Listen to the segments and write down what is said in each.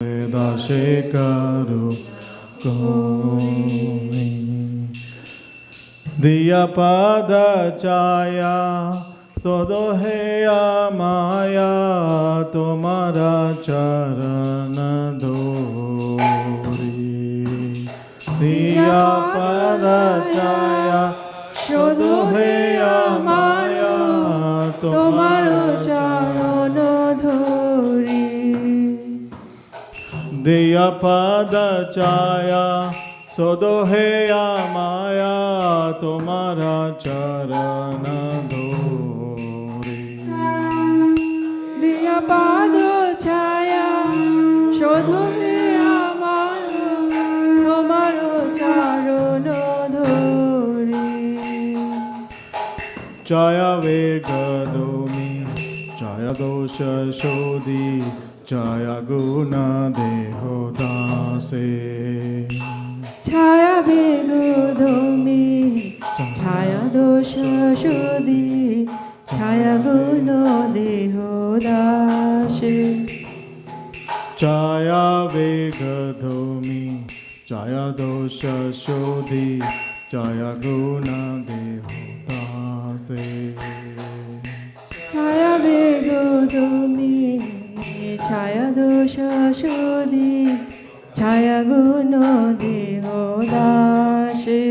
দাসে কারো কমি দিয়া পাদা চায়া সদহে মায়া তোমারা চরণ ধরি দিয়া পাদা চায়া সদহে মায়া তোমার চরণ ধরি দিয়া পাদা চায়া সদহে মায়া তোমারা চরণ ধরি দিয়া পাদ ছায়া সদহে মায়া তোমার চরণ ধরি চায়া বেগদমি চায়া দোষ শোধি চায়া গুণ দেহ দাসে ছায়া বেগধমি ছায়া দোষ শোধি ছায়া গুণ দেহ দাসে চায়া বেগধমি চায়া দোষ শোধি চায়া গুণ দেহ দাসে ছায়া বেগধমি ছায়া দোষ শোধি ছায়া গুণ দেহ দাসে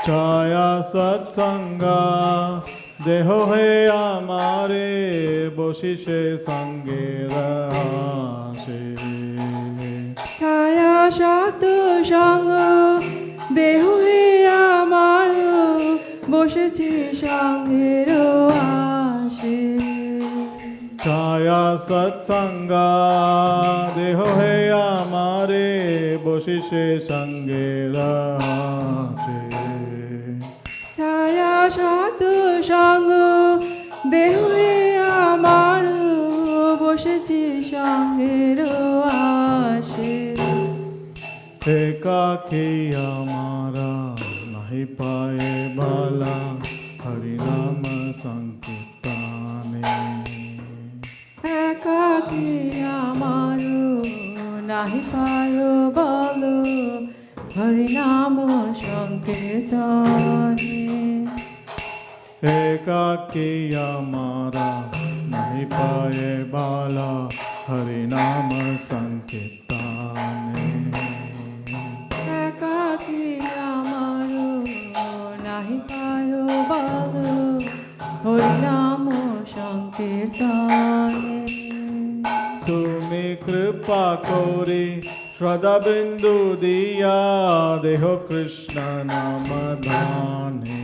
ছায়া সৎসঙ্গা দেহ হে আমারে বসিষে সঙ্গে রাসে ছায়া সত সঙ্গ দেহ হে আমার বসেছে সঙ্গের আসে ছায়া সৎসঙ্গা দেহ হে আমারে বসিষে সঙ্গে রাসে ছায়া সত সঙ্গ দেহ হে আমার বসেছে সঙ্গের আসে একাকী আমারা নাহি পায়ে বালা হরিনাম সংকীর্তনে একাকী আমার নাহি পায় বল হরিনাম সংকীর্তনে একাকী আমারা নাহি পায়ে বালা হরিনাম সংকীর্তনে একাকী আমার নাহি পায় বল হরিনাম সংকীর্তনে তুমি কৃপা করে শ্রদ্ধা বিন্দু দিয়া দেহ কৃষ্ণ নাম ধানে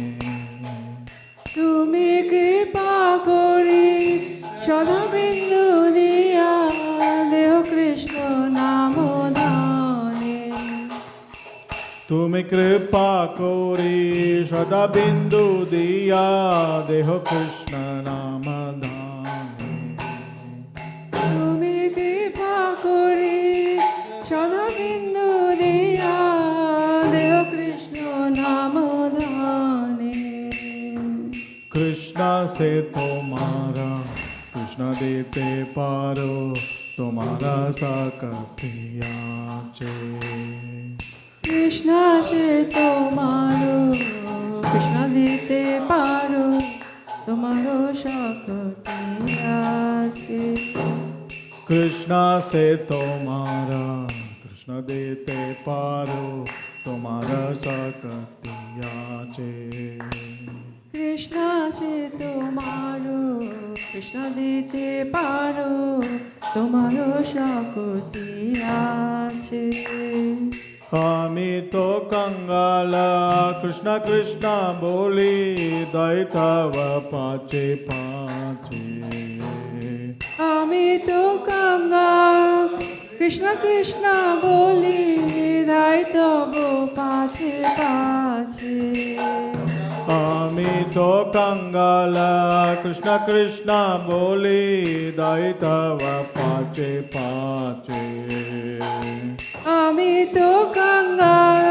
তুমি কৃপা করি সদা বিন্দু দিয়া দেহ কৃষ্ণ নাম দানে তুমি কৃপা করে সদা বিন্দু দিয়া দেহ কৃষ্ণ নাম ধানে তুমি কৃপা করি সদা বিন্দু দিয়া দেহ কৃষ্ণ নাম দানে কৃষ্ণ সে তোমারা কৃষ্ণ দিতে পারো তোমারা শক্তি আছে কৃষ্ণ সে তোমারো কৃষ্ণ দিতে পারো তোমারও শক্তি আছে কৃষ্ণ সে তোমারা কৃষ্ণ দিতে পারো তোমারা শক্তি আছে কৃষ্ণ সে তোমারো কৃষ্ণ দিতে পারো তোমারও শক্তি আছে আমি তো কঙ্গাল কৃষ্ণ কৃষ্ণ বলি দৈতব পাচে পাচে আমি তো কাঙ্গাল কৃষ্ণ কৃষ্ণ বলি দায়িত্ব পাছে পাছে আমি তো কঙ্গাল কৃষ্ণ কৃষ্ণ বলি দৈতব পাচে পাচে আমি তো কাঙ্গাল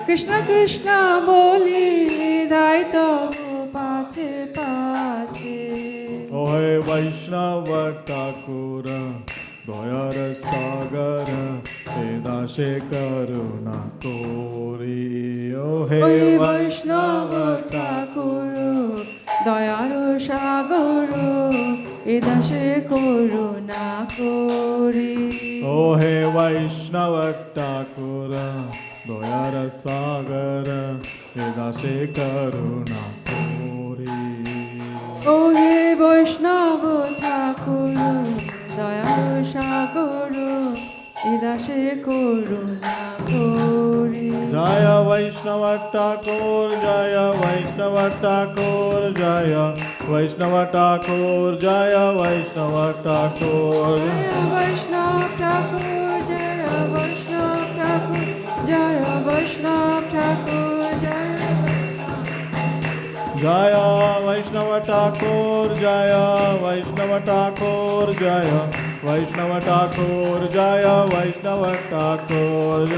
কৃষ্ণ কৃষ্ণ বলি দায়িত্ব পাছে পাছে ওহে বৈষ্ণব ঠাকুর দয়ার সাগর হে দাসে করুণা করি ও হে ওই বৈষ্ণব ঠাকুর দয়ার সাগর এ দাসে করুণা করি। ও হে বৈষ্ণব ঠাকুর দয়ার সাগর হে দাসে করুণা করি। ও হে বৈষ্ণব ঠাকুর দয়ার সাগর এ দাসে করুণা করি। জয় বৈষ্ণব ঠাকুর জয় বৈষ্ণব ঠাকুর জয় বৈষ্ণব ঠাকুর জয় বৈষ্ণব ঠাকুর। জয় বৈষ্ণব ঠাকুর জয় বৈষ্ণব ঠাকুর জয় বৈষ্ণব ঠাকুর জয় বৈষ্ণব ঠাকুর জয় বৈষ্ণব ঠাকুর জয় বৈষ্ণব ঠাকুর জয় বৈষ্ণব ঠাকুর।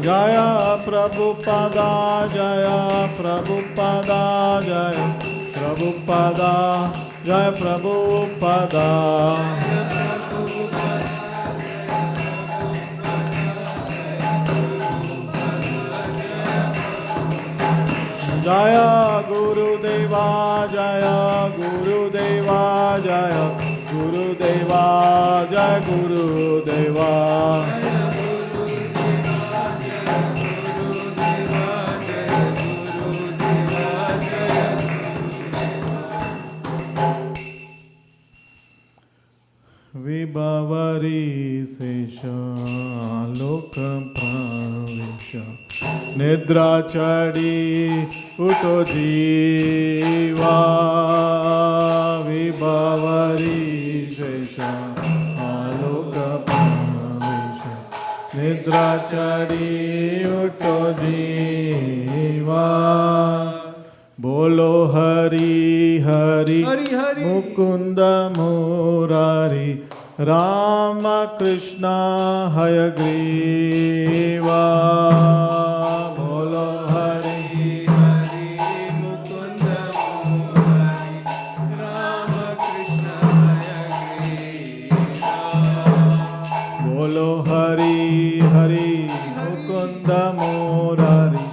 জয় প্রভুপাদা জয় প্রভুপাদা জয় প্রভুপাদা জয় প্রভুপাদা। জয় গুরুদেবা জয় গুরুদেবা জয় গুরুদেবা জয় গুরুদেবা। विभवरी शेषालोक प्रवेश निद्रा चढ़ी उठो जीवा। विभवरी शेषालोक प्रवेश निद्रा चढ़ी उठो जीवा। बोलो हरि हरि हरि हरि मुकुंद मुरारी राम कृष्ण हयग्रीवा। बोलो हरि हरि मुकुंद मुरारी राम कृष्ण हयग्रीवा। बोलो हरि हरि मुकुंद मुरारी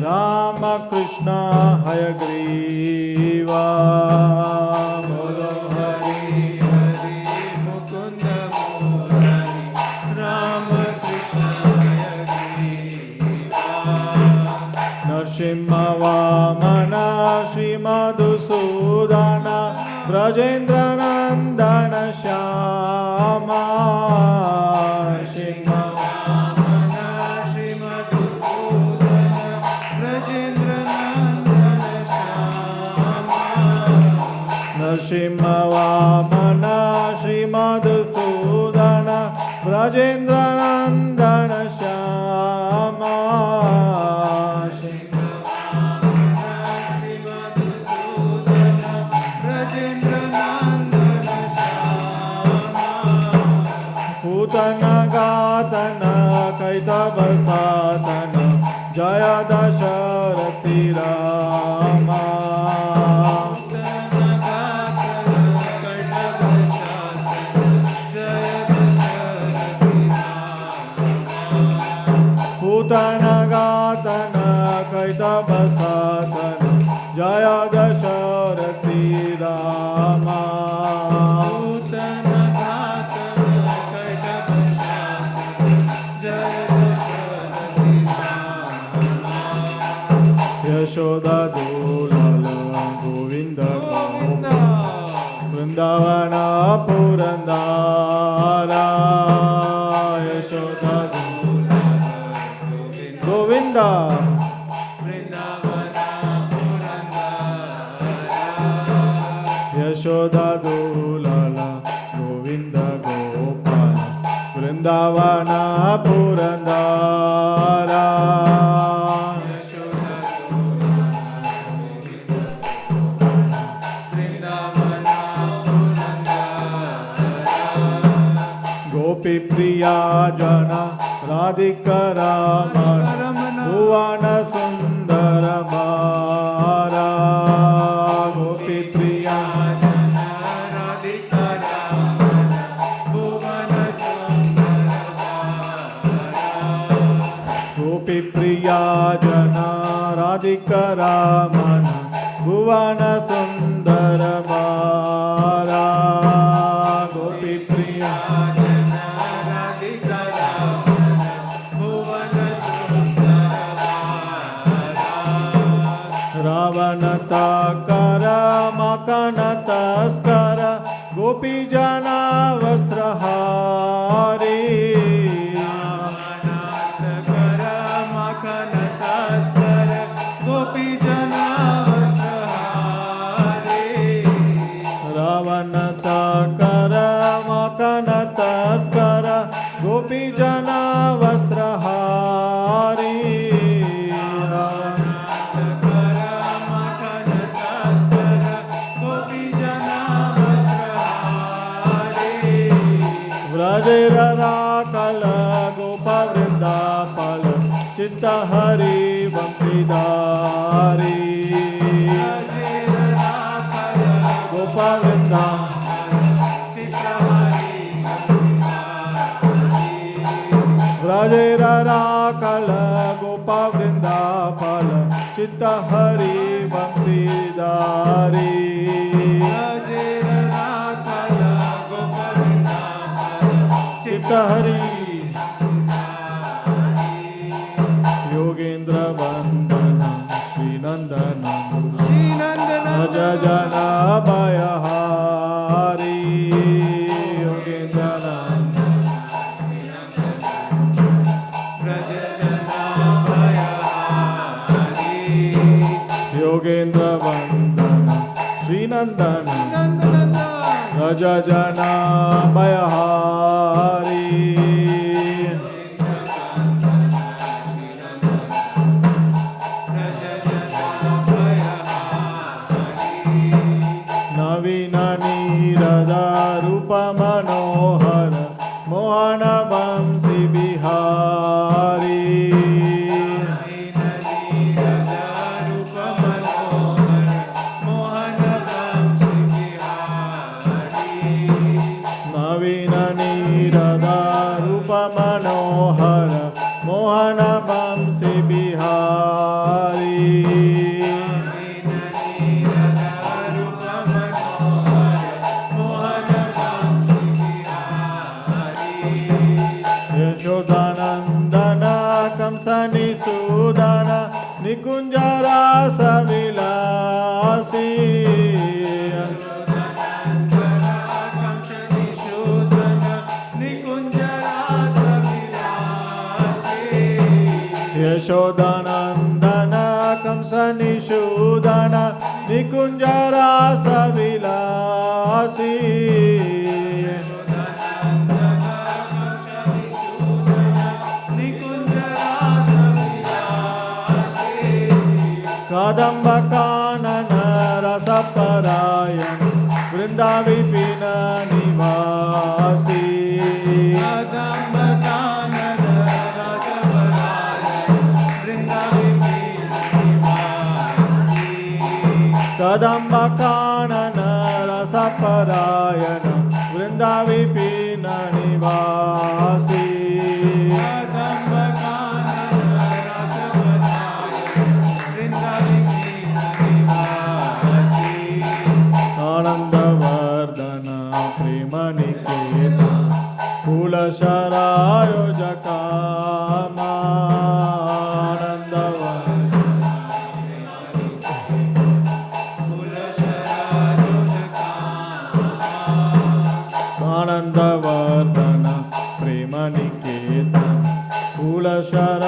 राम कृष्ण हयग्रीवा। बोलो हरि हरि मुकुंद मुरारी राम कृष्ण हयग्रीवा। नरसिंह वामन श्री मधुसूदन ब्रजेंद्र नंदन श्यामा। सिंह वामन श्री मधुसूदन ब्रजेंद्र नंदन श्यामा। नरसिंह वामन श्री मधुसूदन ब्रजेंद्र नंदन श्यामा। श्री मधुसूदन ब्रजेंद्र नंदन श्यामा। पूतन गातन कैतव सातन जय दशरथी रामा। पूतन गातन कैतव सातन जय दशरथी रामा। यशोदा दूलाल गोविंद गोविंद वृंदावन पुरंदारा। यशोदा दूलाल गोविंद वृंदावन पुरंदारा। यशोदा दूलाल गोविंद गोपाल वृंदावन पुरंदारा। गोपी प्रिया जना राधिका रमण भुवन सुंदर प्रिया जन राधिका रमण भुवन सुंदर बारा गोपी प्रिया जन राधिका रमण भुवन सुंदर बारा रावण कर मकन तस्कर गोपी जना वस्त्रहारी कर मखन तस्कर गोपी जना वस्त्रहारी रावण कर मकन तस्कर गोपी जना वस्त्रहारी व्रजराकल गोप वृंदापल चित्त हरि वंशीधारी गोप वृंदा व्रजराकल गोप वृंदापल चित्त हरि वंशीधारी हरि योगेंद्र वंदन श्री नंदन भज जन भयहारी योगेंद्र नंदन ब्रज जन भयहारी योगेंद्र वंदन श्री नंदन भज जन भयहारी नवीन नीरद रूप मनोहर मोहन वंशी बिहारी नवीन नीरद रूप मनोहर मोहन वंशी बिहारी यशोदानंदन कंसनिसूदन निकुंज रास विलासी यशोदानंदन कंसनिसूदन निकुंज रास विलासी कदम्ब कानन रसपरायण वृंदा विपिन निवासी कदम्ब कानन रसपरायण वृंदा विपिन निवासी कदम्ब कानन रसपरायण वृंदा विपिन निवासी कदम्ब कानन रसपरायण वृंदा विपिन निवासी आनंदवर्धन प्रेम निकेतन कुलशरायोजकामा आनंदवर्धन प्रेम निकेतन कुलशरायोजकामा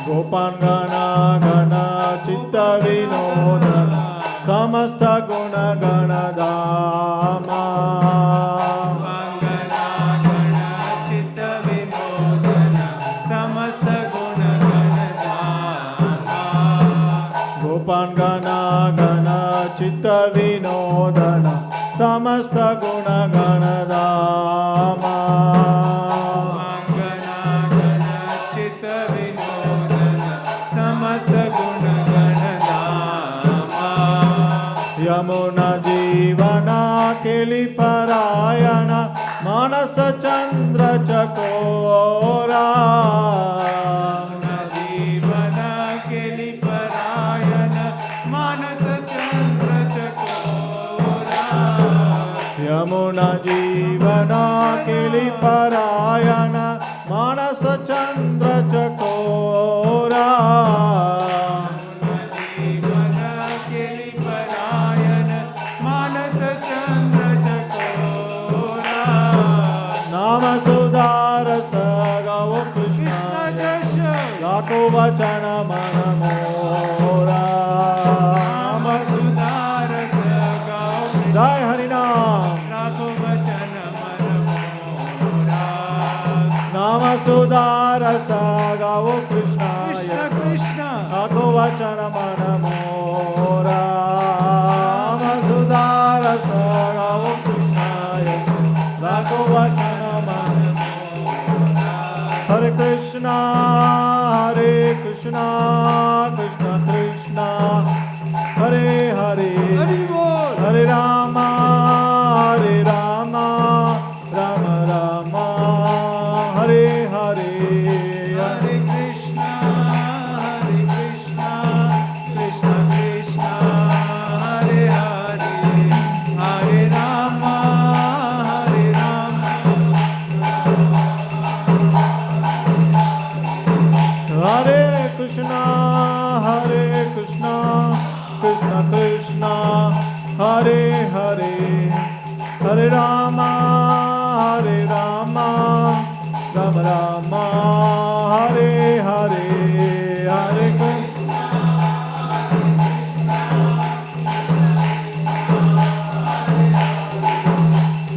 गोपांगना गण चित्त विनोदन समस्त गुण गण धामा गोपांगना गण चित्त विनोदन समस्त गुण गण धामा जीवन केलिपरायण मानस चंद्र चकोरा जीवन केलिपरायण मानस चंद्र चकोरा यमुना जीवन केलिपरायण मानस चंद्र चकोरा जीवन केलिपरायण मानस चंद्र चकोरा नाम सुधारस गौ कृष्ण जश लाखो वचन मन मोरा नाम सुधारस गौ जय हरिनाम लाखो वचन मन मोरा नाम सुधारस गौ कृष्ण कृष्ण कृष्ण लाखो वचन मन मोरा नाम सुधारस गौ कृष्ण लाखो वचन मन हरे कृष्णा कृष्ण कृष्ण हरे हरे हरि बोल हरे राम राम राम हरे हरे हरे कृष्णा कृष्ण कृष्ण हरे हरे हरे राम हरे कृष्णा कृष्ण कृष्ण हरे हरे हरे राम राम राम हरे हरे हरे कृष्ण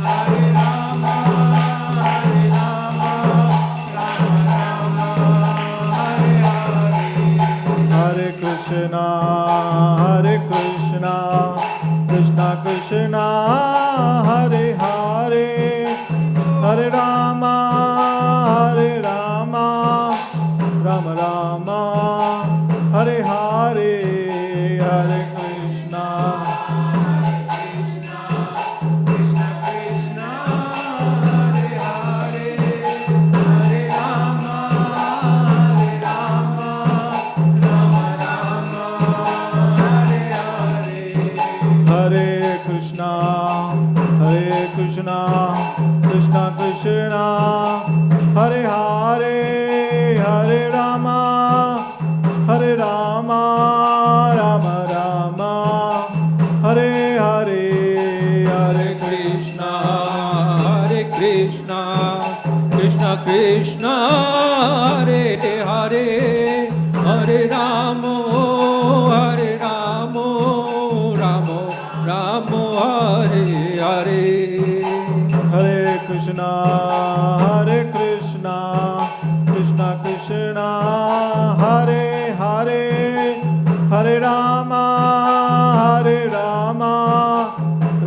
हरे राम हरे कृष्णा कृष्ण कृष्ण हरे हरे हरे राम राम राम हरे हरे हरे कृष्णा कृष्ण कृष्ण हरे हरे हरे राम राम हरे हरे हरे कृष्णा कृष्ण कृष्ण हरे हरे हरे राम राम राम हरे हरे हरे कृष्णा कृष्ण कृष्ण हरे हरे हरे राम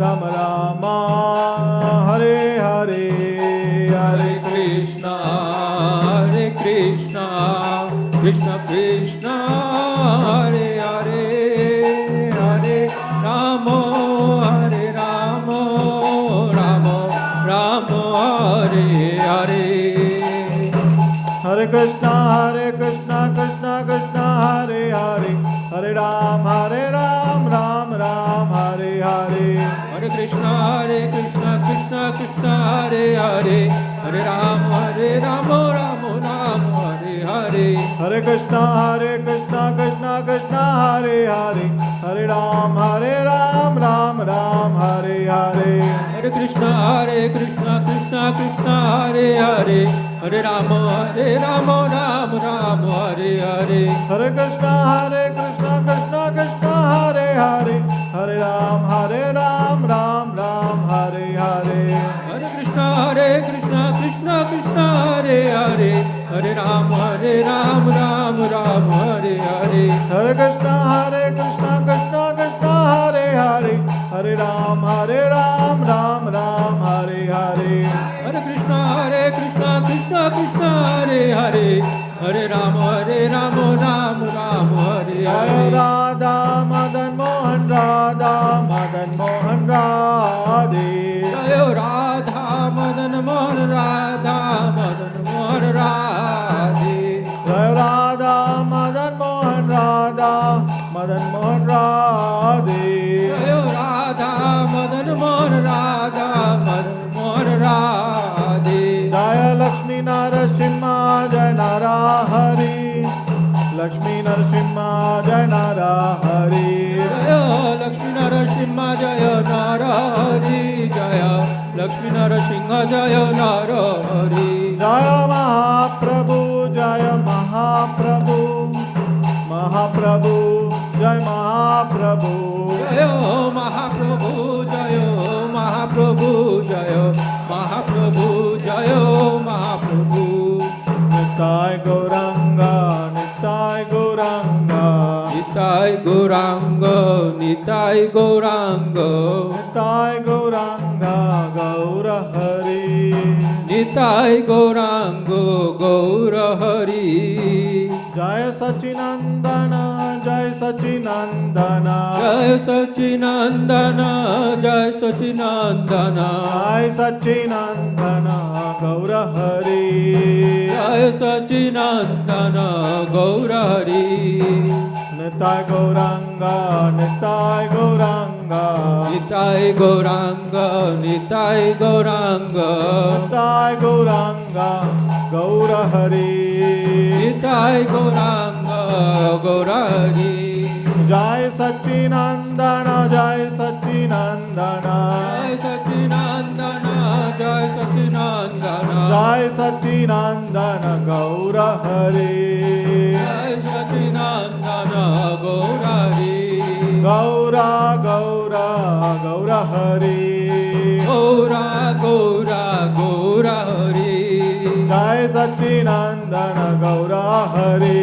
राम राम हरे हरे हरे कृष्णा कृष्ण कृष्ण हरे हरे हरे राम राम हरे हरे हरे कृष्णा कृष्ण कृष्ण हरे हरे हरे राम राम हरे हरे हरे कृष्णा कृष्ण हरे हरे हरे राम राम हरे हरे हरे कृष्णा कृष्ण हरे हरे हरे राम राम हरे हरे हरे कृष्णा कृष्ण हरे हरे हरे राम राम हरे हरे हरे कृष्णा कृष्ण हरे हरे हरे राम राम हरे हरे हरे कृष्णा कृष्ण हरे हरे हरे राम राम हरे हरे हरे कृष्णा कृष्ण हरे हरे हरे राम राम हरे हरे हरे कृष्णा कृष्ण हरे हरे हरे राम राम हरे हरे हरे कृष्णा कृष्ण हरे हरे हरे राम हरे जय हरे राधा मदन मोहन राधा जय राधा मदन मोहन राधा मदन मोहन राधे जय राधा मदन मोहन राधा मदन मोहन राधे जय राधा मदन मोहन राधा मदन मोहन राधे जय लक्ष्मी नरसिंह जय नारा हरि लक्ष्मी नरसिंह जय नारा हरि जय लक्ष्मी नरसिंह जय नार हरि जय लक्ष्मी नरसिंह जय नार हरि जय महाप्रभु जय महाप्रभु महाप्रभु जय महाप्रभु जय महाप्रभु जय महाप्रभु जय महाप्रभु जय महाप्रभु निताय गौरंगा निताय गौरंगा निताय गौरांग निताय गौरांग निताय गौरंगा गौर हरि निताय गौरांग गौर हरि जय सचिनंदन जय सचिनंदन जय सचिनंदन जय सचिनंदन जय सचिनंदन गौर हरि जय सचिनंदन गौर हरि निताय गौरंगा निताय गौरंगा निताय गौरांग निताय गौरांग निताय गौरंगा गौर हरि निताय गौरांग गौर हरि जय सच्चिनंदन जय सच्चिनंदन जय सचिनंदन जय सचिनंदन जय सच्चिनंदन गौर हरि जय सचिनंदन गौर हरि गौरा गौरा गौर हरि गौरा गौरा गौर हरि जय सच्चिनंदन गौर हरि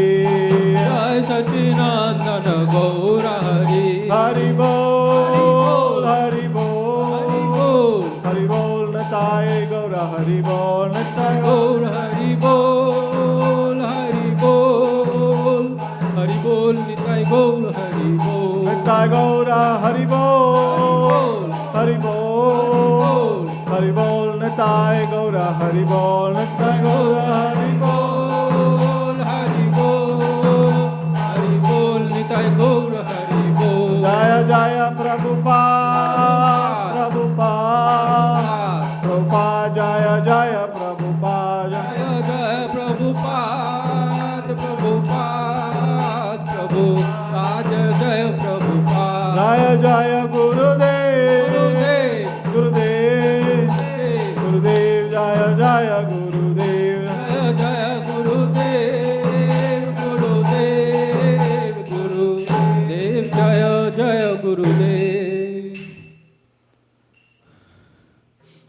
जय सचिनंदन गौर हरि हरि बोल हरि बोल बोल हरि बोल निताय गौर हरि बोल निताय गौर हरि बोल हरि बोल हरि बोल निताय गौर हरि बोल निताय गौर हरि बोल हरि बोल हरि बोल निताय गौर हरि बोल निताय गौर हरि बोल हरि बोल हरि बोल निताय गौर हरि बोल जय जय प्रभुपाद प्रभुपाद प्रभुपाद जय जय प्रभुपाद जय जय प्रभुपाद प्रभुपाद प्रभुपाद जय प्रभुपाद जय जय गुरुदेव गुरुदेव गुरुदेव गुरुदेव जय जय गुरुदेव जय जय गुरुदेव गुरुदेव गुरुदेव जय जय गुरुदेव.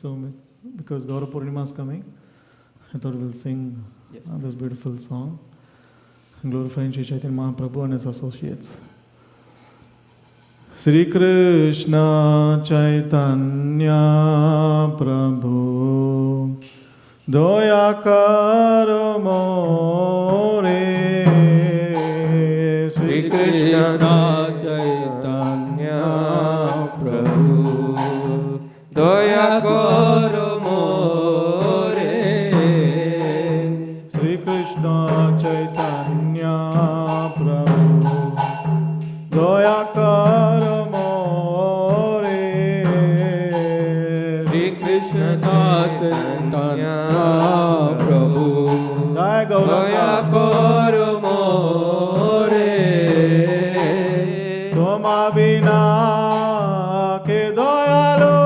So, because Gaura Purnima is coming, I thought we'll sing this beautiful song, glorifying Sri Chaitanya Mahaprabhu and his associates. Sri Krishna Chaitanya Prabhu Doya Karo More Sri Krishna Chaitanya Prabhu Doya Karo More Sri Krishna Chaitanya Prabhu Doya Karo More Sri Krishna Chaitanya Prabhu Jai Gaura Doya Karo More Toma Vina Ke Doyalo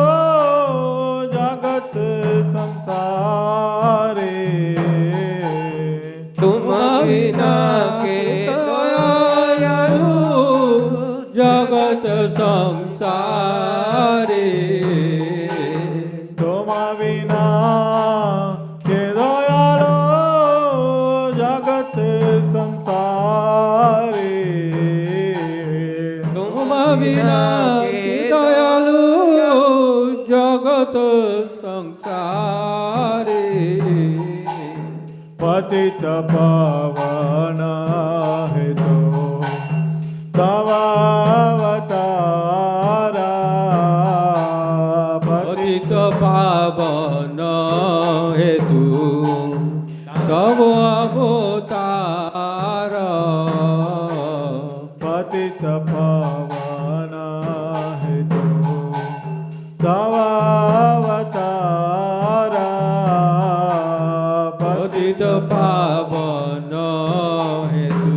Jagat Samsare तुम बिना के दयालु जगत संसारे Toma Vina Ke Doyalo Jagat Samsare तुम बिना के दयालु जगत संसारे पतित पावन हेतु तव अवतारा पावन हेतु तव अवतार पतित पावन हेतु तव अवतार पतित पावन हेतु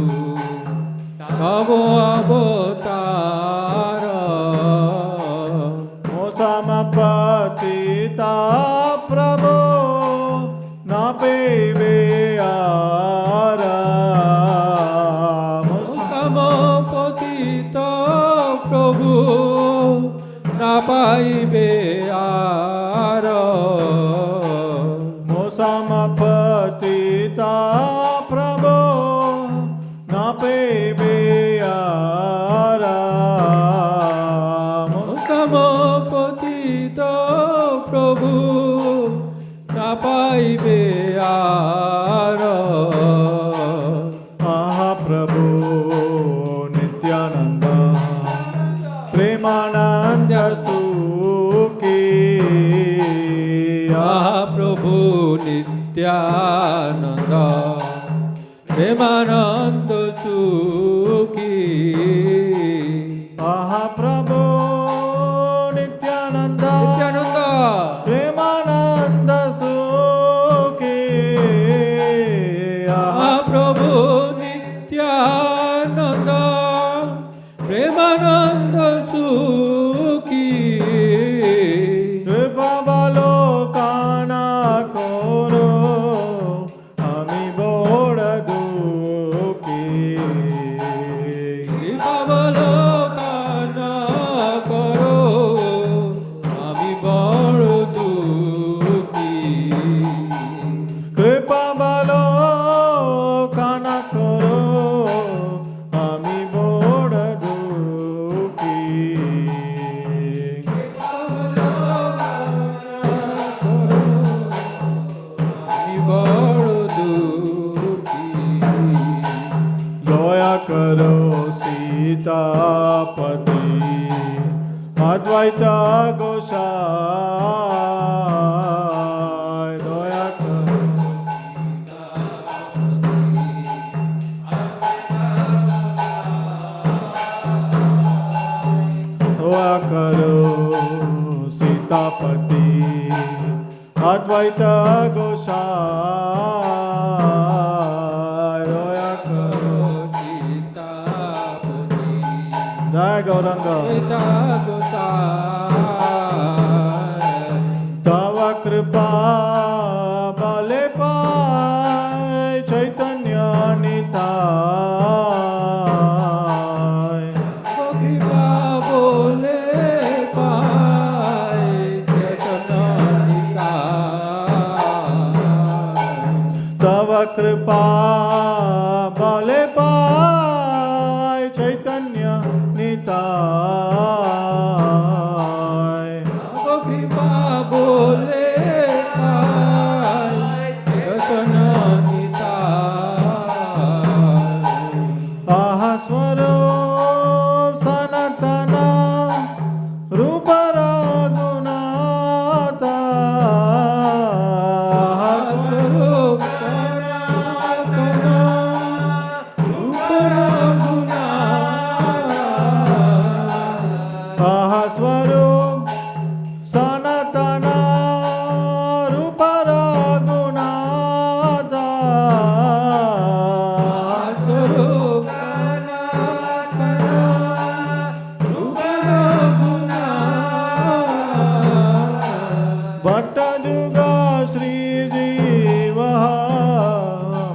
तव अवतार पतिता प्रभो न पेवे आरा पतित प्रभु न पाइबे आर मोसम पतिता प्रभो न पेवे आरा पतित प्रभु न पाइबे आर आहा प्रभु नित्यानंद प्रेमानंद सुखी आहा प्रभु नित्यानंद प्रेमानंद सुखी आहा प्रभु नित्यानंद प्रेमानंद सुखी आहा प्रभु नित्यानंद प्रेमानंद सुखी कृपावलोकना करो আমি বড় দুঃখী कृपावलोकना करो আমি বড় দুঃখী कृपावलोकना करो আমি বড় দুঃখী আমি বড় দুঃখী দয়া করো सीतापति अद्वैत गोसाई दया करो दया करो सीतापति अद्वैत गोसाई दया करो जय गौरंग तव कृपा बले पाय चैतन्य निताय कृपा बोले पाय चैतन्य तव कृपा बले पाय चैतन्य निताय कृपा बोले पाय चैतन्य निताय आहा स्वरूप सनातन रूप रघुनाथ आहा स्वरूप सनातन रूप रघुनाथ आहा स्वरूप सनातन रूप रघुनाथ स्वरूप सनातन रूप रघुनाथ भट्ट जुग श्री जीव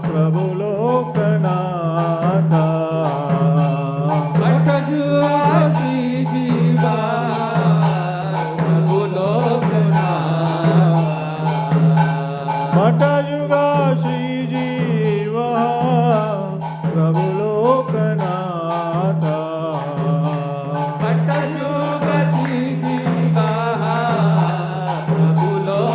प्रभु लोकनाथ भट्ट जुआ श्री जीवा प्रभु लोकनाथ भट्ट जुग श्री जीव प्रभु लोकनाथ भट्ट जुग श्री जीवा प्रभु Loknath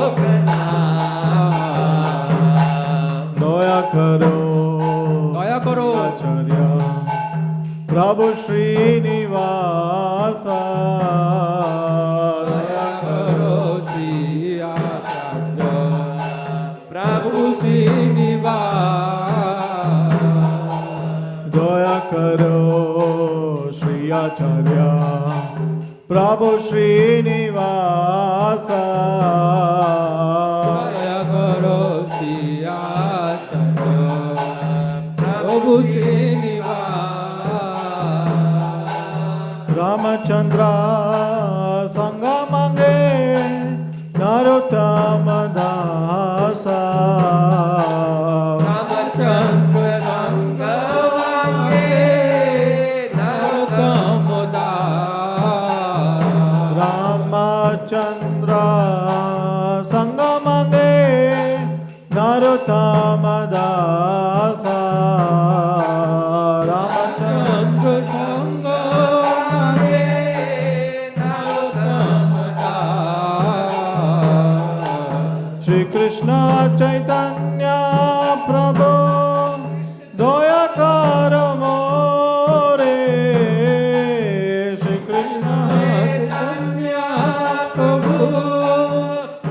Prabhu Srinivasa. Jaya Karo Siya Prabhu Srinivasa. Ramachandra Sangamange Narottama Dasa. Ramachandra Sangamange Narottama Dasa. Ramachandra Sangamange Narottama Dasa. Ramachandra Sangamange Narottama Dasa. Shri Krishna Chaitanya Prabhu Daya Karo More. Shri Krishna Chaitanya Prabhu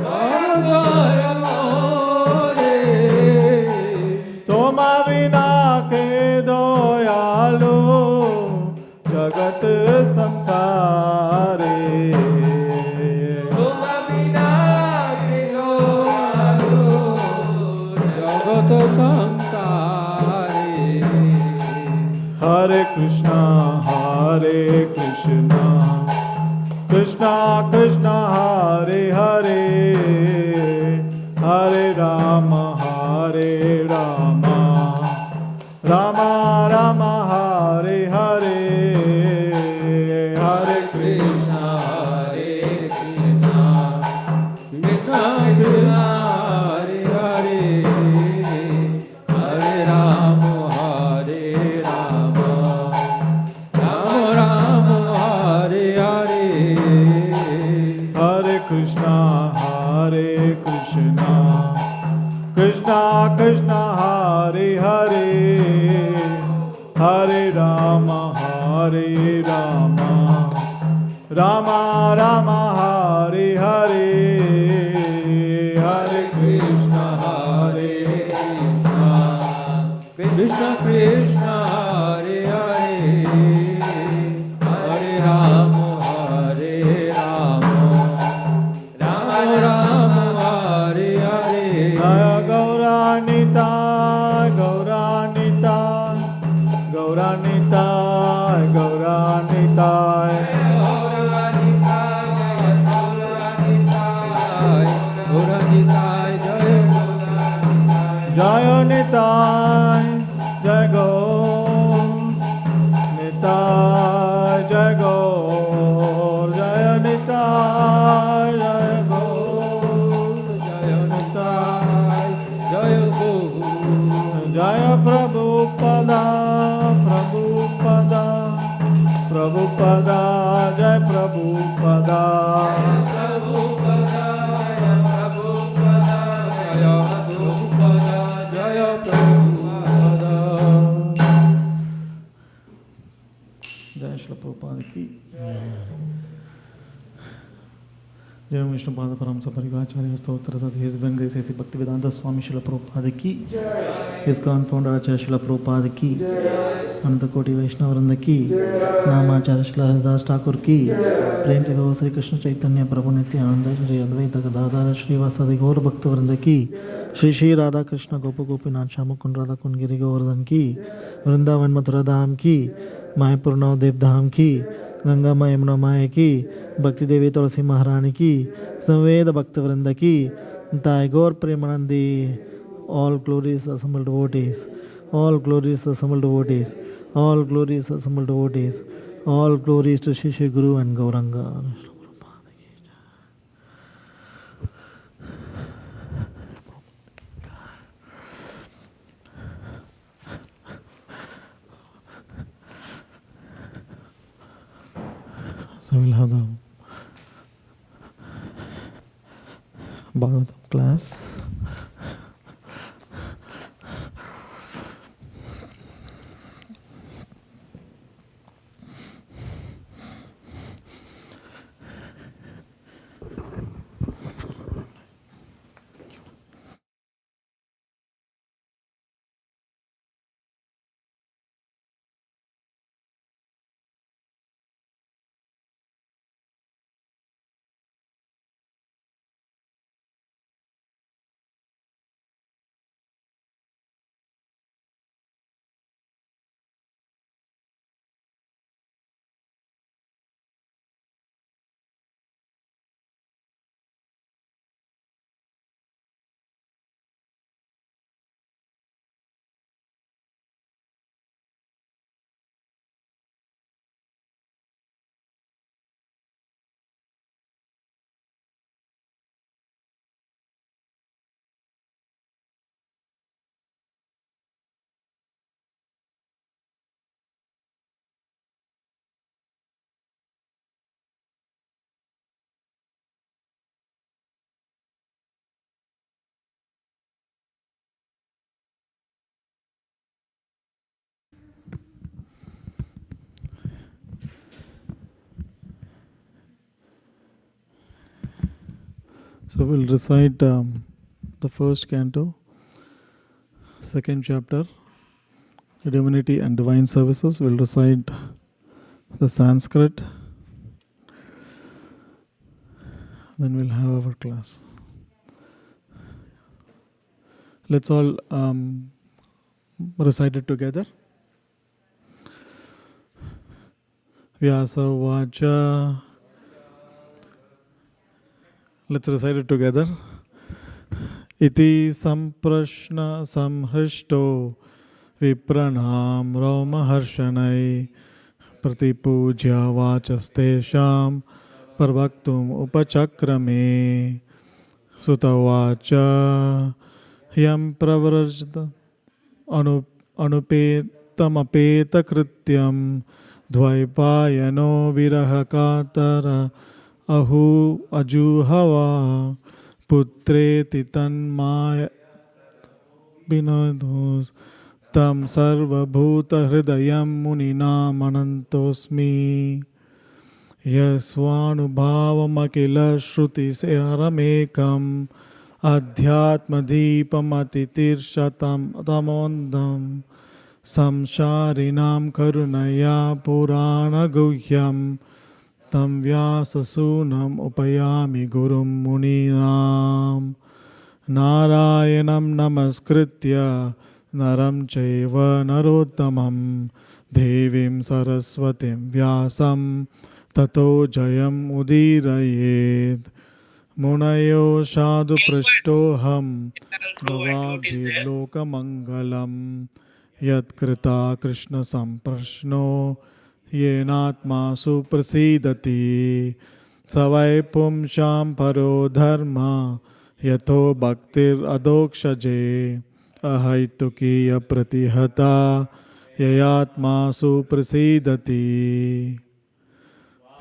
Daya More. Toma vina ke doyalu jagat samsare. Tuma bina kilo jagat samsare. Hare Krishna, Krishna Krishna, Hare Hare, Hare Rama, Rama Rama, Hare Hare, Hare Krishna, Krishna Krishna Hare Hare, Hare Rama, Rama Rama, Hare Hare. Hare Krishna, Krishna Krishna, Hare Hare, Hare Rama, Rama Rama, Hare Hare, Hare Krishna, Krishna Krishna, Hare Hare, Hare Rama, Rama Rama, Hare Hare. Jaya Gauranitai, Gauranitai, Gauranitai, Gauranitai. Jaya Nitai, Jai Gaur, Nitai, Jai Gaur, Jaya Nitai, Jai Gaur, Jaya Nitai, Jaya Prabhupada, Jai Prabhupada. जय श्री प्रभुपाद की जय विष्णुपाद परम सपरिवाचार्य स्तोत्र सदहिस वेंकटेश ऐसी भक्ति वेदांत स्वामी श्रील प्रभुपाद की ISKCON founder आचार्य श्रील प्रभुपाद की अनंत कोटि वैष्णव वृंद की नामाचार्य श्री हरिदास ठाकुर की प्रेम से गौ श्री कृष्ण चैतन्य प्रभु नित्यानंद श्री अद्वैत गदाधर श्रीवासादि गौर भक्त वृंद की श्री श्री राधा कृष्ण गोप गोपीनाथ श्याम कुंड राधा कुंड गिरि गोवर्धन की वृंदावन मथुरा धाम की मायापुर नवदेव धाम की गंगा माँ यमुना माया की भक्ति देवी तुलसी महारानी की संवेद भक्त वृंद की ताई गौर Premanandi all glories assembled devotees, all glories assembled devotees, all glories assembled devotees, all glories to Shri Shri Guru and Gauranga. So we'll have the Bhagavatam class. So we'll recite the first canto, second chapter, Divinity and Divine Services. We'll recite the Sanskrit. Then we'll have our class. Let's all recite it together. Vyasa Vacha. Let's recite it together. Iti samprashna samhrishto vipranam raumaharshanai pratipujya vachastesham parvaktum upachakrame sutavacha yam pravrajta anupetamapeta krityam dvaipayano virahakatara ahu ajuhava putreti tanmaya binados tam sarvabhuta hridayam muninam anantosmi yasvanubhavam akila shruti seharamekam adhyatmadipam atitirshatam tamondam samsharinam karunaya purana guhyam tam vyasasunam upayami gurum muninam narayanam namaskritya naram chaiva narottamam devim saraswatim vyasam tato jayam udirayed munayo sadhu prashtoham bhavabhir lokamangalam yat krita krishna samprashno yenatma suprasidati savai pumsham paro dharma yato bhaktir adokshaje ahaitukiya pratihata yayatma suprasidati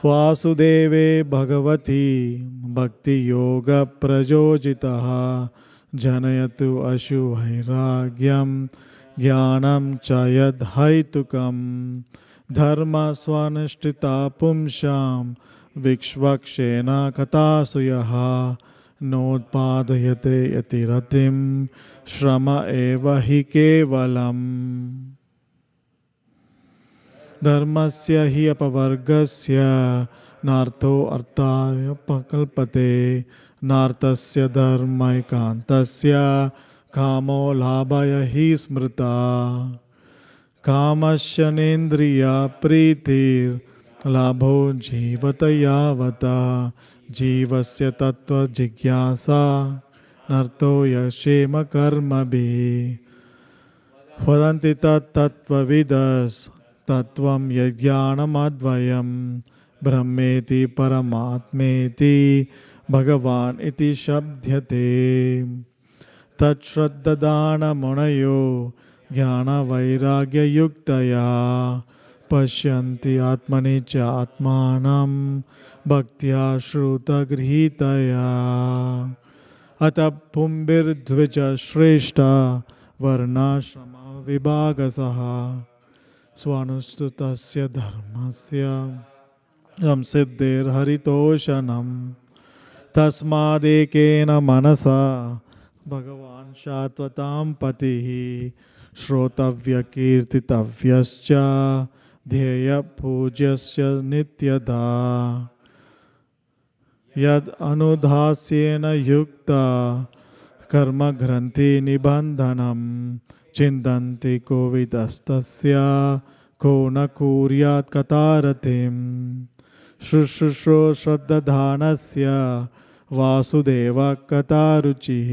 vasudeve bhagavati bhakti yoga prajojitaha janayatu ashu vairagyam jnanam chayad haitukam dharma swanashtita pumsham vikshvakshena katasuyaha nodpadayate yatiratim shrama eva hi kevalam dharmasya hi apavargasya nartho arthaya pakalpate nartasya dharmaikantasya kamo labhaya hi smrita कामस्य नेन्द्रिया प्रीतिर लाभो जीवत यावता जीवस्य तत्व जिज्ञासा नर्तो यशेम कर्मभिः वदन्ति तत्त्वविदस् तत्त्वं यज्ञानमद्वयं ब्रह्मेति परमात्मेति भगवान् इति शब्द्यते तच्छ्रद्ददानमुनयो ज्ञान वैराग्य युक्तया पश्यन्ति आत्मनि च आत्मानं भक्त्या श्रुतगृहीतया अतः पुंभिर्द्विज श्रेष्ठा वर्णाश्रम विभागसः स्वानुष्ठितस्य धर्मस्य संसिद्धिर्हरितोषणं तस्मादेकेन मनसा भगवान् शाश्वतां पतिः श्रोतव्यकीर्तितव्यश्च ध्येयपूज्यश्च नित्यदा यद् अनुदास्येन युक्ता कर्मग्रन्थि निबन्धनं चिन्तन्ति कोविदस्तस्य को न कुर्यात् कथारतिं शुश्रूषो श्रद्धानस्य वासुदेव कथारुचिः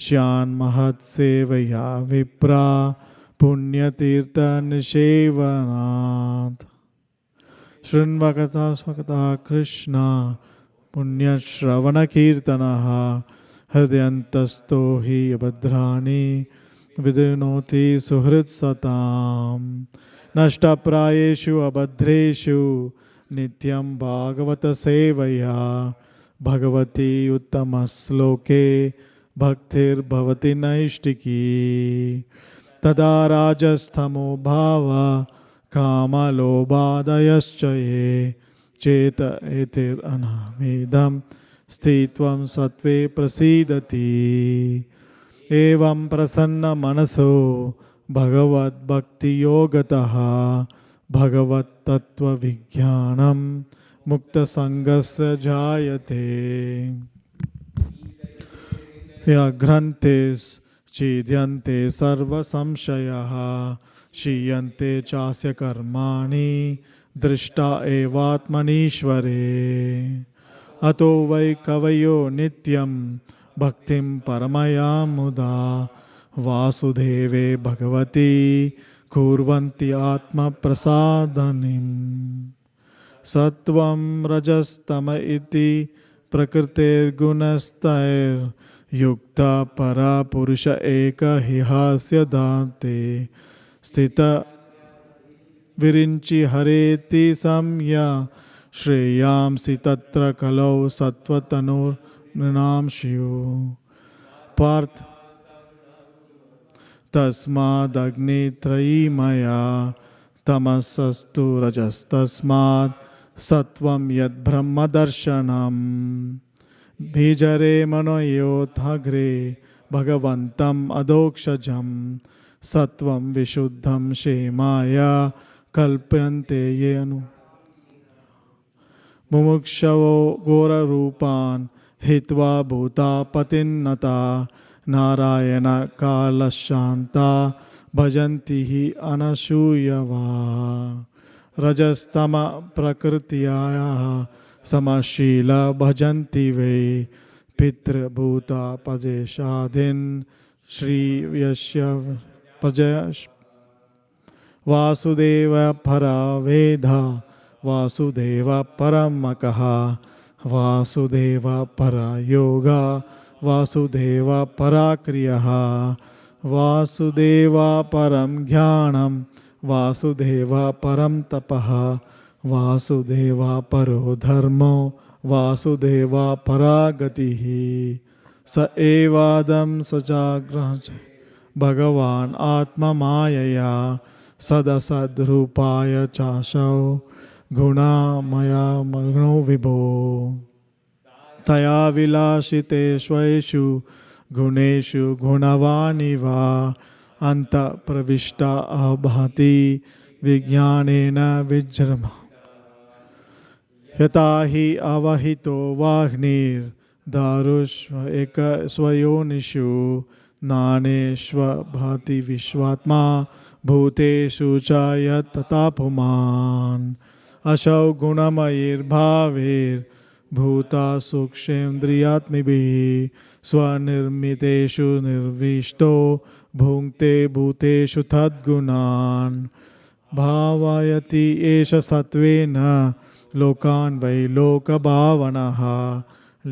श्यान्महत्सेवया विप्रा पुण्यतीर्थनिषेवनात् शृण्वकथा स्वकथा कृष्ण पुण्यश्रवणकीर्तनः हृदयन्तस्थो हि अभद्राणि विदुनोति सुहृत्सतां नष्टप्रायेषु अभद्रेषु नित्यं भागवतसेवया भगवती उत्तमश्लोके भक्तिर्भवति नैष्टिकी तदा राजस्थमो भाव कामलोभादयश्च ये चेत एतिरनामेदं स्थित्वं सत्त्वे प्रसीदति एवं प्रसन्न मनसो भगवद्भक्तियोगतः भगवत्तत्त्वविज्ञानं मुक्तसङ्गस्य जायते ग्रन्थेश्चिद्यन्ते सर्वसंशयाः क्षीयन्ते चास्य कर्माणि दृष्टा एवात्मनीश्वरे अतो वै कवयो नित्यं भक्तिं परमया मुदा वासुदेवे भगवती कुर्वन्ति आत्मप्रसादनीम् सत्वं रजस्तम इति प्रकृतिर्गुणस्तैर्युक्ता परा पुरुष एक हिहास्य दाते स्थित विरिञ्चि हरेति सम्या श्रेयांसि तत्र कलौ सत्त्वतनुर्नृणां स्युः पार्थ तस्मादग्नित्रयीमया तमसस्तु रजस्तस्मात् सत्वं यद्ब्रह्मदर्शनम् बीजरे मनोयोथाग्रे भगवन्तम् अधोक्षजं सत्वं विशुद्धं क्षेमाय कल्प्यन्ते ये अनु मुमुक्षवो घोररूपान् हित्वा भूतापतिन्नता नारायण कालशान्ता भजन्ति हि अनसूयवा रजस्तम प्रकृत्याः समशील भजन्ति वै पितृभूतापदेशादीन् श्रीयस्य प्रजय वासुदेव परा वेदा वासुदेव परमकः वासुदेव परा योगा वासुदेव परा क्रियः वासुदेव परं ज्ञानं वासुदेव परं तपः वासुदेव परो धर्मो वासुदेव परा गतिः स एवादं सजाग्रह भगवान् आत्ममायया सदसद्रूपाय चाशौ गुणामया मग्नो विभो तया विलासितेष्वेषु गुणेषु गुणवानिव अन्तःप्रविष्टा अभाति विज्ञानेन विजृम्भ यथा हि अवहितो वाग्निर्दारुष्व एकस्वयोनिषु नानेष्व भाति विश्वात्मा भूतेषु च यत्तथा पुमान् असौ गुणमयैर्भावैर्भूता सूक्ष्मेन्द्रियात्मिभिः स्वनिर्मितेषु निर्विष्टो भुङ्क्ते भूतेषु तद्गुणान् भावयति एष सत्त्वेन लोकान् वै लोकभावनः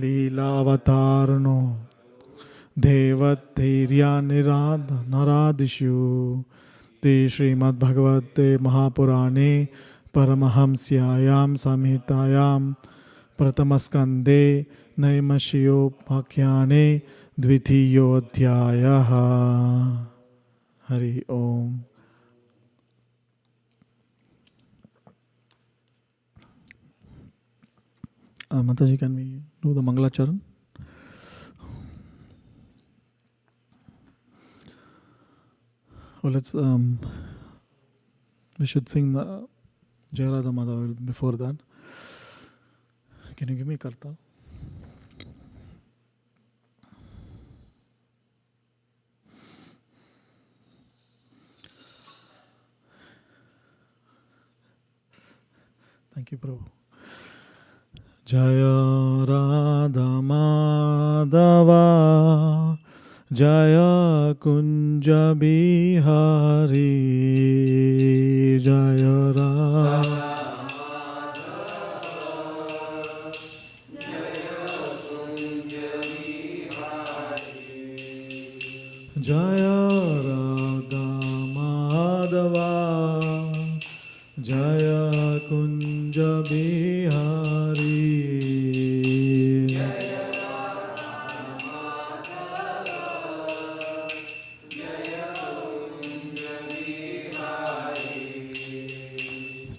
लीलावतारणो देवधैर्यानिरादिषु ते श्रीमद्भगवते महापुराणे परमहंस्यायां संहितायां प्रथमस्कन्धे नैमिषिकोपाख्याने द्वितीयोऽध्यायः। हरि ओम। Mataji, can we do the Mangalacharan? Well, we should sing the Jayarada Madhav before that. Can you give me Katha? Thank you, Prabhu. Jaya Radha Madhava Jaya Kunja Bihari Jaya Radha Jaya Radha Madhava Jaya Kunja Bihari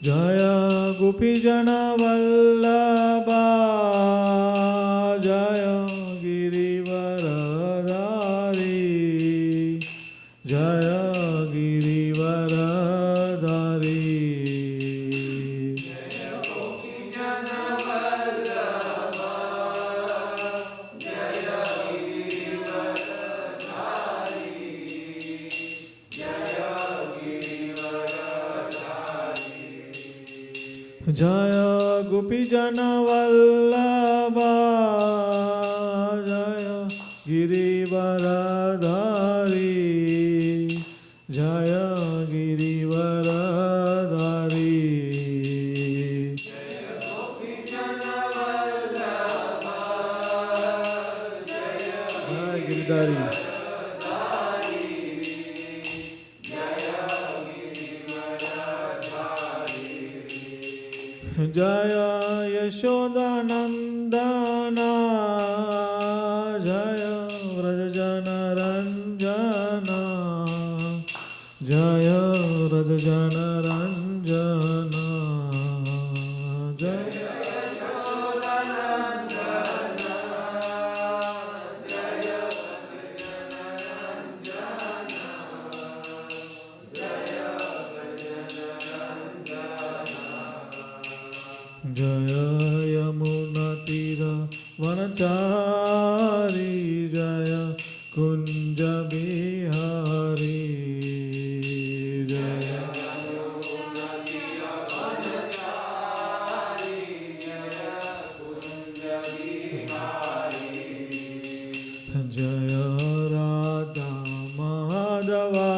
Jaya Gopi Jana Vallabha Girivardhari जय गिरिवरधारी जय गोपीजन वल्लभा जय गिरिवरधारी जय गिरिवरधारी जय गिरिधारी जय यशोदानन्दना जय व्रजजनरञ्जना जय व्रजजनरञ्जना जय जय यमुनातीर वनचारी जय कुंज बिहारी जय जय राधा माधवा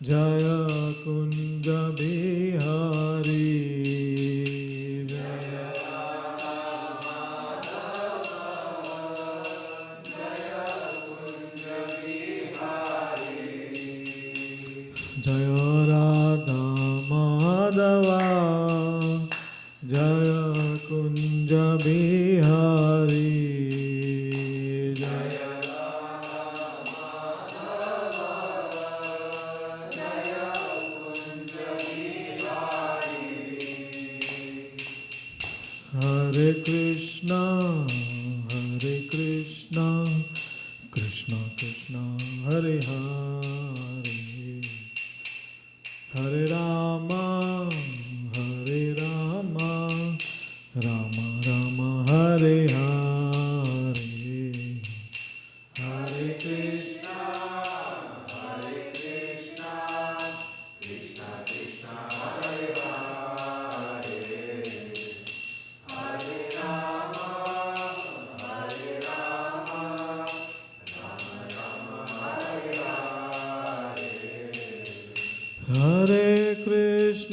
जय कुंज बिहारी जय राधा माधवा जय कुंज बिहारी जय हरे कृष्णा कृष्णा कृष्णा हरे हरे हरे राम राम राम हरे हरे हरे कृष्णा कृष्णा कृष्णा हरे हरे हरे राम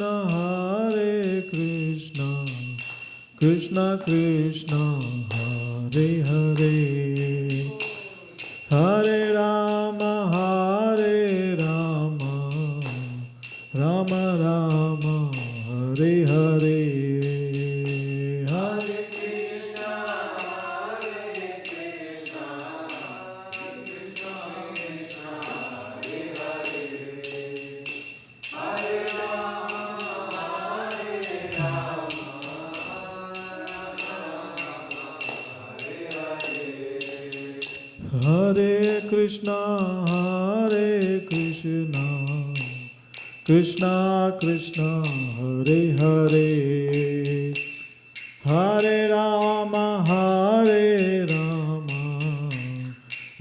हरे Krishna Krishna Krishna Hare Hare Hare Ram Ram Ram Hare Hare Hare Hare Krishna Krishna Krishna Hare Hare Hare Ram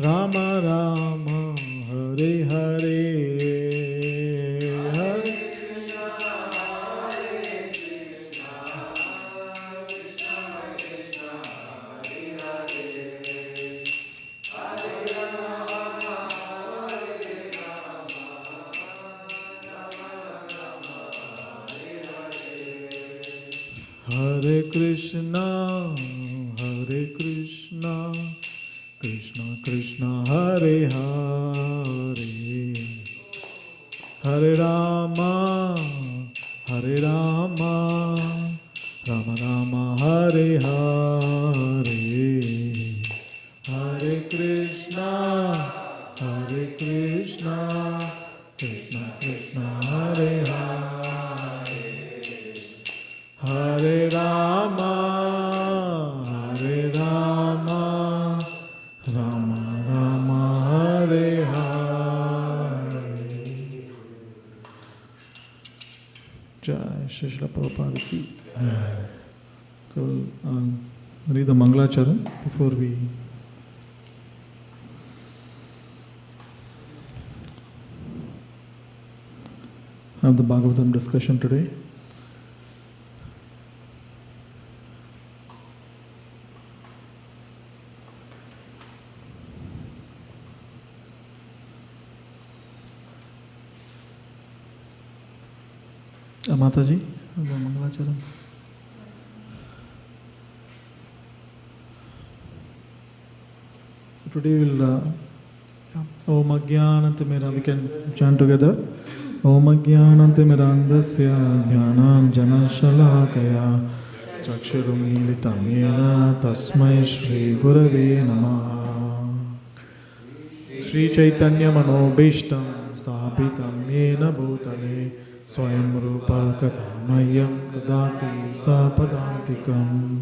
Ram Ram Hare Hare Hare Hare Krishna Krishna Krishna Hare Hare Hare Ram Ram Ram Hare Hare Hare Krishna Krishna Krishna Hare Hare Hare Ram Srila Prabhupada ki. So we'll read the Mangalacharan before we have the Bhagavatam discussion today. Mataji, the Mangalacharan. So today we'll Om Ajnanantamira, we can chant together. Om Ajnanantimirandasya Jnanam Janashalakaya Chakshurum Militam Yena Tasmai Shri Gurave Namaha. Shri Chaitanya Manobishtam Sthapitam Yena Bhutale Swayam Rupa Kathamayam Tadati Sapadantikam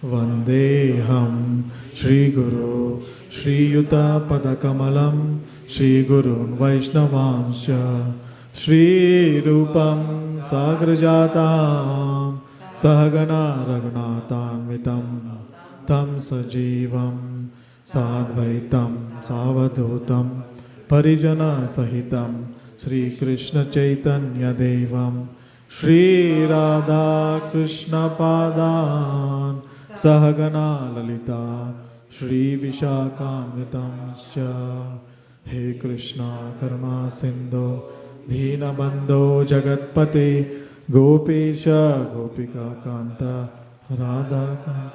Vandeham Shri Guru Shri Yuta Padakamalam Shri Gurun Vaishnavamsya Shri Rupam Sagrajatam Sahagana Raghunathanvitam Tam Sajivam Sadvaitam Savadutam Parijana Sahitam Shri Krishna Chaitanya Devam Shri Radha Krishna Padan Sahagana Lalita Shri Vishakhanvitamsya. He Krishna Karma Sindhu Dina Bandho Jagatpate Gopesha Gopika Kanta Radha Kanta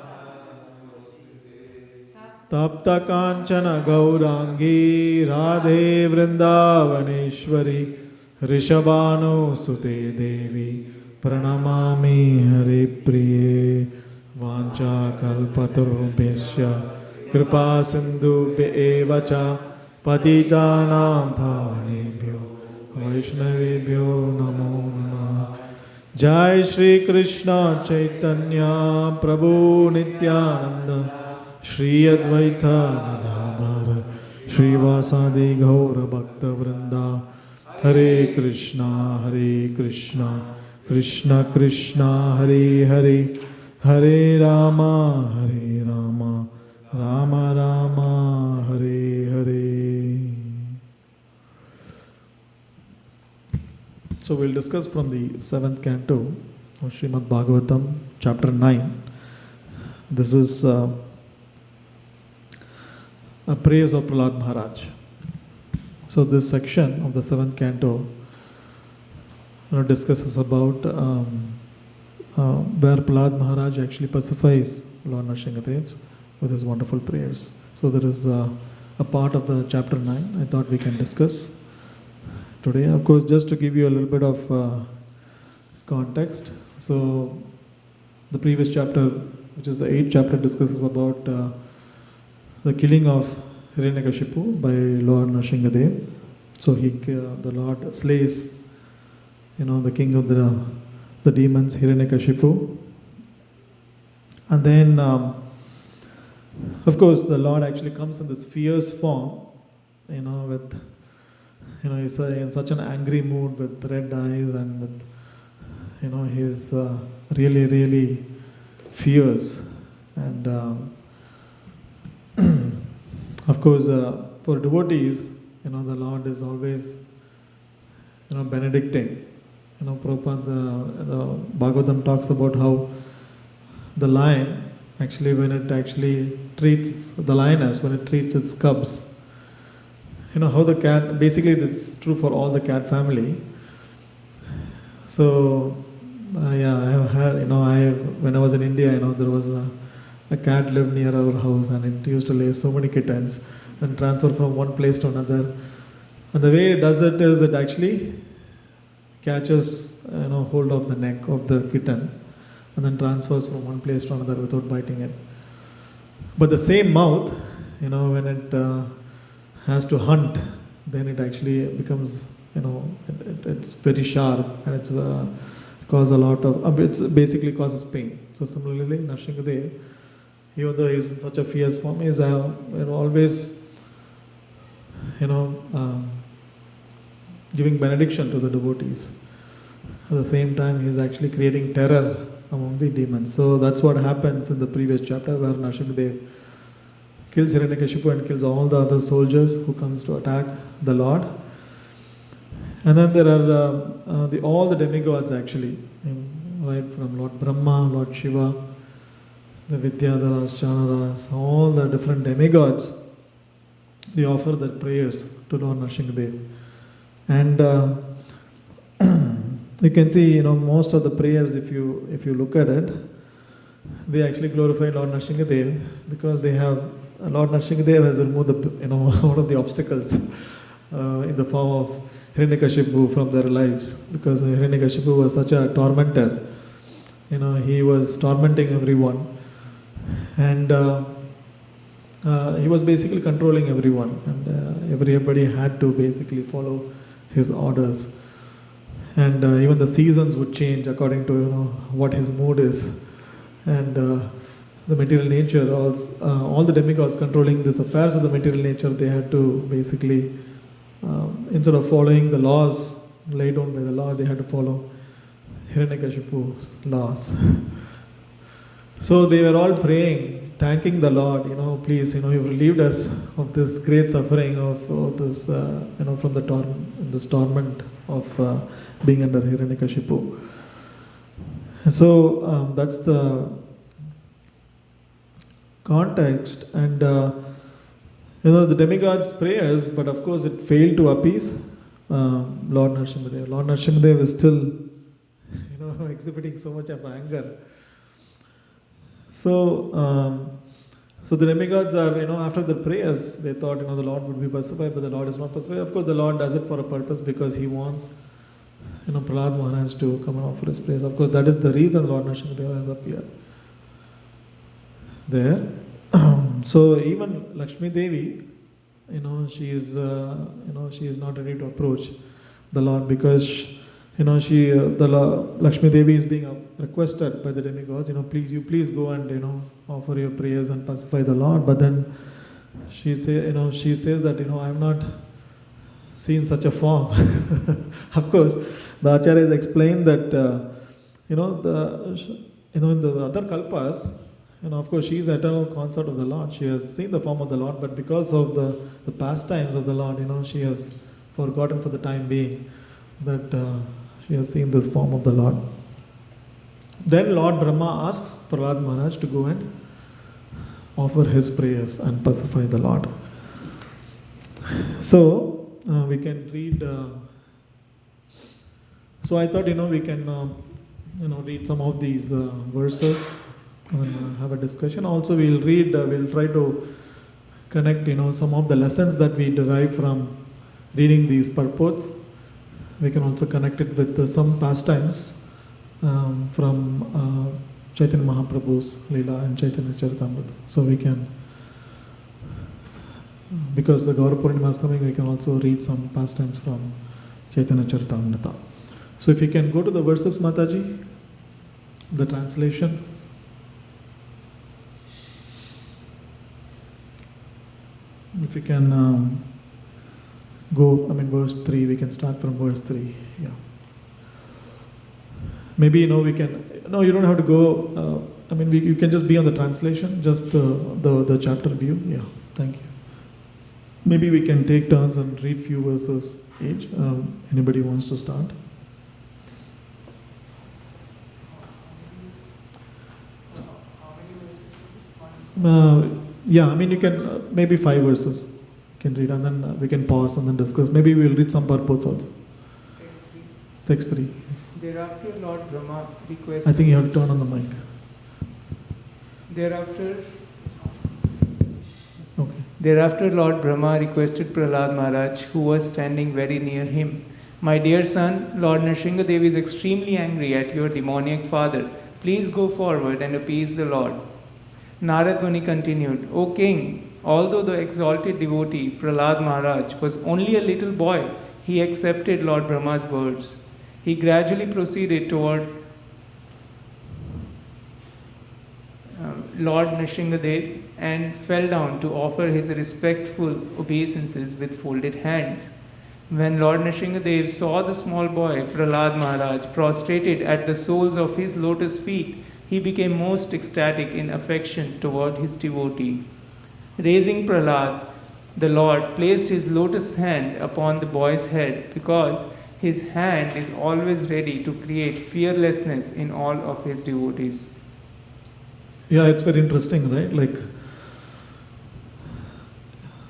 Tapta Kanchana Gaurangi Radhe Vrindavaneshwari Rishabhanu Sute Devi Pranamami Hare Priye Vancha Kalpatarubhesya Kripa Sindhu Evacha Patitanam Pavanebhyo Vaishnavebhyo Namo Namah. Jai Shri Krishna Chaitanya Prabhu Nityananda Shri Advaita Gadadhara Shri Vasadi Gaura Bhakta Vrinda. Hare Krishna Krishna Krishna Hare Hare Hare Rama Rama Rama Hare Hare. So we'll discuss from the 7th canto of Srimad Bhagavatam, chapter 9. This is a praise of Prahlad Maharaj. So this section of the 7th canto discusses about where Prahlad Maharaj actually pacifies Lord Nrsimhadev with his wonderful prayers. So there is a part of the chapter 9 I thought we can discuss today. Of course, just to give you a little bit of context. So the previous chapter, which is the 8th chapter, discusses about the killing of Hiranyakashipu by Lord Nrsimhadev. So the Lord slays, the king of the demons, Hiranyakashipu. And then, of course, the Lord actually comes in this fierce form, with, he's in such an angry mood with red eyes and with, he's really, really fierce. And of course, for devotees, the Lord is always, benedicting. Prabhupada, the Bhagavatam talks about how the lion, actually, when it actually treats, the lioness, when it treats its cubs, how the cat, basically it's true for all the cat family. So, I have had, when I was in India, there was a cat lived near our house and it used to lay so many kittens and transfer from one place to another. And the way it does it is it actually catches, hold of the neck of the kitten and then transfers from one place to another without biting it. But the same mouth, when it has to hunt, then it actually becomes, it's very sharp and it's cause a lot of, it basically causes pain. So similarly, Nrsimhadev, even though he's in such a fierce form, he's always, giving benediction to the devotees. At the same time, he is actually creating terror among the demons. So that's what happens in the previous chapter, where Nrsimhadev kills Hiranyakashipu and kills all the other soldiers who comes to attack the Lord. And then there are all the demigods actually, right from Lord Brahma, Lord Shiva, the Vidyadharas, Chanaras, all the different demigods. They offer their prayers to Lord Nrsimhadev. And you can see, most of the prayers, if you look at it, they actually glorify Lord Nrsimhadev, because Lord Nrsimhadev has removed all of the obstacles in the form of Hiranyakashipu from their lives, because Hiranyakashipu was such a tormentor. He was tormenting everyone, and he was basically controlling everyone, and everybody had to basically follow his orders. And even the seasons would change according to what his mood is, and the material nature. All the demigods controlling these affairs of the material nature, they had to basically, instead of following the laws laid down by the Lord, they had to follow Hiranyakashipu's laws. So they were all praying, thanking the Lord, please, you've relieved us of this great suffering, of this, from this torment of being under Hiranyakashipu. So that's the context, and the demigods' prayers, but of course it failed to appease Lord Nrsimhadev. Lord Nrsimhadev is still, exhibiting so much of anger. So the demigods are, after the prayers, they thought, the Lord would be pacified, but the Lord is not pacified. Of course, the Lord does it for a purpose, because he wants, Prahlad Maharaj to come and offer his prayers. Of course, that is the reason Lord Nrsimhadev has appeared there. So even Lakshmi Devi, she is not ready to approach the Lord, because Lakshmi Devi is being requested by the demigods, please go and offer your prayers and pacify the Lord. But then she says that I have not seen such a form. Of course, the Acharyas explained that in the other kalpas, of course, she is eternal consort of the Lord. She has seen the form of the Lord, but because of the pastimes of the Lord, she has forgotten for the time being that she has seen this form of the Lord. Then Lord Brahma asks Prahlad Maharaj to go and offer his prayers and pacify the Lord. So we can read. So I thought we can read some of these verses and have a discussion. Also, we'll try to connect some of the lessons that we derive from reading these purports. We can also connect it with some pastimes from Chaitanya Mahaprabhu's Leela and Chaitanya Charitamrita. So we can, because the Gaura Purnima is coming, we can also read some pastimes from Chaitanya Charitamrita. So if you can go to the verses, Mataji, the translation. If you can go, verse 3, we can start from verse 3. Yeah. Maybe, we can, you don't have to go, you can just be on the translation, just the chapter view. Yeah, thank you. Maybe we can take turns and read few verses each. Anybody wants to start? You can, maybe 5 verses you can read, and then we can pause and then discuss. Maybe we'll read some purports also. Text 3. Yes. Thereafter, Lord Brahma requested. I think you have to turn on the mic. Thereafter, Lord Brahma requested Prahlad Maharaj, who was standing very near him, "My dear son, Lord Nrsimhadev is extremely angry at your demoniac father. Please go forward and appease the Lord." Narad Muni continued, "O king, although the exalted devotee Prahlad Maharaj was only a little boy, he accepted Lord Brahma's words. He gradually proceeded toward Lord Nrsimhadev and fell down to offer his respectful obeisances with folded hands. When Lord Nrsimhadev saw the small boy, Prahlad Maharaj, prostrated at the soles of his lotus feet, he became most ecstatic in affection toward his devotee. Raising Prahlad, the Lord placed his lotus hand upon the boy's head because his hand is always ready to create fearlessness in all of his devotees. Yeah, it's very interesting, right? Like,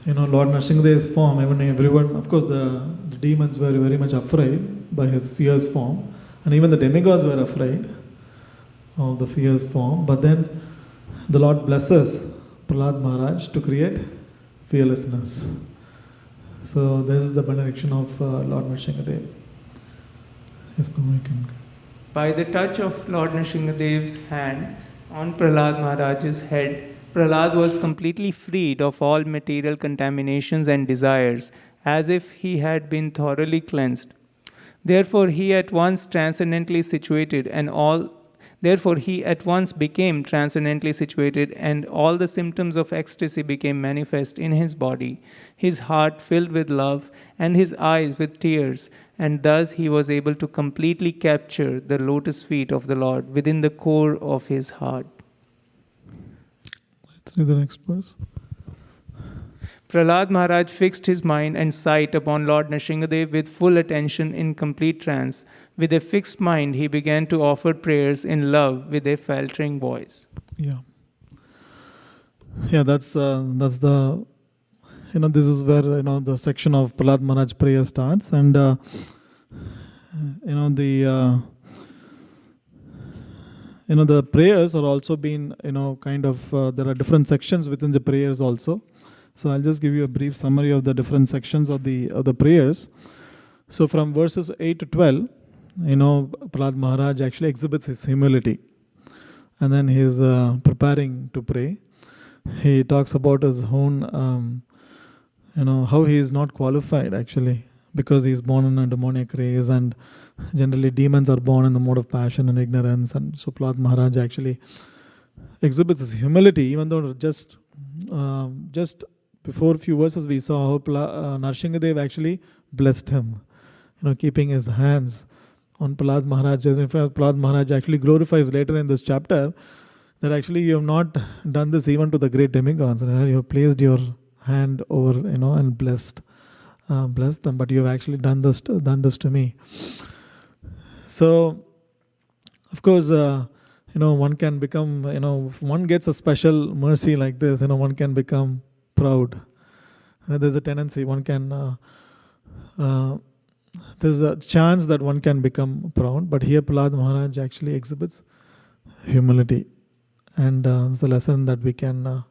Lord Nrsimhadev's form, everyone, of course, the demons were very much afraid by his fierce form, and even the demigods were afraid of the fierce form. But then the Lord blesses Prahlad Maharaj to create fearlessness. So this is the benediction of Lord Nrsimhadev. Yes, Prabhu, you can. By the touch of Lord Nrsimhadev's hand on Prahlad Maharaj's head, Prahlad was completely freed of all material contaminations and desires, as if he had been thoroughly cleansed. Therefore, he at once became transcendently situated, and all the symptoms of ecstasy became manifest in his body, his heart filled with love, and his eyes with tears, and thus he was able to completely capture the lotus feet of the Lord within the core of his heart. Let's read the next verse. Prahlad Maharaj fixed his mind and sight upon Lord Nrsimhadev with full attention in complete trance. With a fixed mind, he began to offer prayers in love with a faltering voice. Yeah, that's the this is where the section of Prahlad Maharaj prayer starts, and the prayers are also been kind of there are different sections within the prayers also. So I'll just give you a brief summary of the different sections of the prayers. So from verses 8 to 12, Prahlad Maharaj actually exhibits his humility, and then he's preparing to pray. He talks about his own, how he is not qualified actually, because he is born in a demoniac race, and generally demons are born in the mode of passion and ignorance. And so Prahlad Maharaj actually exhibits his humility, even though just before a few verses we saw how Nrsimhadev actually blessed him, keeping his hands on Prahlad Maharaj. In fact, Prahlad Maharaj actually glorifies later in this chapter that actually you have not done this even to the great demigods. You have placed your hand over, and blessed them, but you have actually done this to me. So, of course, one can become, if one gets a special mercy like this, one can become proud. There's a tendency, one can, there's a chance that one can become proud, but here Prahlad Maharaj actually exhibits humility. And it's a lesson that we can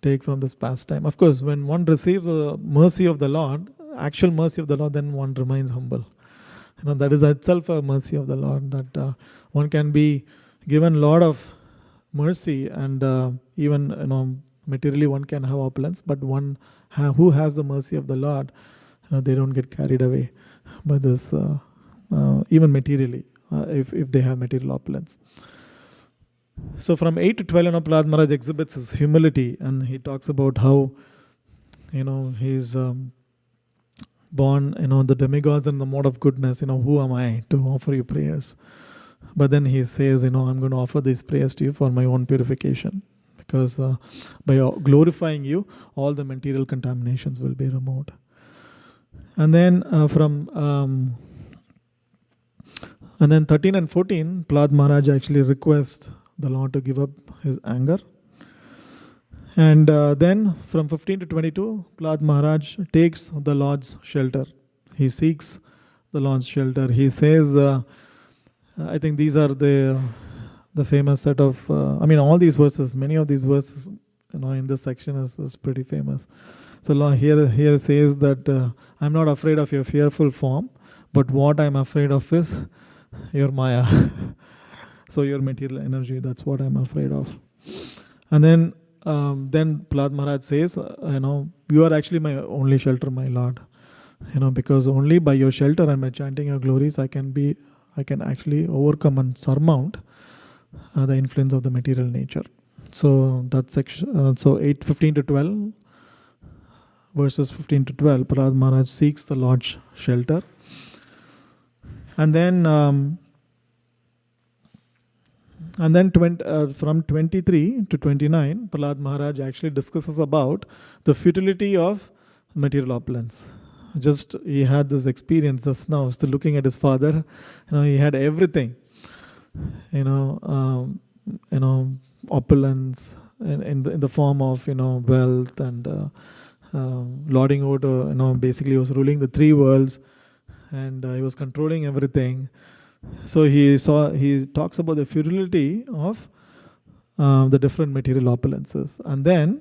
take from this pastime. Of course, when one receives the mercy of the Lord, actual mercy of the Lord, then one remains humble. That is itself a mercy of the Lord, that one can be given a lot of mercy, and even materially one can have opulence, but one who has the mercy of the Lord, they don't get carried away by this, even materially, if they have material opulence. So from 8 to 12, Prahlad Maharaj exhibits his humility, and he talks about how, he's born, the demigods in the mode of goodness. Who am I to offer you prayers? But then he says, I'm going to offer these prayers to you for my own purification, because by glorifying you, all the material contaminations will be removed. And then and then 13 and 14, Prahlad Maharaj actually requests the Lord to give up his anger. And then from 15 to 22, Prahlad Maharaj takes the Lord's shelter. He seeks the Lord's shelter. He says, I think these are the famous set of, all these verses, many of these verses, in this section is pretty famous. So Lord here says that I'm not afraid of your fearful form, but what I'm afraid of is your Maya. So your material energy, that's what I'm afraid of. And then Prahlad Maharaj says, you are actually my only shelter, my Lord. Because only by your shelter and by chanting your glories, I can actually overcome and surmount the influence of the material nature. So that section, so 8:15 to 12 verses 15 to 12, Prahlad Maharaj seeks the Lord's shelter. And then from 23 to 29, Prahlad Maharaj actually discusses about the futility of material opulence. Just he had this experience just now, still looking at his father. He had everything. Opulence in the form of wealth and lording over. Basically, he was ruling the three worlds, and he was controlling everything. So he talks about the futility of the different material opulences, and then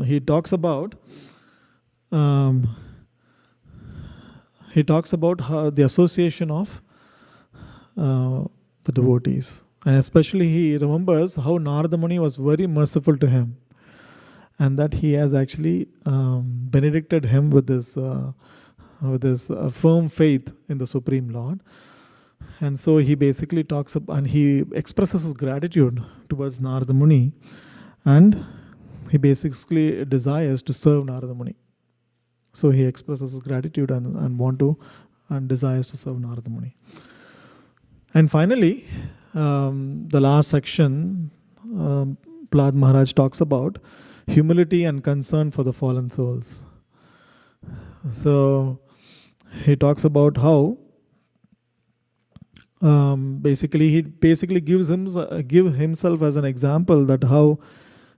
he talks about how the association of the devotees, and especially he remembers how Narada Muni was very merciful to him, and that he has actually benedicted him with this firm faith in the Supreme Lord. And so he basically talks about, and he expresses his gratitude towards Narada Muni, and he basically desires to serve Narada Muni. So he expresses his gratitude and desires to serve Narada Muni. And finally, the last section, Prahlad Maharaj talks about humility and concern for the fallen souls. So he talks about how he gives himself as an example that how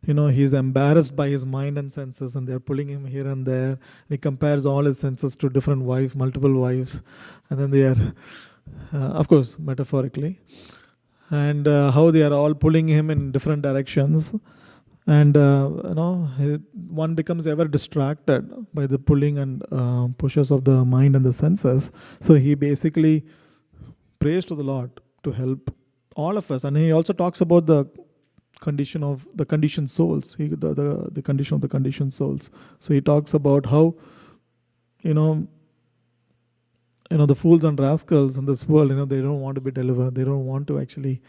he's embarrassed by his mind and senses, and they're pulling him here and there. And he compares all his senses to different multiple wives, and then they are, of course, metaphorically, and how they are all pulling him in different directions. And one becomes ever distracted by the pulling and pushes of the mind and the senses. So he basically prays to the Lord to help all of us. And he also talks about the condition of the conditioned souls, the condition of the conditioned souls. So he talks about how the fools and rascals in this world, they don't want to be delivered. They don't want to actually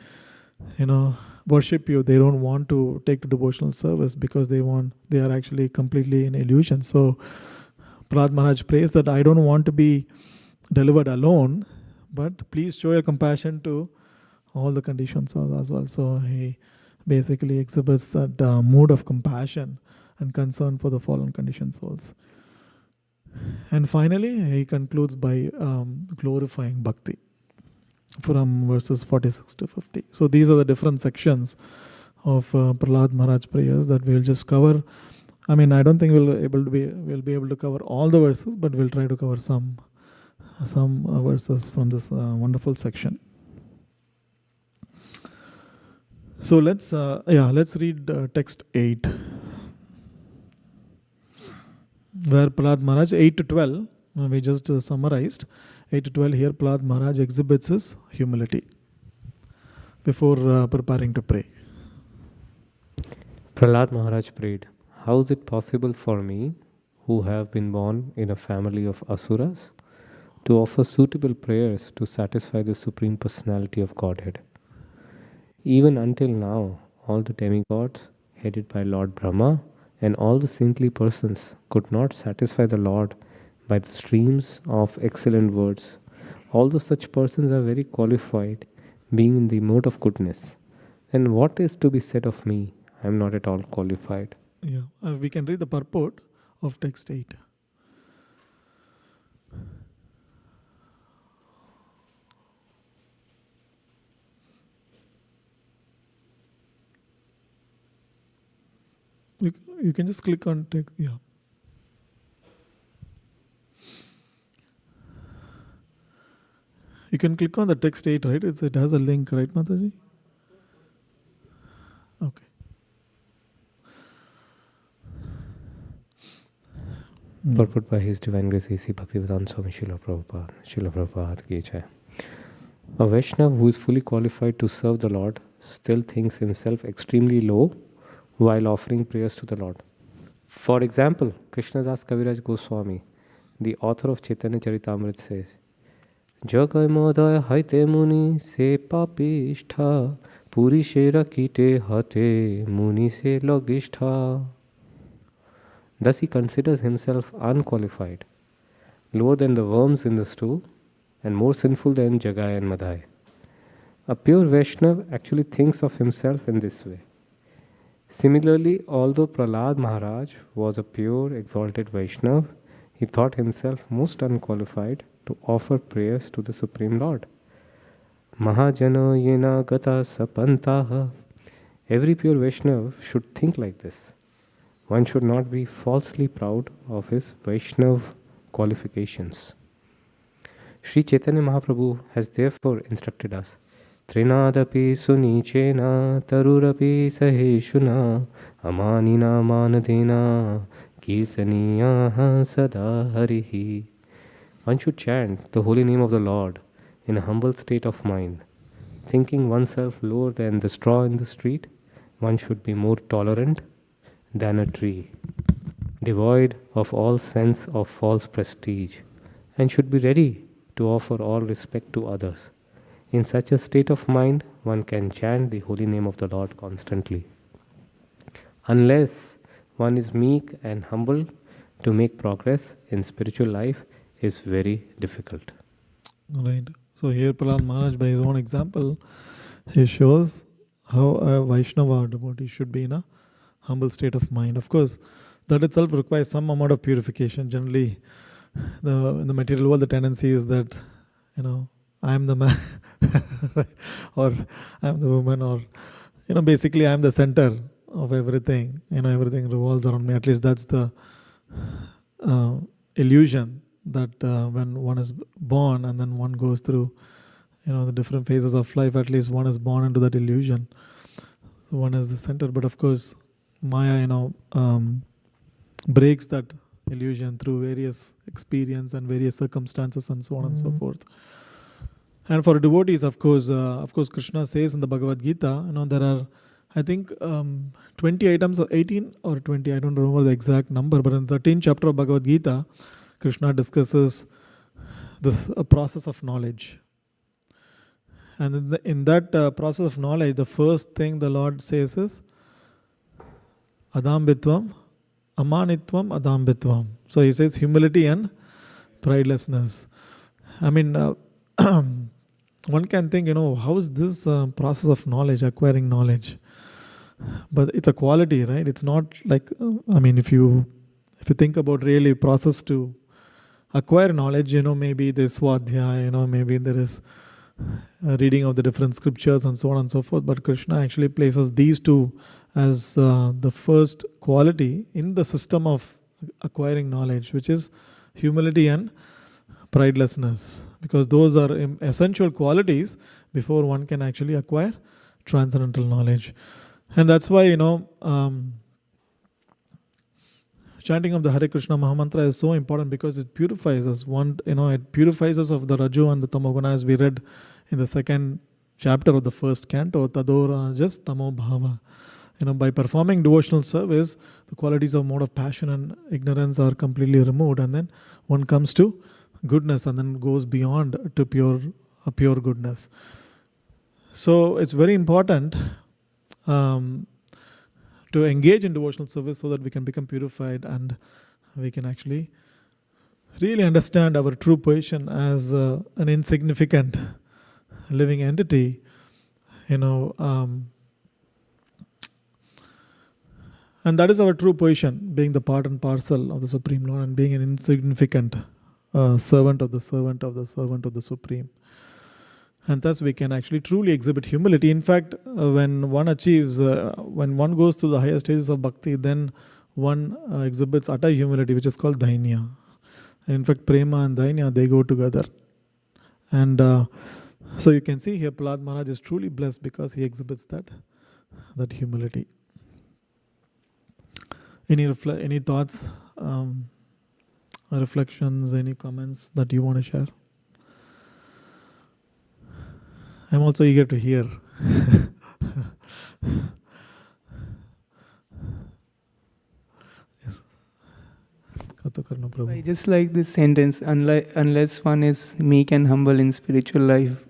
worship you. They don't want to take to devotional service because they are actually completely in illusion. So Prahlad Maharaj prays that I don't want to be delivered alone, but please show your compassion to all the conditioned souls as well. So he basically exhibits that mood of compassion and concern for the fallen conditioned souls. And finally, he concludes by glorifying bhakti from verses 46 to 50. So these are the different sections of Prahlad Maharaj prayers that we'll just cover. I mean, I don't think we'll be able to cover all the verses, but we'll try to cover some verses from this wonderful section. So let's read text 8, where Prahlad Maharaj 8 to 12 we just summarized. 8 to 12 here Prahlad Maharaj exhibits his humility before preparing to pray. Prahlad Maharaj prayed, "How is it possible for me, who have been born in a family of asuras, to offer suitable prayers to satisfy the Supreme Personality of Godhead? Even until now, all the demigods, headed by Lord Brahma, and all the saintly persons could not satisfy the Lord by the streams of excellent words. Although such persons are very qualified, being in the mode of goodness. Then what is to be said of me? I am not at all qualified." Yeah, we can read the purport of text 8. You can just click on text. Yeah. You can click on the text 8, right? It has a link, right, Mataji? Okay. Purport by His Divine Grace A.C. Bhaktivedanta Swami Srila Prabhupada ki jai. A Vaishnava who is fully qualified to serve the Lord still thinks himself extremely low while offering prayers to the Lord. For example, Krishnadas Kaviraj Goswami, the author of Chaitanya Charitamrita, says, "Jagai modaya haite muni se papishtha, puri shera kite hate muni se logistha." Thus he considers himself unqualified, lower than the worms in the stool, and more sinful than Jagai and Madhai. A pure Vaishnav actually thinks of himself in this way. Similarly, although Prahlad Maharaj was a pure, exalted Vaishnav, he thought himself most unqualified to offer prayers to the Supreme Lord. Mahajana yena gata sapantaha. Every pure Vaishnav should think like this. One should not be falsely proud of his Vaishnav qualifications. Sri Chaitanya Mahaprabhu has therefore instructed us, Trinadapi sunichena tarurapi saheshuna amanina manadena kirtaniyaha sada harihi. One should chant the holy name of the Lord in a humble state of mind. Thinking oneself lower than the straw in the street, one should be more tolerant than a tree, devoid of all sense of false prestige, and should be ready to offer all respect to others. In such a state of mind, one can chant the holy name of the Lord constantly. Unless one is meek and humble, to make progress in spiritual life is very difficult. Right. So here Prahlad Maharaj, by his own example, he shows how a Vaishnava devotee should be in a humble state of mind. Of course, that itself requires some amount of purification. Generally, in the material world, the tendency is that, I am the man, or I am the woman, or, basically I am the center of everything. Everything revolves around me. At least that's the illusion that when one is born and then one goes through, the different phases of life, at least one is born into that illusion. So one is the center. But of course, Maya, breaks that illusion through various experience and various circumstances and so on and so forth. And for devotees, of course, Krishna says in the Bhagavad Gita, there are, I think, 20 items, or 18 or 20, I don't remember the exact number, but in the 13th chapter of Bhagavad Gita, Krishna discusses this process of knowledge. And in that process of knowledge, the first thing the Lord says is, Adambitvam, Amanitvam, Adambitvam. So he says humility and pridelessness. I mean, one can think, how is this process of knowledge, acquiring knowledge? But it's a quality, right? It's not like, if you think about really process to acquire knowledge, maybe there's swadhyaya, maybe there is reading of the different scriptures and so on and so forth. But Krishna actually places these two as the first quality in the system of acquiring knowledge, which is humility and pridelessness, because those are essential qualities before one can actually acquire transcendental knowledge. And that's why, chanting of the Hare Krishna Mahamantra is so important, because it purifies us. It purifies us of the Raju and the Tamoguna, as we read in the second chapter of the first canto, Tadora just Tamo Bhava. By performing devotional service, the qualities of mode of passion and ignorance are completely removed, and then one comes to goodness and then goes beyond to pure goodness. So it's very important to engage in devotional service so that we can become purified and we can actually really understand our true position as an insignificant living entity. And that is our true position, being the part and parcel of the Supreme Lord and being an insignificant servant of the servant of the servant of the Supreme. And thus we can actually truly exhibit humility. In fact, when one achieves, when one goes through the higher stages of bhakti, then one exhibits utter humility, which is called dainya. And in fact, prema and dainya, they go together. And so you can see here, Prahlad Maharaj is truly blessed because he exhibits that humility. Any thoughts, reflections, any comments that you want to share? I'm also eager to hear. Yes. I just like this sentence, unless one is meek and humble in spiritual life,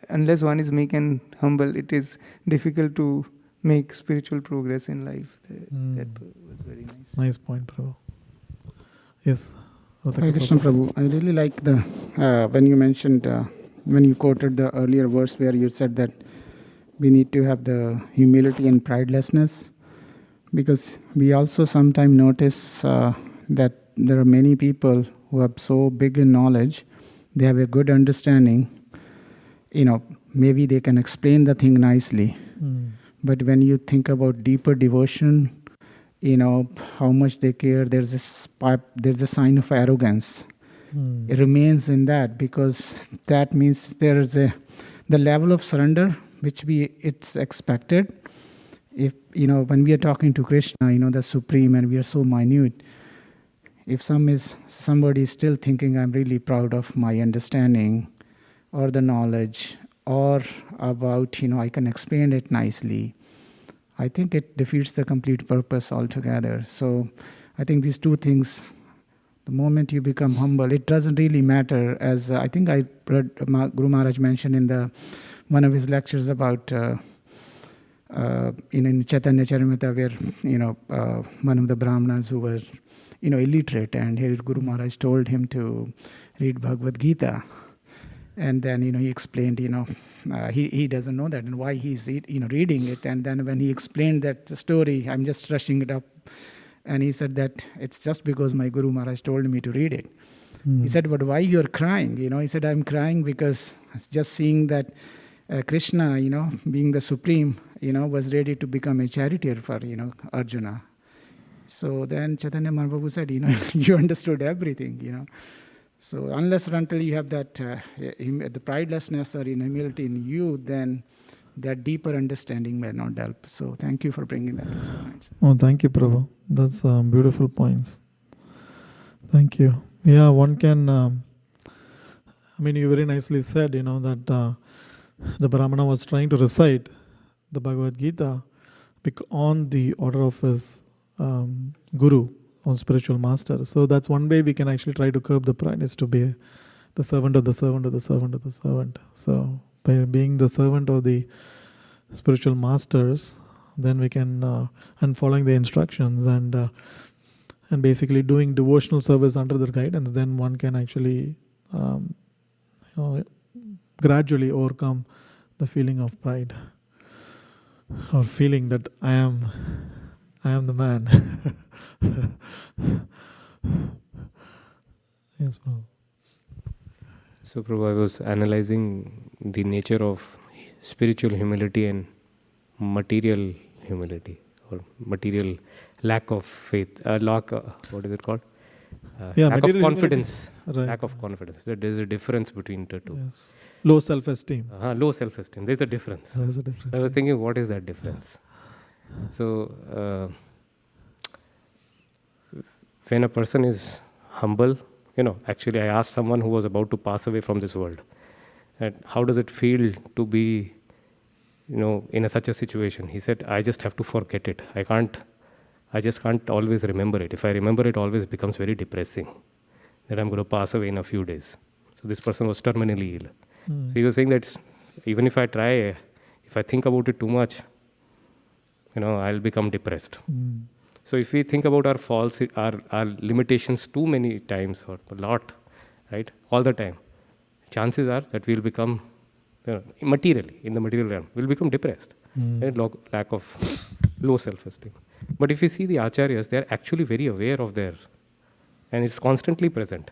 unless one is meek and humble, it is difficult to make spiritual progress in life. That was very nice. Nice point, Prabhu. Yes. Hare Krishna Prabhu. I really like the when you mentioned when you quoted the earlier verse where you said that we need to have the humility and pridelessness, because we also sometimes notice that there are many people who are so big in knowledge, they have a good understanding. Maybe they can explain the thing nicely, but when you think about deeper devotion, how much they care, there's a sign of arrogance. It remains in that, because that means there is the level of surrender which it's expected. If when we are talking to Krishna, the Supreme, and we are so minute, if somebody is still thinking I'm really proud of my understanding or the knowledge, or about I can explain it nicely, I think it defeats the complete purpose altogether. So I think these two things, the moment you become humble, it doesn't really matter. As I think I read Guru Maharaj mentioned in one of his lectures about in Chaitanya Charitamrita, where one of the Brahmanas who was illiterate, and here Guru Maharaj told him to read Bhagavad Gita. And then, he explained, he doesn't know that and why he's, reading it. And then when he explained that story, I'm just rushing it up. And he said that it's just because my Guru Maharaj told me to read it. He said, but why you're crying? He said, I'm crying because just seeing that Krishna, being the Supreme, was ready to become a charioteer for, Arjuna. So then Chaitanya Mahaprabhu said, you understood everything, So unless or until you have that the pridelessness or humility in you, then that deeper understanding may not help. So thank you for bringing that to my mind. Oh, thank you, Prabhu. That's beautiful points. Thank you. Yeah, one can... you very nicely said, that the Brahmana was trying to recite the Bhagavad Gita on the order of his Guru, on spiritual master. So that's one way we can actually try to curb the pride, is to be the servant of the servant of the servant of the servant. So by being the servant of the spiritual masters, then we can, and following the instructions and basically doing devotional service under their guidance, then one can actually gradually overcome the feeling of pride, or feeling that I am the man. Yes, Prabhu. So, Prabhu, I was analyzing the nature of spiritual humility and material humility, or material lack of faith, what is it called? Lack of confidence. Right. Lack of confidence. There's a difference between the two. Yes. Low self-esteem. Low self-esteem. There's a difference. There's a difference. I was thinking, what is that difference? So, when a person is humble, actually I asked someone who was about to pass away from this world, and how does it feel to be, in such a situation? He said, I just have to forget it. I just can't always remember it. If I remember it, always becomes very depressing that I'm going to pass away in a few days. So this person was terminally ill. So he was saying that even if I try, if I think about it too much, I'll become depressed. So if we think about our faults, our limitations too many times, or a lot, right, all the time, chances are that we'll become, materially, in the material realm, we'll become depressed. And lack of low self-esteem. But if you see the Acharyas, they're actually very aware of and it's constantly present.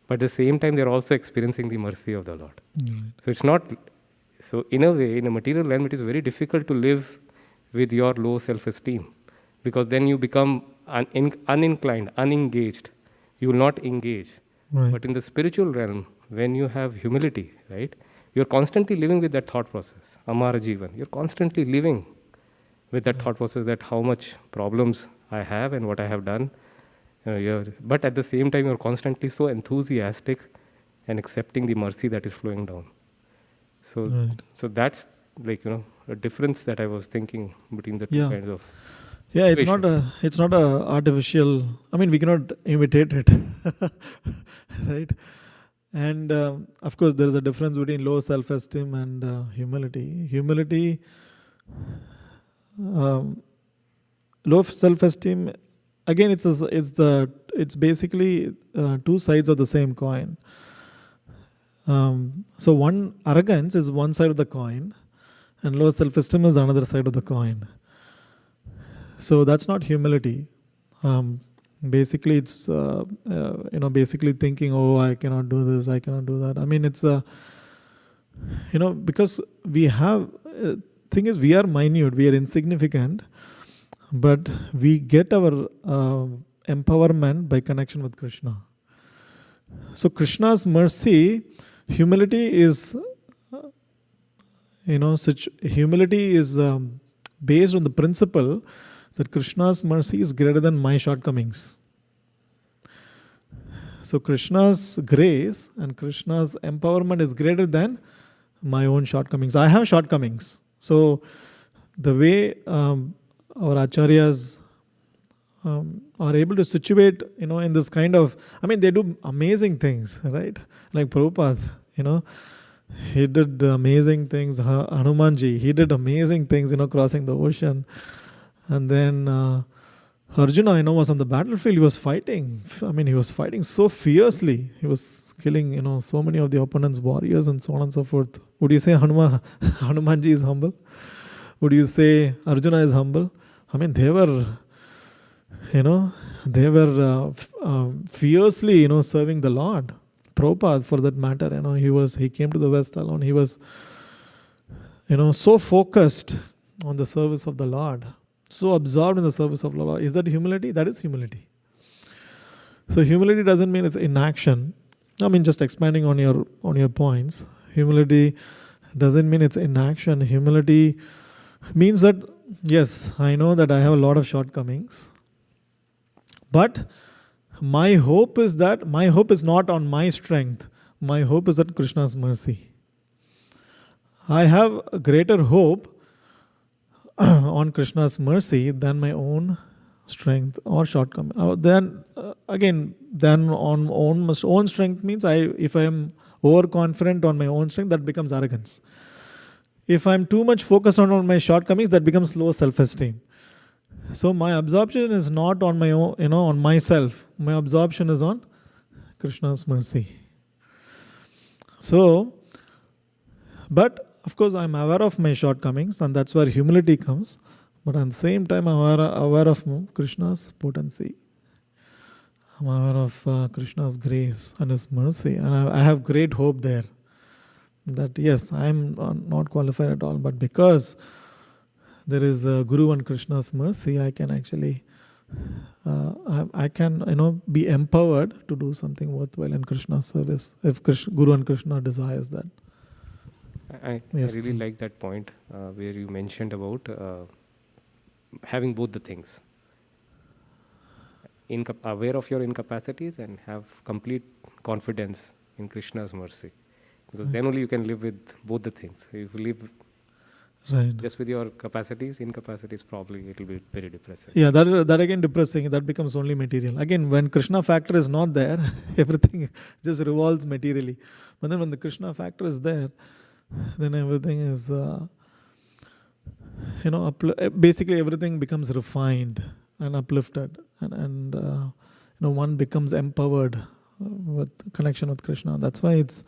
But at the same time, they're also experiencing the mercy of the Lord. So it's not, so in a way, in a material realm, it is very difficult to live with your low self-esteem, because then you become uninclined, unengaged. You will not engage. Right. But in the spiritual realm, when you have humility, right, you're constantly living with that thought process. Amara Jivan. You're constantly living with that thought process, that how much problems I have and what I have done. But at the same time, you're constantly so enthusiastic and accepting the mercy that is flowing down. So, so that's like, a difference that I was thinking between the two kinds of. Yeah, it's not a artificial. We cannot imitate it, right? And of course, there is a difference between low self-esteem and humility. Humility, low self-esteem, again, it's basically two sides of the same coin. So one arrogance is one side of the coin, and low self-esteem is another side of the coin. So that's not humility. Basically, it's basically thinking, oh, I cannot do this, I cannot do that. I mean, it's because we have thing is, we are minute, we are insignificant, but we get our empowerment by connection with Krishna. So Krishna's mercy, humility is humility is based on the principle that Krishna's mercy is greater than my shortcomings. So Krishna's grace and Krishna's empowerment is greater than my own shortcomings. I have shortcomings. So the way our acharyas are able to situate, in this kind of, they do amazing things, right? Like Prabhupada, he did amazing things. Hanumanji, he did amazing things, crossing the ocean. And then Arjuna, was on the battlefield. He was fighting. He was fighting so fiercely. He was killing, so many of the opponent's warriors and so on and so forth. Would you say Hanumanji is humble? Would you say Arjuna is humble? They were, fiercely, serving the Lord. Prabhupada, for that matter, he came to the West alone. He was, so focused on the service of the Lord. So absorbed in the service of the Lord. Is that humility? That is humility. So humility doesn't mean it's inaction. Just expanding on your points. Humility doesn't mean it's inaction. Humility means that, yes, I know that I have a lot of shortcomings. But my hope is not on my strength. My hope is at Krishna's mercy. I have a greater hope on Krishna's mercy than my own strength or shortcoming. Then on own strength means if I am overconfident on my own strength, that becomes arrogance. If I am too much focused on my shortcomings, that becomes low self-esteem. So my absorption is not on my own, on myself. My absorption is on Krishna's mercy. So, but of course, I'm aware of my shortcomings, and that's where humility comes. But at the same time, I'm aware of Krishna's potency. I'm aware of Krishna's grace and His mercy. And I have great hope there. That yes, I'm not qualified at all. But because there is a Guru and Krishna's mercy, I can actually, be empowered to do something worthwhile in Krishna's service. If Guru and Krishna desires that. I really like that point where you mentioned about having both the things. Aware of your incapacities and have complete confidence in Krishna's mercy. Because then only you can live with both the things. If you live just with your incapacities, probably it will be very depressing. Yeah, that again depressing. That becomes only material. Again, when Krishna factor is not there, everything just revolves materially. But then when the Krishna factor is there, then everything is, basically everything becomes refined and uplifted, and one becomes empowered with connection with Krishna. That's why it's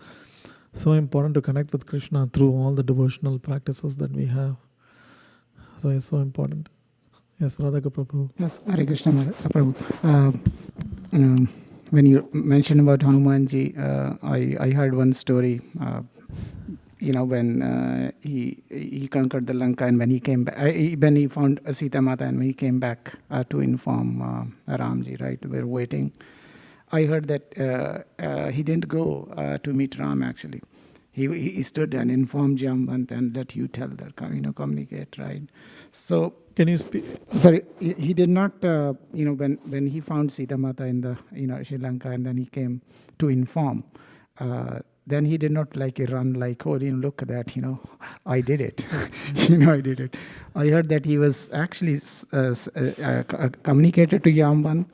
so important to connect with Krishna through all the devotional practices that we have. So it's so important. Yes, Radha Prabhu. Yes, Hare Krishna Prabhu. When you mentioned about Hanumanji, I heard one story. When he conquered the Lanka, and when he came back, when he found Sita Mata, and when he came back to inform Ramji, right? We're waiting. I heard that he didn't go to meet Ram, actually. He stood and informed Jamban and let you tell that, communicate, right? So, can you speak? Sorry, he did not, when he found Sita Mata in the, Sri Lanka, and then he came to inform, then he did not run like, oh, look at that, I did it. I did it. I heard that he was actually communicated to Jamban,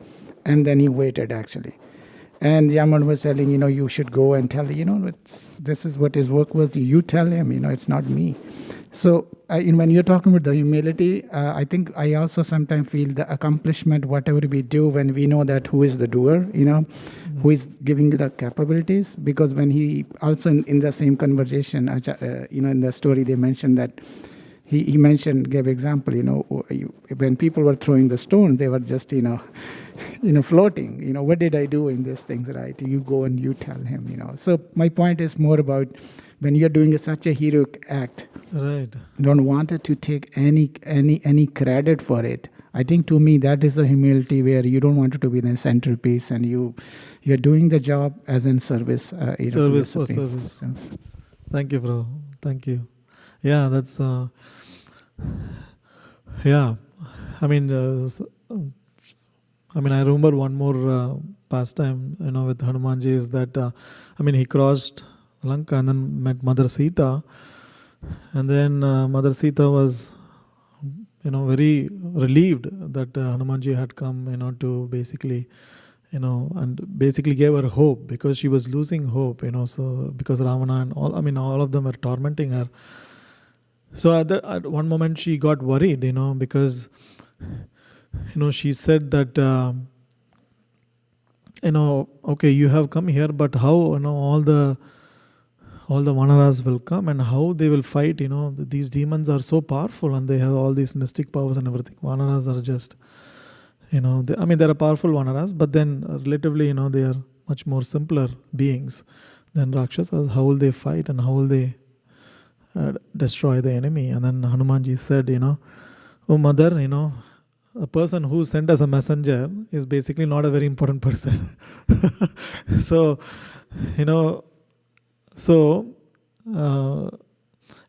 and then he waited, actually. And Jamban was telling, you should go and tell, this is what his work was. You tell him, it's not me. So, when you're talking about the humility, I think I also sometimes feel the accomplishment, whatever we do, when we know that who is the doer, who is giving the capabilities. Because when he also in the same conversation, in the story they mentioned that he mentioned, gave example, when people were throwing the stone, they were just, floating. What did I do in these things, right? You go and you tell him, So my point is more about when you're doing such a heroic act, Right. don't want it to take any credit for it. I think to me that is a humility where you don't want it to be the centerpiece, and you're doing the job as in service. Service to the for Supreme. service. So, Thank you, bro. Thank you. Yeah, that's. Yeah, I mean, I remember one more pastime, with Hanumanji is that, he crossed Lanka and then met Mother Sita, and then Mother Sita was, very relieved that Hanumanji had come, to basically, and basically gave her hope because she was losing hope, so because Ravana and all of them were tormenting her. So at one moment she got worried, because, she said that, okay, you have come here, but how, all the vanaras will come and how they will fight, these demons are so powerful and they have all these mystic powers and everything. Vanaras are just, there are powerful vanaras, but then relatively, they are much more simpler beings than Rakshasas. How will they fight and how will they destroy the enemy? And then Hanumanji said, oh mother, a person who sent as a messenger is basically not a very important person. So,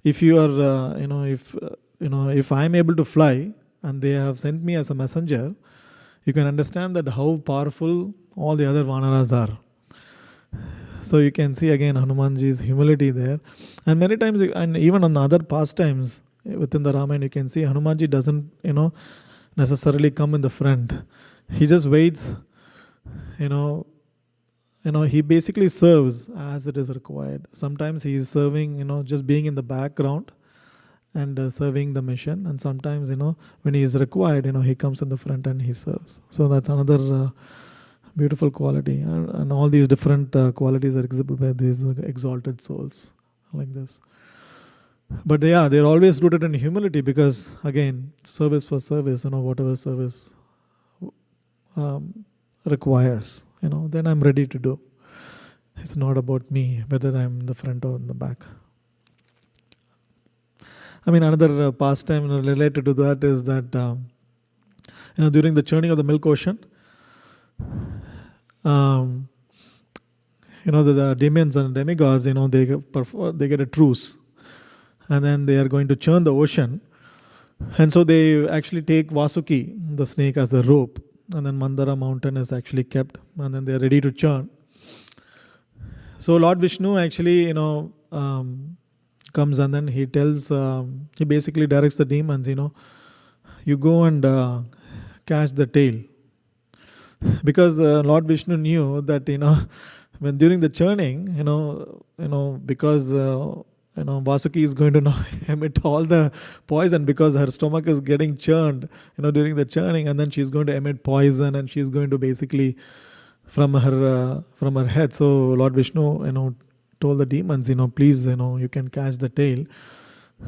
if you are, if I am able to fly and they have sent me as a messenger, you can understand that how powerful all the other vanaras are. So you can see again Hanumanji's humility there. And many times, and even on the other pastimes within the Ramayana, you can see Hanumanji doesn't, necessarily come in the front. He just waits, he basically serves as it is required. Sometimes he is serving, just being in the background and serving the mission. And sometimes, when he is required, he comes in the front and he serves. So that's another beautiful quality. And all these different qualities are exhibited by these exalted souls like this. But yeah, they're always rooted in humility because, again, service for service, whatever service requires, then I'm ready to do. It's not about me, whether I'm in the front or in the back. Another pastime related to that is that, during the churning of the milk ocean, the demons and demigods, they get a truce. And then they are going to churn the ocean. And so they actually take Vasuki, the snake, as a rope. And then Mandara mountain is actually kept. And then they are ready to churn. So Lord Vishnu actually, comes and then he tells, he basically directs the demons, you go and catch the tail. Because Lord Vishnu knew that, when during the churning, because Vasuki is going to now emit all the poison because her stomach is getting churned, during the churning, and then she's going to emit poison and she's going to basically from her head. So Lord Vishnu, told the demons, please, you can catch the tail.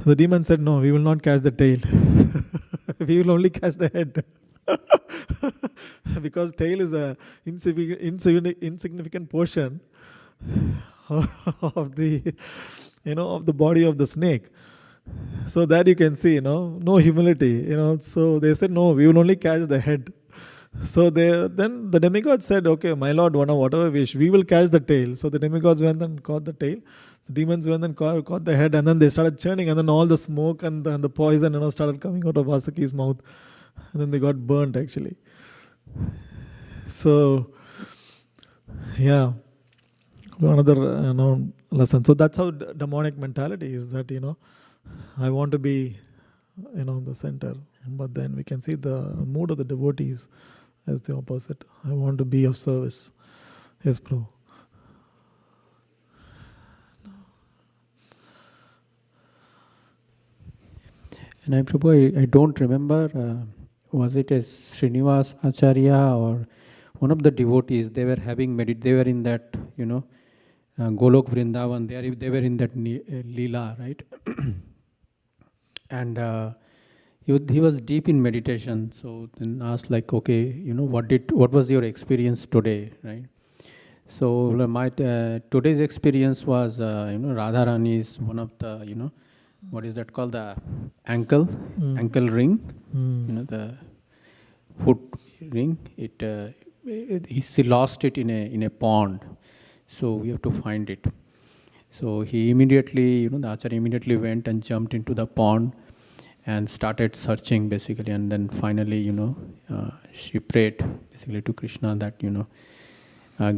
The demon said, no, we will not catch the tail. We will only catch the head. Because tail is a insignificant portion of the of the body of the snake. So that you can see, no humility, So they said, no, we will only catch the head. So then the demigod said, okay, my lord, whatever wish, we will catch the tail. So the demigods went and caught the tail. The demons went and caught the head, and then they started churning, and then all the smoke and the poison, started coming out of Vasuki's mouth. And then they got burnt, actually. So, yeah. So another, lesson. So that's how demonic mentality is, that, I want to be, the center. But then we can see the mood of the devotees as the opposite. I want to be of service. Yes, Prabhu. Vinay Prabhu, I don't remember, was it a Srinivas Acharya or one of the devotees? They were having they were in that, Golok Vrindavan, they were in that Leela, right? And he was deep in meditation, so then asked like, okay, what was your experience today, right? So my today's experience was, Radharani is one of the, what is that called, the ankle ring, the foot ring. She lost it in a pond, so we have to find it. So he immediately, the Acharya immediately went and jumped into the pond and started searching basically, and then finally, she prayed basically to Krishna that,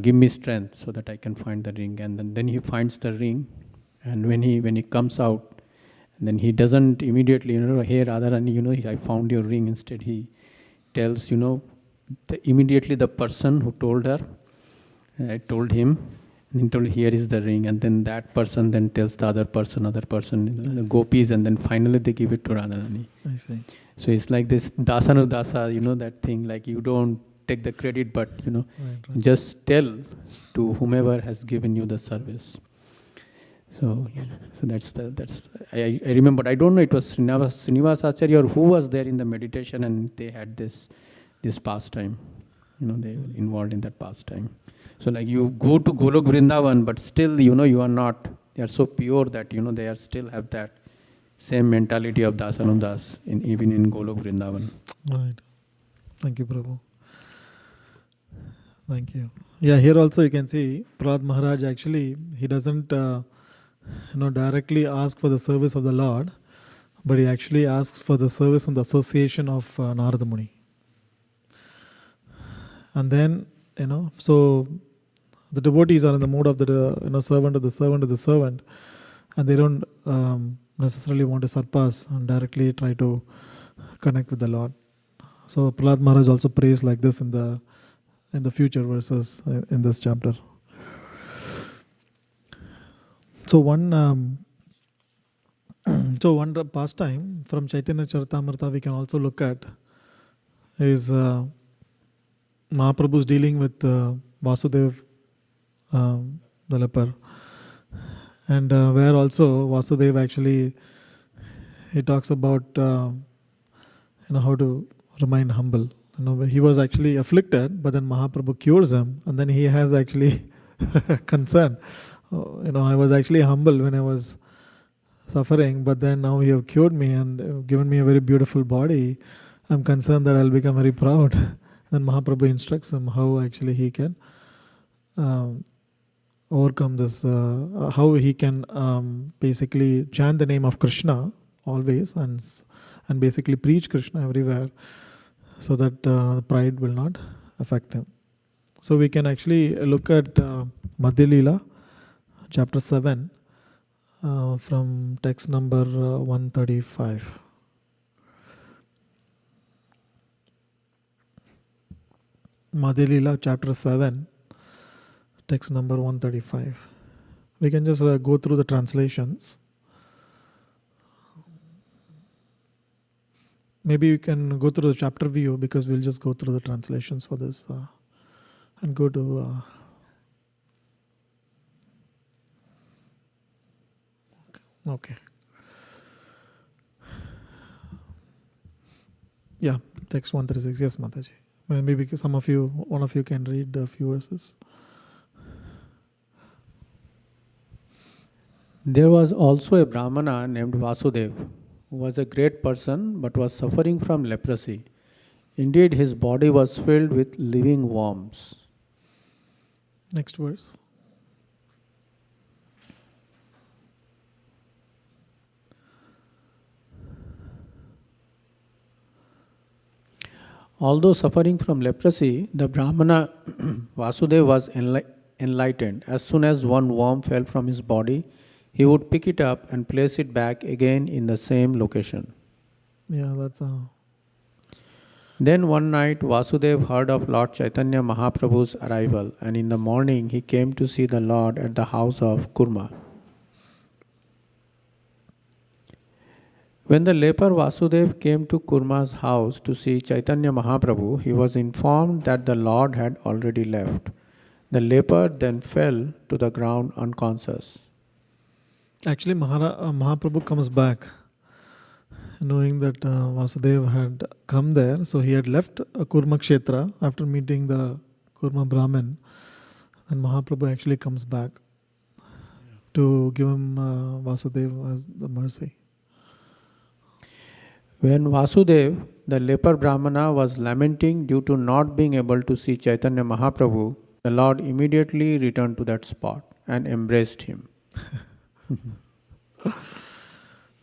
give me strength so that I can find the ring. And then he finds the ring, and when he comes out, then he doesn't immediately, hey Radharani, I found your ring. Instead he tells, immediately the person who told her, I told him, and he told, here is the ring. And then that person then tells the other person, the gopis, and then finally they give it to Radharani. I see. So it's like this Dasanu Dasa, that thing, like you don't take the credit, but Right. just tell to whomever has given you the service. So that's I remember, I don't know, it was Srinivas Acharya or who was there in the meditation, and they had this pastime. They were involved in that pastime. So like you go to Golok Vrindavan, but still, you are not, they are so pure that, they are still have that same mentality of Dasanudas even in Golok Vrindavan. Right. Thank you, Prabhu. Thank you. Yeah, here also you can see Prahlad Maharaj actually, he doesn't directly ask for the service of the Lord, but he actually asks for the service and the association of Narada Muni. And then, so the devotees are in the mode of the servant of the servant of the servant, and they don't necessarily want to surpass and directly try to connect with the Lord. So Prahlad Maharaj also prays like this in the future verses in this chapter. So one pastime from Chaitanya Charitamrita we can also look at is Mahaprabhu's dealing with Vasudev, the leper, and where also Vasudev actually, he talks about how to remain humble. He was actually afflicted, but then Mahaprabhu cures him, and then he has actually concern. I was actually humble when I was suffering, but then now you have cured me and given me a very beautiful body. I'm concerned that I'll become very proud. Then Mahaprabhu instructs him how actually he can overcome this, how he can basically chant the name of Krishna always and basically preach Krishna everywhere, so that pride will not affect him. So we can actually look at Madhya Leela, chapter 7, from text number 135. Madhya Leela, chapter 7, text number 135. We can just go through the translations. Maybe you can go through the chapter view, because we'll just go through the translations for this and go to okay. Yeah, text 136. Yes, Mataji. Maybe one of you can read a few verses. There was also a Brahmana named Vasudev, who was a great person but was suffering from leprosy. Indeed, his body was filled with living worms. Next verse. Although suffering from leprosy, the Brahmana Vasudev was enlightened. As soon as one worm fell from his body, he would pick it up and place it back again in the same location. Yeah, that's how. Then one night Vasudev heard of Lord Chaitanya Mahaprabhu's arrival, and in the morning he came to see the Lord at the house of Kurma. When the leper Vasudev came to Kurma's house to see Chaitanya Mahaprabhu, he was informed that the Lord had already left. The leper then fell to the ground unconscious. Actually, Mahaprabhu comes back knowing that Vasudev had come there. So he had left Kurma Kshetra after meeting the Kurma Brahmin. And Mahaprabhu actually comes back to give him Vasudev as the mercy. When Vasudev, the leper Brahmana, was lamenting due to not being able to see Chaitanya Mahaprabhu, the Lord immediately returned to that spot and embraced him.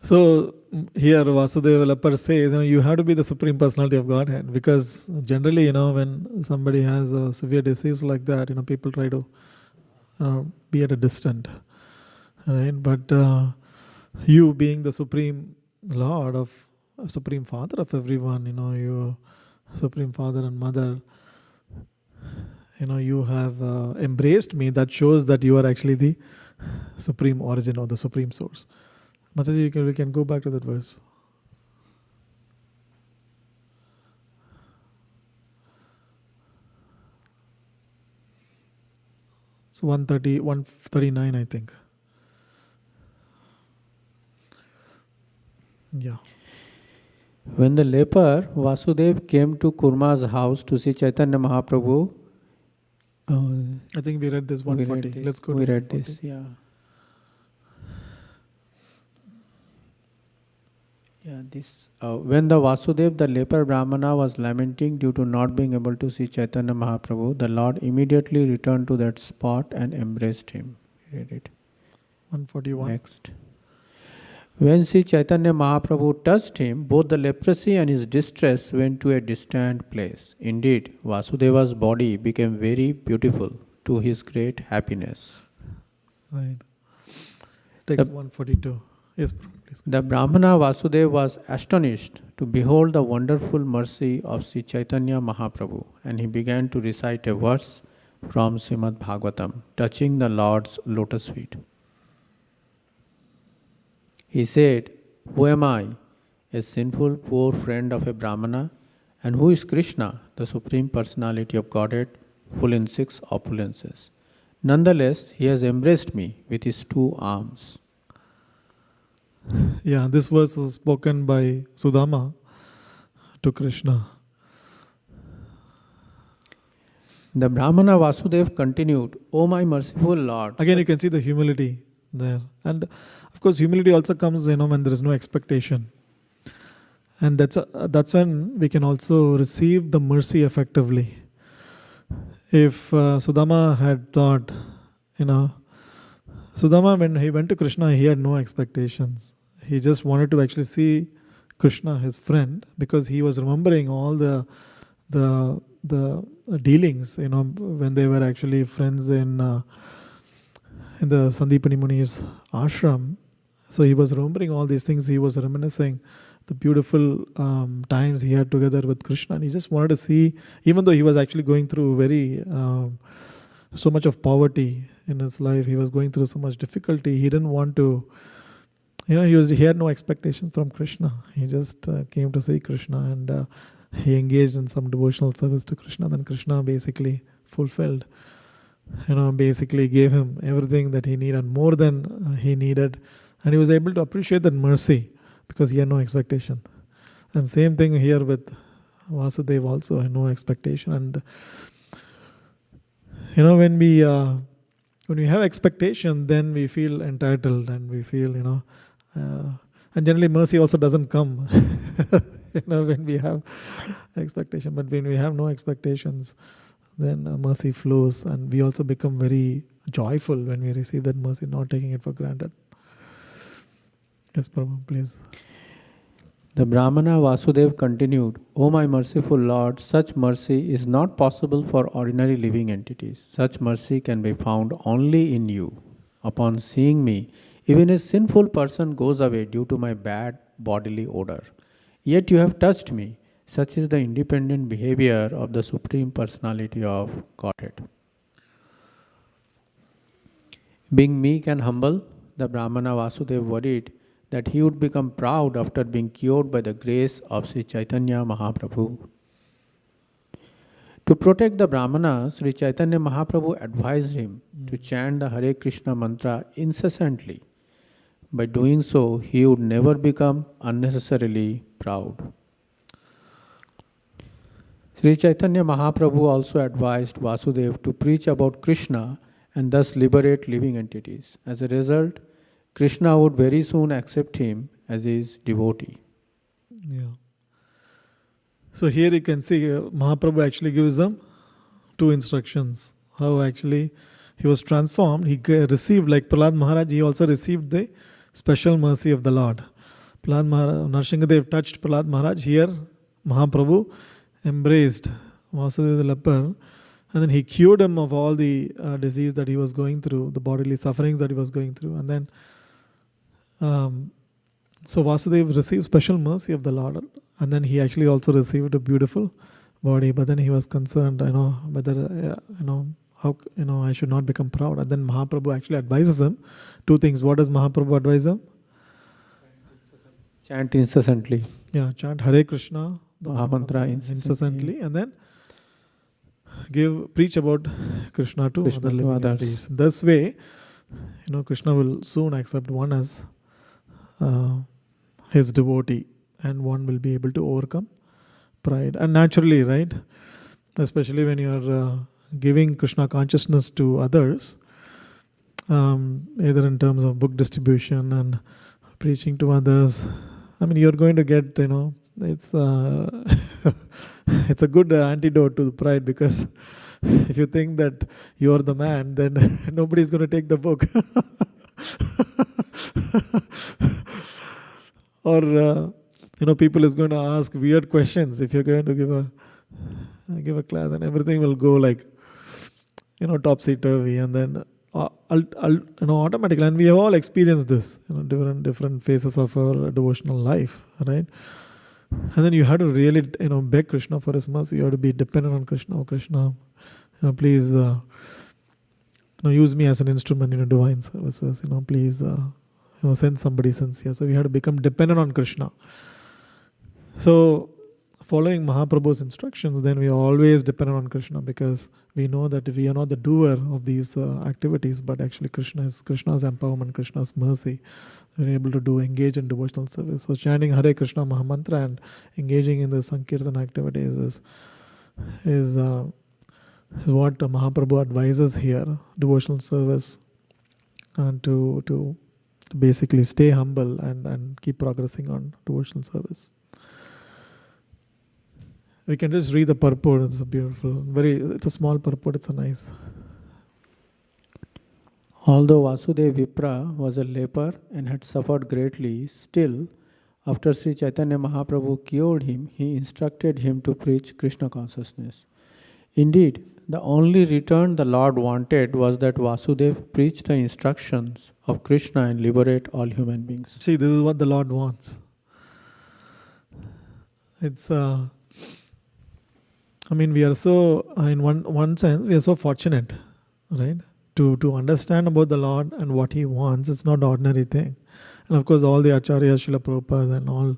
So here Vasudeva leper says, you have to be the Supreme Personality of Godhead, because generally, when somebody has a severe disease like that, people try to be at a distance, right? But you being the Supreme Lord of Supreme Father of everyone, you Supreme Father and Mother, you have embraced me. That shows that you are actually the Supreme Origin or the Supreme Source. Mataji, we can go back to that verse. It's 139, I think. Yeah. When the leper Vasudev came to Kurma's house to see Chaitanya Mahaprabhu, I think we read this 140. Let's go. We to read 140. this, yeah. Yeah, this. When the Vasudev, the leper Brahmana, was lamenting due to not being able to see Chaitanya Mahaprabhu, the Lord immediately returned to that spot and embraced him. Read it. 141. Next. When Sri Chaitanya Mahaprabhu touched him, both the leprosy and his distress went to a distant place. Indeed, Vasudeva's body became very beautiful to his great happiness. Right. Text 142. Yes, please. The Brahmana Vasudeva was astonished to behold the wonderful mercy of Sri Chaitanya Mahaprabhu, and he began to recite a verse from Srimad Bhagavatam touching the Lord's lotus feet. He said, "Who am I, a sinful poor friend of a Brahmana? And who is Krishna, the Supreme Personality of Godhead, full in 6 opulences? Nonetheless, he has embraced me with his 2 arms." Yeah, this verse was spoken by Sudama to Krishna. The Brahmana Vasudeva continued, "O my merciful Lord." Again, you can see the humility there. And of course, humility also comes, when there is no expectation. And that's when we can also receive the mercy effectively. If Sudama had thought, Sudama, when he went to Krishna, he had no expectations. He just wanted to actually see Krishna, his friend, because he was remembering all the dealings, when they were actually friends in the Sandipani Muni's ashram. So he was remembering all these things. He was reminiscing the beautiful times he had together with Krishna. And he just wanted to see, even though he was actually going through so much of poverty in his life, he was going through so much difficulty. He didn't want to, he had no expectation from Krishna. He just came to see Krishna, and he engaged in some devotional service to Krishna. Then Krishna basically fulfilled, basically gave him everything that he needed, more than he needed. And he was able to appreciate that mercy because he had no expectation. And same thing here with Vasudeva also, had no expectation. And when we have expectation, then we feel entitled, and we feel, and generally mercy also doesn't come, when we have expectation. But when we have no expectations, then mercy flows, and we also become very joyful when we receive that mercy, not taking it for granted. Yes, Prabhu, please. The Brahmana Vasudeva continued, "O my merciful Lord, such mercy is not possible for ordinary living entities. Such mercy can be found only in you. Upon seeing me, even a sinful person goes away due to my bad bodily odor. Yet you have touched me. Such is the independent behavior of the Supreme Personality of Godhead." Being meek and humble, the Brahmana Vasudeva worried that he would become proud after being cured by the grace of Sri Chaitanya Mahaprabhu. To protect the Brahmanas, Sri Chaitanya Mahaprabhu advised him to chant the Hare Krishna mantra incessantly. By doing so, he would never become unnecessarily proud. Sri Chaitanya Mahaprabhu also advised Vasudeva to preach about Krishna and thus liberate living entities. As a result, Krishna would very soon accept him as his devotee. Yeah. So here you can see Mahaprabhu actually gives them two instructions. How actually he was transformed. He received, like Prahlad Maharaj, he also received the special mercy of the Lord. Prahlad Maharaj, Narsinghadev touched Prahlad Maharaj. Here Mahaprabhu embraced Vasudeva the leper, and then he cured him of all the disease that he was going through, the bodily sufferings that he was going through. And then so Vasudeva received special mercy of the Lord, and then he actually also received a beautiful body. But then he was concerned, whether how I should not become proud. And then Mahaprabhu actually advises him two things. What does Mahaprabhu advise him? Chant incessantly. Yeah, chant Hare Krishna, the Mahamantra incessantly, and then preach about Krishna to other living entities. This way, Krishna will soon accept one as his devotee, and one will be able to overcome pride. And naturally, right, especially when you are giving Krishna consciousness to others, either in terms of book distribution and preaching to others, you're going to get, it's it's a good antidote to the pride, because if you think that you're the man, then nobody's going to take the book. Or people is going to ask weird questions if you're going to give a class, and everything will go like topsy-turvy, and then automatically, and we have all experienced this, different phases of our devotional life, right? And then you have to really beg Krishna for his mercy. You have to be dependent on Krishna. Oh Krishna, please use me as an instrument in divine services. Please send somebody sincere. So we have to become dependent on Krishna. So following Mahaprabhu's instructions, then we are always dependent on Krishna, because we know that we are not the doer of these activities, but actually Krishna's empowerment, Krishna's mercy. We're able to engage in devotional service. So chanting Hare Krishna Mahamantra and engaging in the Sankirtan activities is what Mahaprabhu advises here. Devotional service, and to basically stay humble and keep progressing on devotional service. We can just read the purport. It's a beautiful, it's a small purport. It's a nice. Although Vasudeva Vipra was a leper and had suffered greatly, still, after Sri Chaitanya Mahaprabhu cured him, he instructed him to preach Krishna consciousness. Indeed, the only return the Lord wanted was that Vasudeva preach the instructions of Krishna and liberate all human beings. See, this is what the Lord wants. It's we are so, in one sense, we are so fortunate, right? To understand about the Lord and what He wants. It's not an ordinary thing. And of course, all the Acharya, Srila Prabhupada, and all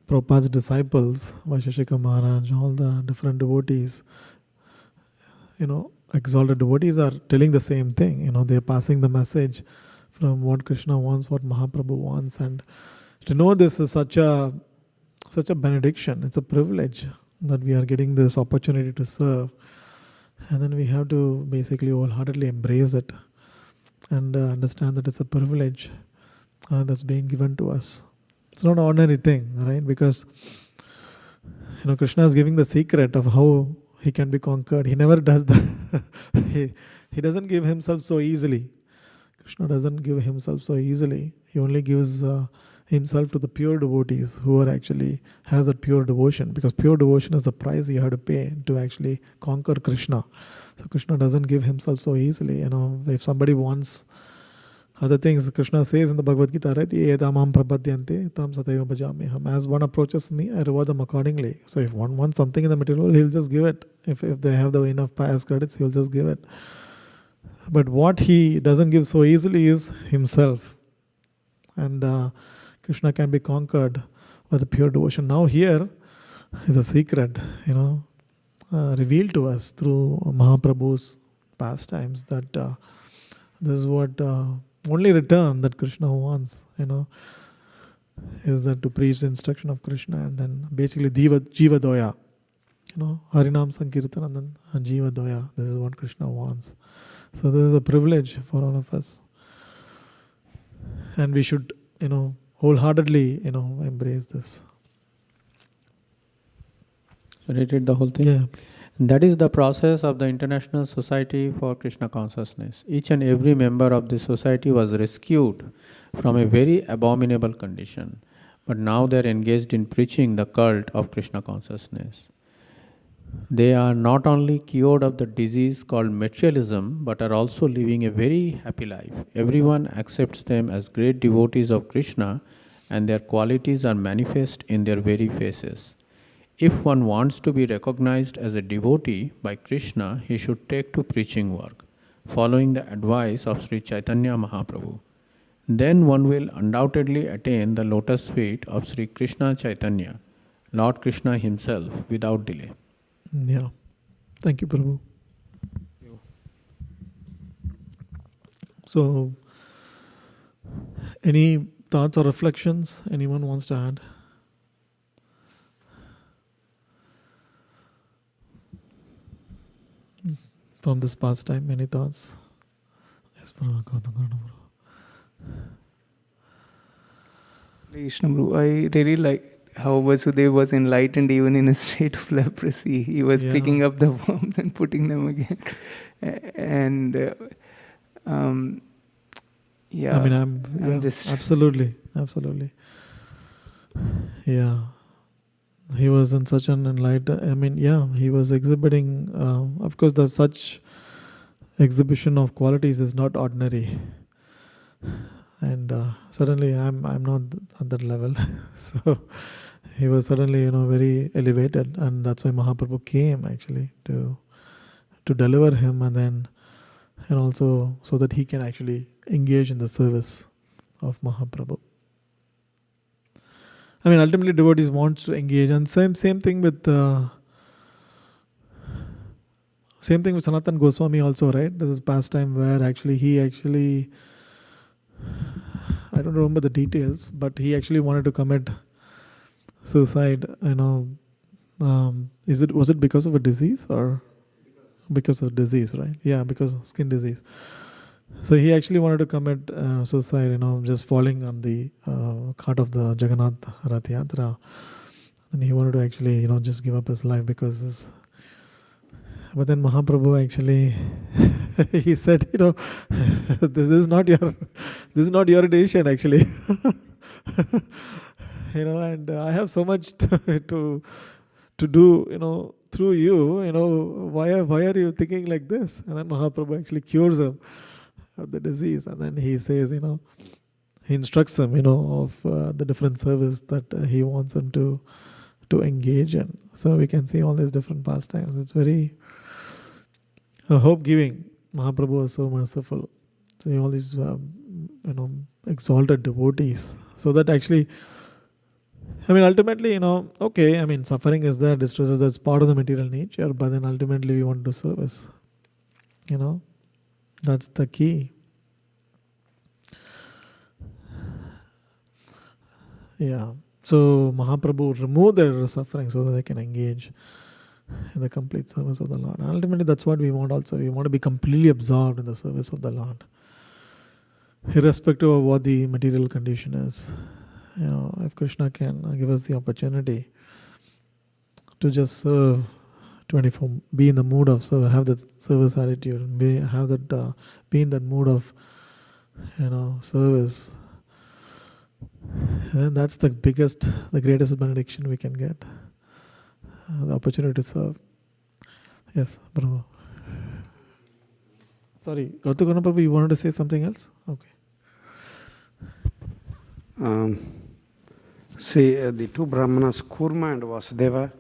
Prabhupada's disciples, Vaisheshika Maharaj, all the different devotees, exalted devotees are telling the same thing. They are passing the message from what Krishna wants, what Mahaprabhu wants. And to know this is such a benediction. It's a privilege that we are getting this opportunity to serve. And then we have to basically wholeheartedly embrace it and understand that it's a privilege that's being given to us. It's not an ordinary thing, right? Because Krishna is giving the secret of how he can be conquered. He never does that. he doesn't give himself so easily. Krishna doesn't give himself so easily. He only gives himself to the pure devotees who are actually has that pure devotion, because pure devotion is the price you have to pay to actually conquer Krishna. So Krishna doesn't give himself so easily. If somebody wants other things, Krishna says in the Bhagavad Gita, right? Etamam prapadyante tam sataiva bhajamiham. As one approaches me, I reward them accordingly. So if one wants something in the material, he'll just give it. If they have the enough pious credits, he'll just give it. But what he doesn't give so easily is himself. and Krishna can be conquered with a pure devotion. Now here is a secret, revealed to us through Mahaprabhu's pastimes, that this is what only return that Krishna wants, is that to preach the instruction of Krishna, and then basically Jiva Doya, Harinam Sankirtan and then Jiva Doya. This is what Krishna wants. So this is a privilege for all of us. And we should, wholeheartedly, embrace this. Should I read the whole thing? Yeah, please. That is the process of the International Society for Krishna Consciousness. Each and every member of this society was rescued from a very abominable condition, but now they are engaged in preaching the cult of Krishna consciousness. They are not only cured of the disease called materialism, but are also living a very happy life. Everyone accepts them as great devotees of Krishna, and their qualities are manifest in their very faces. If one wants to be recognized as a devotee by Krishna, he should take to preaching work, following the advice of Sri Chaitanya Mahaprabhu. Then one will undoubtedly attain the lotus feet of Sri Krishna Chaitanya, Lord Krishna himself, without delay. Yeah. Thank you, Prabhu. So, any thoughts or reflections anyone wants to add? From this pastime, any thoughts? Yes, Prabhu. Krishna Prabhu, I really like how Vasudeva was enlightened even in a state of leprosy. He was picking up the worms and putting them again. And I'm just... Absolutely. Yeah. He was in such an enlightened, he was exhibiting, of course, such exhibition of qualities is not ordinary. And suddenly I'm not at that level. So he was suddenly, very elevated, and that's why Mahaprabhu came actually to deliver him, and also so that he can actually engage in the service of Mahaprabhu. Ultimately devotees want to engage, and same thing with Sanatana Goswami also, right? This is pastime where he I don't remember the details, but he actually wanted to commit suicide. Was it because of a disease or because of disease, right? Yeah, because of skin disease. So he actually wanted to commit suicide, just falling on the cart of the Jagannath Rath Yatra. And he wanted to actually, just give up his life because but then Mahaprabhu actually, he said, this is not your decision actually. And I have so much to do, through you, why are you thinking like this? And then Mahaprabhu actually cures him of the disease, and then he says, he instructs him, of the different service that he wants him to engage in. So we can see all these different pastimes. It's very hope-giving. Mahaprabhu was so merciful. So all these, exalted devotees. So that actually, ultimately, suffering is there, distress is there, that's part of the material nature, but then ultimately we want to do service. That's the key. Yeah. So Mahaprabhu removed their suffering so that they can engage in the complete service of the Lord. And ultimately that's what we want also. We want to be completely absorbed in the service of the Lord, irrespective of what the material condition is. If Krishna can give us the opportunity to just serve 24, be in the mood of serve, have that service attitude, be in that mood of service, and then that's the greatest benediction we can get, the opportunity to serve. Yes, Prabhu. Sorry, Gautam Prabhu, you wanted to say something else? Okay. The two Brahmanas, Kurma and Vasudeva,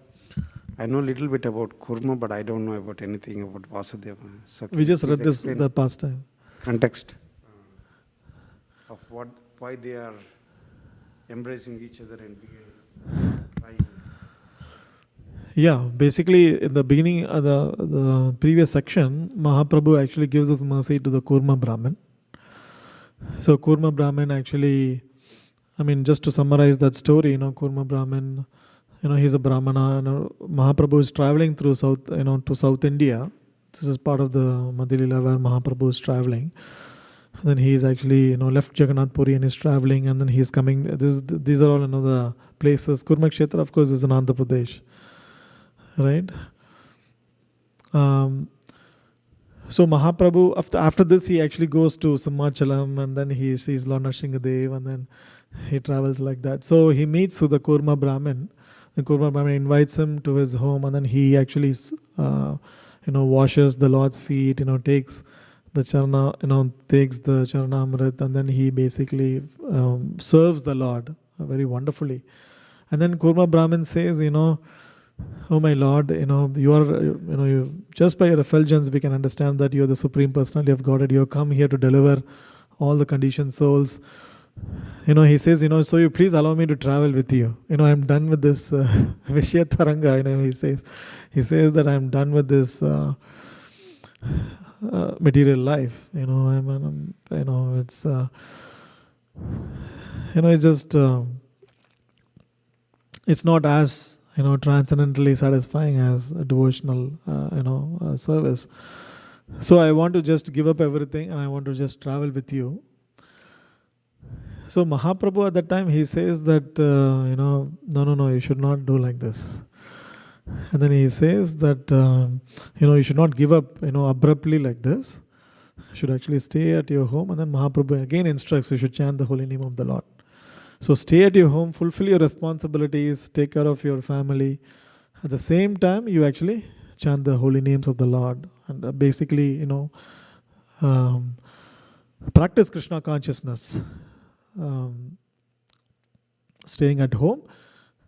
I know a little bit about Kurma, but I don't know about anything about Vasudeva. So we just read the pastime. Context of what why they are embracing each other and begin crying. Yeah, basically in the beginning, the previous section, Mahaprabhu actually gives us mercy to the Kurma Brahmin. So Kurma Brahmin actually, I mean, just to summarize that story, Kurma Brahmin, he's a Brahmana. Mahaprabhu is traveling through South, to South India. This is part of the Madhya Leela where Mahaprabhu is traveling. And then he is actually, left Jagannath Puri and is traveling, and then he is coming. These are all the places. Kurma Kshetra, of course, is in Andhra Pradesh. Right? So Mahaprabhu, after this, he actually goes to Simhachalam, and then he sees Lord Nrsingadev, and then he travels like that. So he meets with the Kurma Brahmin. The Kurma Brahmin invites him to his home, and then he actually, washes the Lord's feet, takes the charana, takes the Charanamrit, and then he basically serves the Lord very wonderfully. And then Kurma Brahmin says, oh my Lord, you are, just by your effulgence we can understand that you are the Supreme Personality of Godhead. You have come here to deliver all the conditioned souls. He says, so you please allow me to travel with you. I'm done with this Vishya Taranga. He says that I'm done with this material life. It's it's just it's not as transcendently satisfying as a devotional service. So I want to just give up everything and I want to just travel with you. So Mahaprabhu at that time, he says that no, you should not do like this. And then he says that you should not give up abruptly like this. You should actually stay at your home. And then Mahaprabhu again instructs you should chant the holy name of the Lord. So stay at your home, fulfill your responsibilities, take care of your family. At the same time, you actually chant the holy names of the Lord. And basically, practice Krishna consciousness. Staying at home.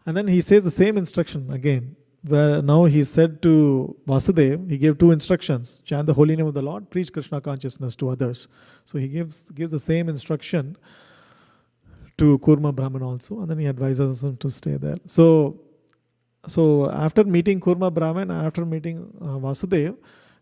And then he says the same instruction again. Where now he said to Vasudev, he gave two instructions. Chant the holy name of the Lord, preach Krishna consciousness to others. So he gives the same instruction to Kurma Brahman also, and then he advises him to stay there. So after meeting Kurma Brahman, after meeting Vasudev,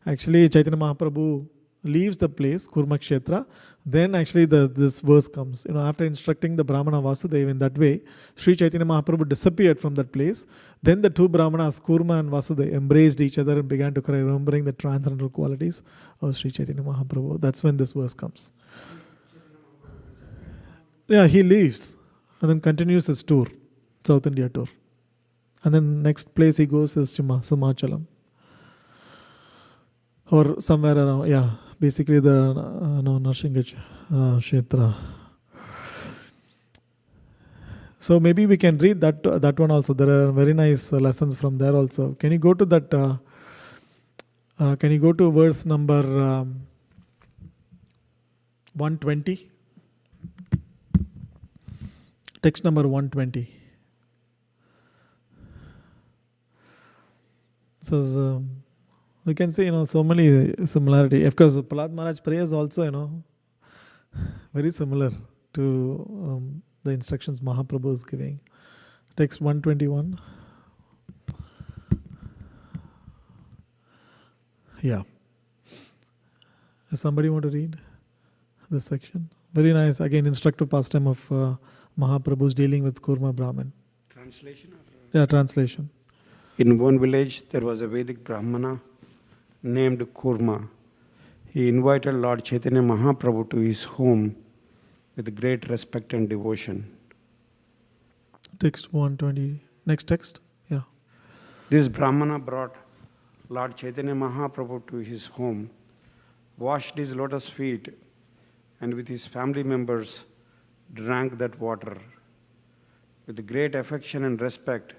actually Chaitanya Mahaprabhu leaves the place, Kurma Kshetra. Then actually this verse comes. After instructing the Brahmana Vasudev in that way, Sri Chaitanya Mahaprabhu disappeared from that place. Then the two Brahmanas, Kurma and Vasudev, embraced each other and began to cry, remembering the transcendental qualities of Sri Chaitanya Mahaprabhu. That's when this verse comes. Yeah, he leaves and then continues his tour, South India tour. And then next place he goes is Simhachalam. Or somewhere around, basically the Nrsinga Kshetra. So maybe we can read that one also. There are very nice lessons from there also. Can you go to that? Can you go to verse number 120? Text number 120. So we can see, so many similarity. Of course, Prahlad Maharaj prayers also, very similar to the instructions Mahaprabhu is giving. Text 121. Yeah. Does somebody want to read this section? Very nice. Again, instructive pastime of Mahaprabhu's dealing with Kurma Brahmin. Translation? Yeah, translation. In one village, there was a Vedic Brahmana named Kurma. He invited Lord Chaitanya Mahaprabhu to his home with great respect and devotion. Text 120. Next text. Yeah. This Brahmana brought Lord Chaitanya Mahaprabhu to his home, washed his lotus feet, and with his family members drank that water. With great affection and respect,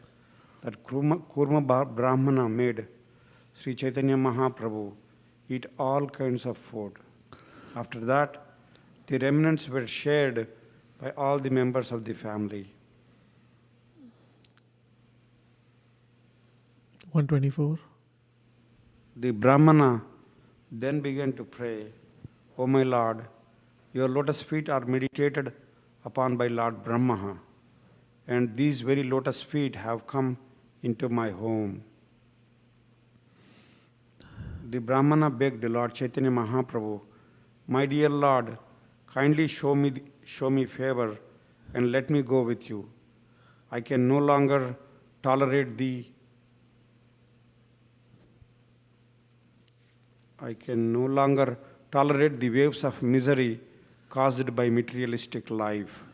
that Kurma Brahmana made Sri Chaitanya Mahaprabhu eat all kinds of food. After that, the remnants were shared by all the members of the family. 124. The Brahmana then began to pray, O my Lord, your lotus feet are meditated upon by Lord Brahmana, and these very lotus feet have come into my home. The Brahmana begged Lord Chaitanya Mahaprabhu, my dear Lord, kindly show me favor and let me go with you. I can no longer tolerate the waves of misery caused by materialistic life.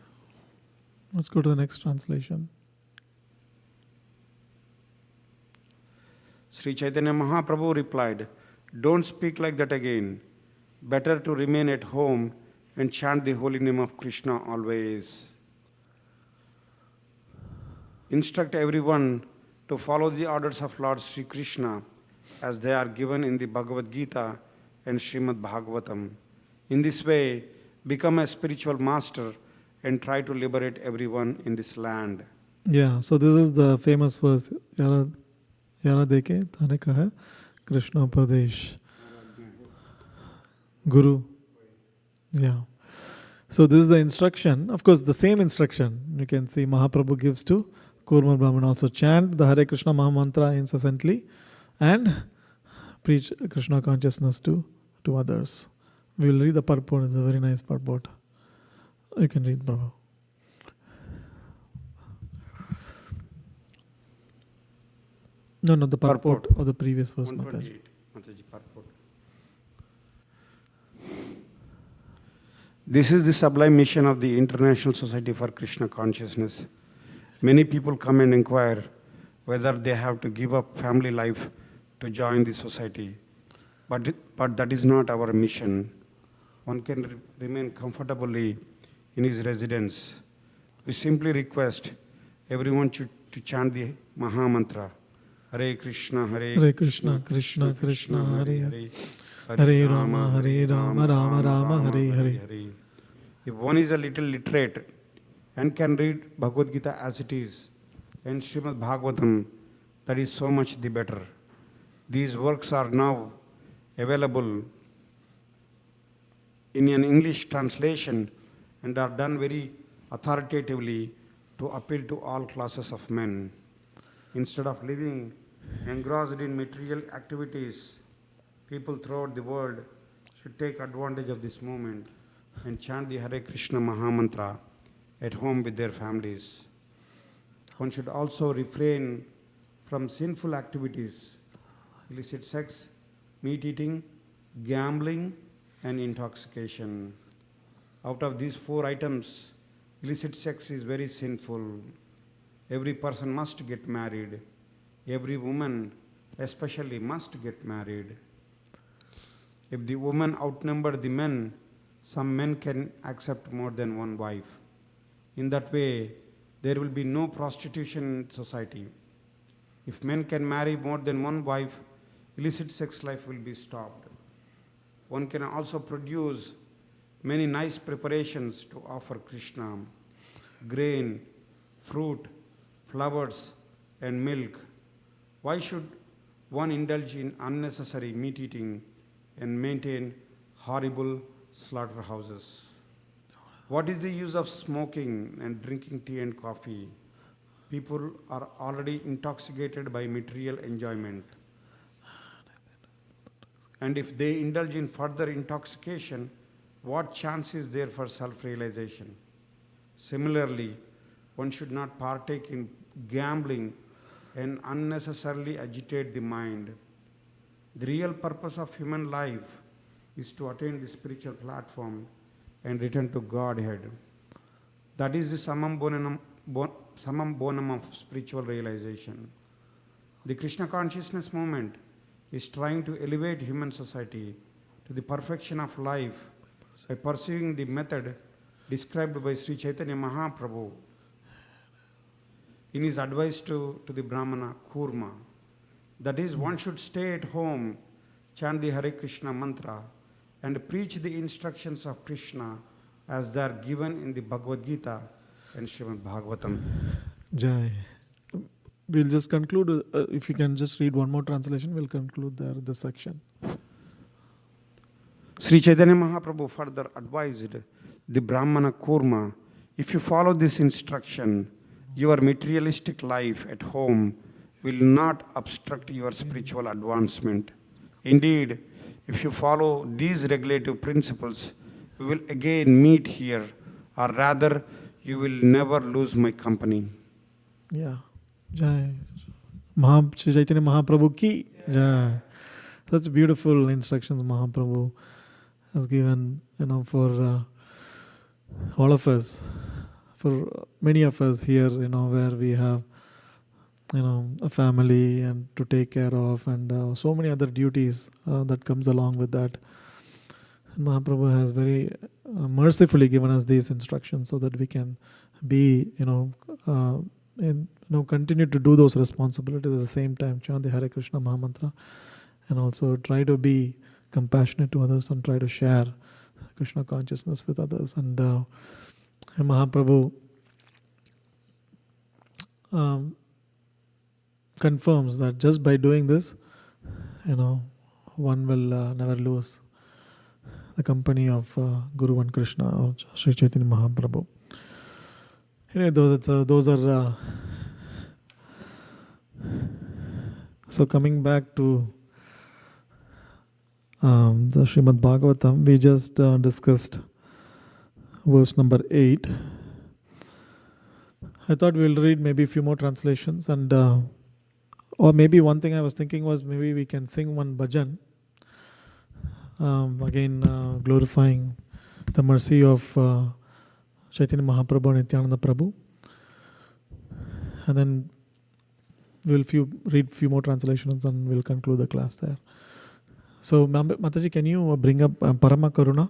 Let's go to the next translation. Sri Chaitanya Mahaprabhu replied, don't speak like that again. Better to remain at home and chant the holy name of Krishna always. Instruct everyone to follow the orders of Lord Sri Krishna as they are given in the Bhagavad Gita and Srimad Bhagavatam. In this way, become a spiritual master and try to liberate everyone in this land. Yeah, so this is the famous verse. Yara deke tane kaha Krishna Pradesh. Guru. Yeah. So this is the instruction. Of course, the same instruction you can see Mahaprabhu gives to Kurma Brahmana also. Chant the Hare Krishna Maha Mantra incessantly and preach Krishna consciousness to others. We will read the purport. It's a very nice purport. You can read, Prabhu. No, the purport of the previous verse, Mataji. Mataji, purport. This is the sublime mission of the International Society for Krishna Consciousness. Many people come and inquire whether they have to give up family life to join the society. But that is not our mission. One can remain comfortably in his residence. We simply request everyone to chant the Maha Mantra. Hare Krishna, Hare Krishna, Krishna Krishna, Hare Hare, Hare Rama, Rama Rama, Hare Hare. If one is a little literate and can read Bhagavad Gita as it is and Srimad Bhagavatam, that is so much the better. These works are now available in an English translation and are done very authoritatively to appeal to all classes of men. Instead of living engrossed in material activities, people throughout the world should take advantage of this moment and chant the Hare Krishna Maha Mantra at home with their families. One should also refrain from sinful activities, illicit sex, meat eating, gambling, and intoxication. Out of these 4 items, illicit sex is very sinful. Every person must get married. Every woman especially must get married. If the women outnumber the men, some men can accept more than one wife. In that way, there will be no prostitution in society. If men can marry more than one wife, illicit sex life will be stopped. One can also produce many nice preparations to offer Krishna: grain, fruit, flowers, and milk. Why should one indulge in unnecessary meat eating and maintain horrible slaughterhouses? What is the use of smoking and drinking tea and coffee? People are already intoxicated by material enjoyment. And if they indulge in further intoxication, what chance is there for self-realization? Similarly, one should not partake in gambling and unnecessarily agitate the mind. The real purpose of human life is to attain the spiritual platform and return to Godhead. That is the summum bonum of spiritual realization. The Krishna consciousness movement is trying to elevate human society to the perfection of life by pursuing the method described by Sri Chaitanya Mahaprabhu in his advice to the Brahmana Kurma. That is, one should stay at home, chant the Hare Krishna mantra, and preach the instructions of Krishna as they are given in the Bhagavad Gita and Srimad Bhagavatam. Jai. We'll just conclude, if you can just read one more translation, we'll conclude this section. Sri Chaitanya Mahaprabhu further advised the Brahmana Kurma If you follow this instruction, your materialistic life at home will not obstruct your spiritual advancement. Indeed, if you follow these regulative principles, we will again meet here, or rather, you will never lose my company. Yeah. Jai. Shri Chaitanya Mahaprabhu ki Jai. Such beautiful instructions Mahaprabhu has given, for all of us, for many of us here, where we have, a family and to take care of, and so many other duties that comes along with that. And Mahaprabhu has very mercifully given us these instructions so that we can be, continue to do those responsibilities at the same time, chant the Hare Krishna Mahamantra, and also try to be compassionate to others and try to share Krishna consciousness with others. And Mahaprabhu confirms that just by doing this, one will never lose the company of Guru and Krishna or Sri Chaitanya Mahaprabhu. Anyway, those are so coming back to the Srimad Bhagavatam, we just discussed verse number 8. I thought we'll read maybe a few more translations, and or maybe one thing I was thinking was maybe we can sing one bhajan, again glorifying the mercy of Chaitanya Mahaprabhu and Nityananda Prabhu, and then we'll read few more translations and we'll conclude the class there. So Mataji, can you bring up Parama Karuna?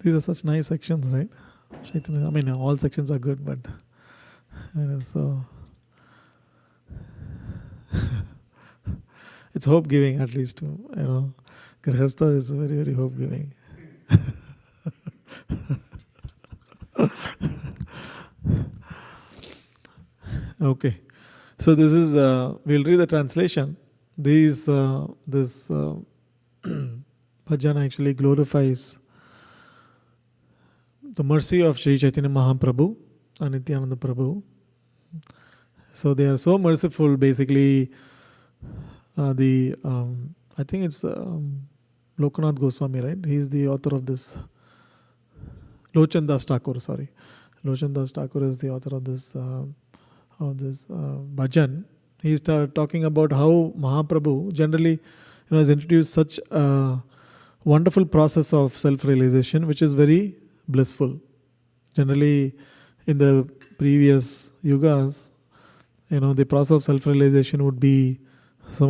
These are such nice sections, right? I mean, all sections are good, but so it's hope giving, at least. Grihastha is very, very hope giving. Okay, so this is we'll read the translation. This bhajan actually glorifies the mercy of Sri Chaitanya Mahaprabhu and Nityananda Prabhu. So they are so merciful. Basically, I think it's Lokanath Goswami, right? He is the author of this. Lochan Das Thakur, sorry. Lochan Das Thakur is the author of this bhajan. He is talking about how Mahaprabhu generally has introduced such a wonderful process of self-realization, which is very blissful. Generally, in the previous yugas, the process of self-realization would be so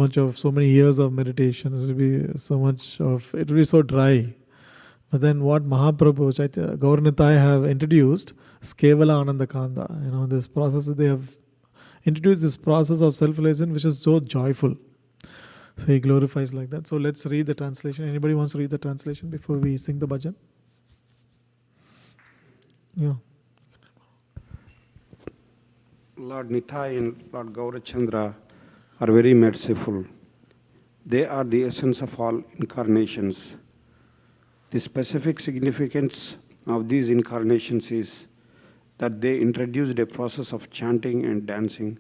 many years of meditation. It would be it would be so dry. But then what Mahaprabhu, Gaur Nitai have introduced is Kevala Ananda Kanda. This process, they have introduced this process of self-realization which is so joyful. So he glorifies like that. So let's read the translation. Anybody wants to read the translation before we sing the bhajan? Yeah. Lord Nitai and Lord Gaurachandra are very merciful. They are the essence of all incarnations. The specific significance of these incarnations is that they introduced a process of chanting and dancing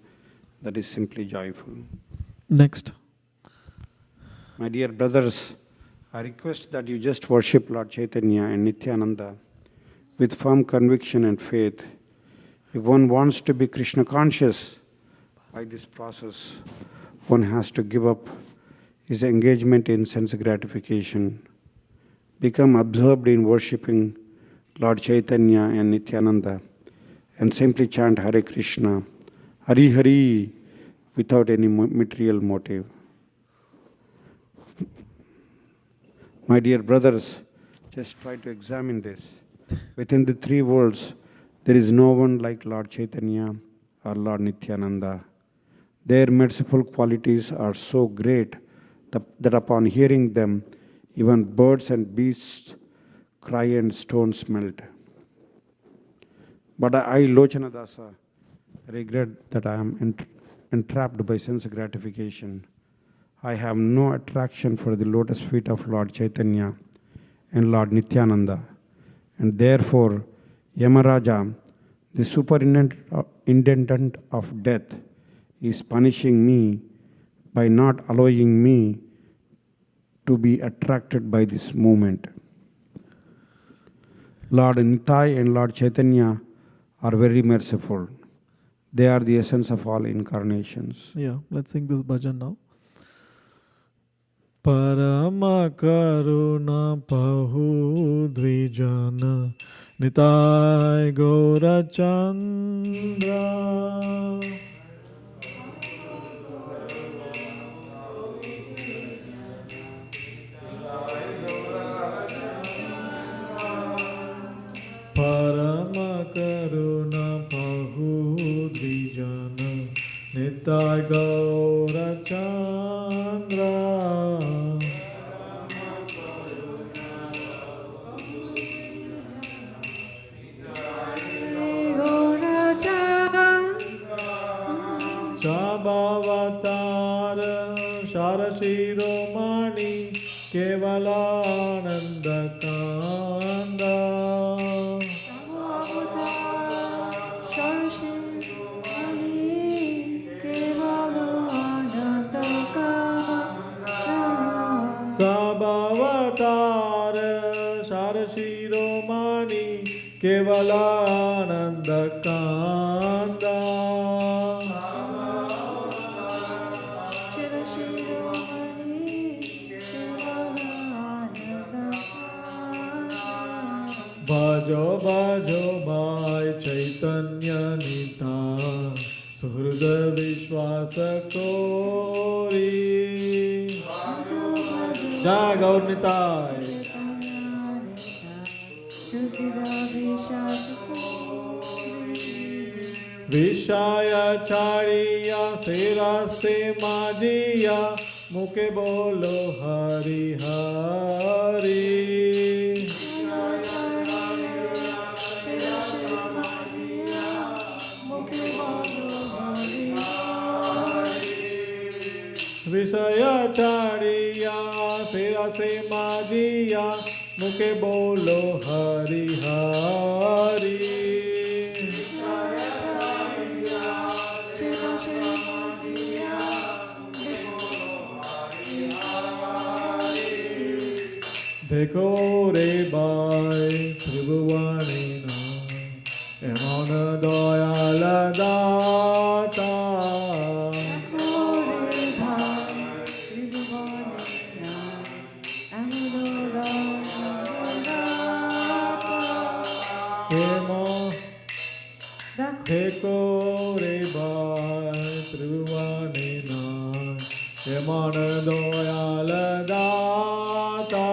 that is simply joyful. Next. My dear brothers, I request that you just worship Lord Chaitanya and Nityananda with firm conviction and faith. If one wants to be Krishna conscious by this process, one has to give up his engagement in sense gratification, become absorbed in worshipping Lord Chaitanya and Nityananda, and simply chant Hare Krishna, Hari Hari, without any material motive. My dear brothers, just try to examine this. Within the three worlds, there is no one like Lord Chaitanya or Lord Nityananda. Their merciful qualities are so great that upon hearing them, even birds and beasts cry and stones melt. But I, Lochana Dasa, regret that I am entrapped by sense gratification. I have no attraction for the lotus feet of Lord Chaitanya and Lord Nityananda, and therefore Yamaraja, the superintendent of death, is punishing me by not allowing me to be attracted by this movement. Lord Nitai and Lord Chaitanya are very merciful. They are the essence of all incarnations. Yeah, let's sing this bhajan now. Parama karuna pahu dvijana nitai gaura chandra Parama karuna pahu dvijana nitai gaura chandra Sabhavatara Sharashiromani Kevalananda Kanda Sabhavatara Sharashiromani Kevalananda Kanda Bhajo bhajo bhai Chaitanya Nita Suhrada Vishwasa Kori Jai Gaur Nitai Vishaya Chariya Sera Se Majiya Muke Bolo Hari Hari Vishaya Chariya Sera Se Majiya Muke Bolo Hari Hari Dekho re bhai Tribhuvanena Emana Dayala Data Dekho re bhai Tribhuvanena Emana Dayala Data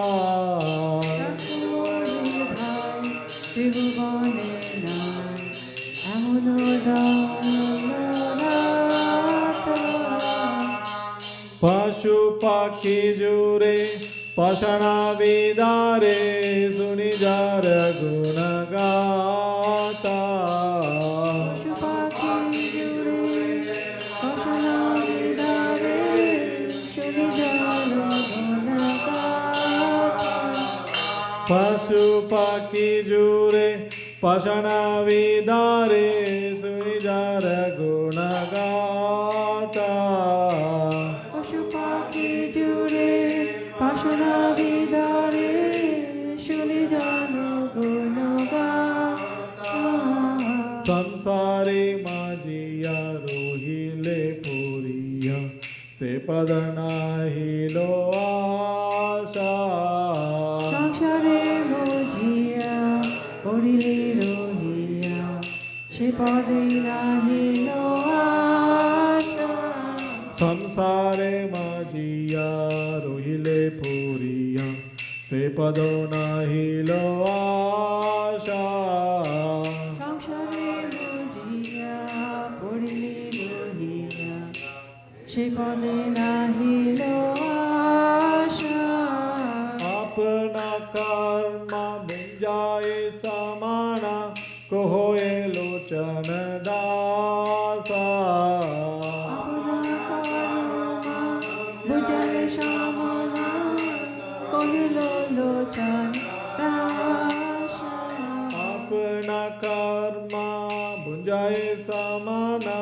Pashu Pakhi Jure Pashana Vidare Sunijara Gunagata Pashu Pakhi Jure Pashana Vidare Sunijara Gunagata Pashupaki Jure Pashana Vidare Shunijano Gunaga Samsare Majiya Rohile Puriya Se Padana Hilo Asha Samshare Mojiya Orile Rohiya Shepadina Hilo Asha Samsare Majiya Rohile Puriya Se Padana Hilo Asha Samshare Mojiya Orile Rohiya Shepadina Hilo Asha Apna karma Puja Shamana Kohilo Lochan Dasa अपना कर्मा भुंजाए समाना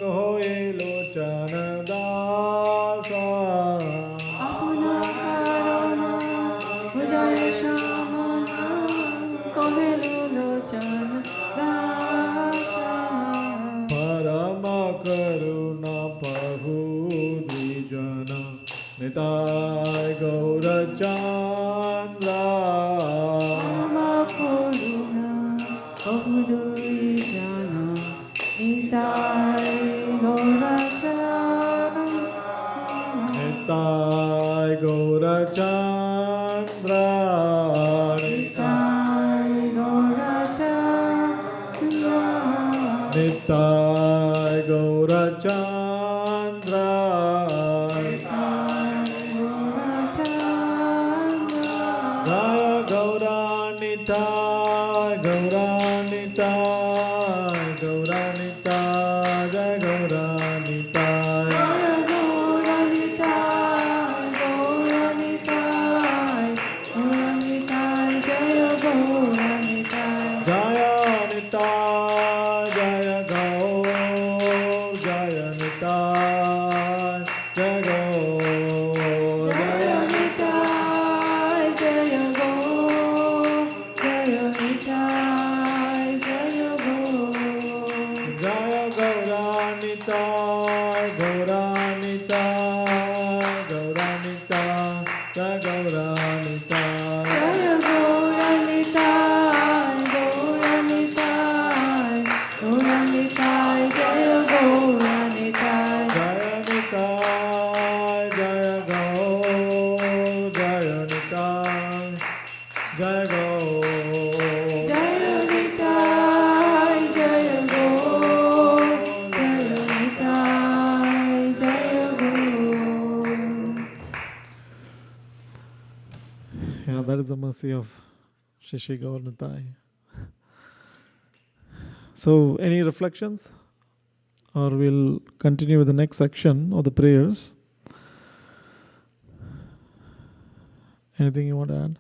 कहोए लोचन दासा Apuna Karama Puja Shamana Kohilo Lochan Dasa परम करुणा प्रभु द्विजन Nitai गौरचंद्रा Ama Puruna Obudui Jana Nitai Goracha Nitai गौरचंद्रा Nitai Goracha Nitai गौरचंद्रा जय गौरानिताय गौरानिताय गौरानिताय जय गौरानिताय जय निताय जय गौर जय निताय जय गौर जय जय गौरानिताय गौरानिताय गौरानिताय जय गौरानिताय जय निताय जय गौर जय निताय जय गौर Yeah, that is the mercy of Shishi Gaur Nitai. So, any reflections? Or we'll continue with the next section of the prayers. Anything you want to add?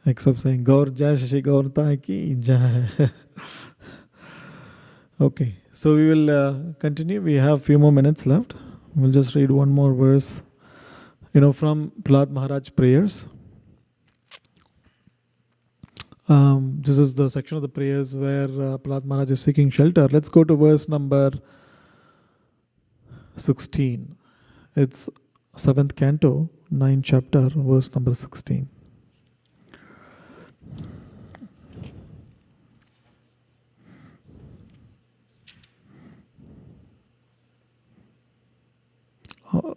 Except saying Gaur Jai Shishi Gaur Nitai ki Jai. Okay, so we will continue. We have a few more minutes left. We'll just read one more verse, from Prahlad Maharaj prayers. This is the section of the prayers where Prahlad Maharaj is seeking shelter. Let's go to verse number 16. It's 7th canto, 9th chapter, verse number 16.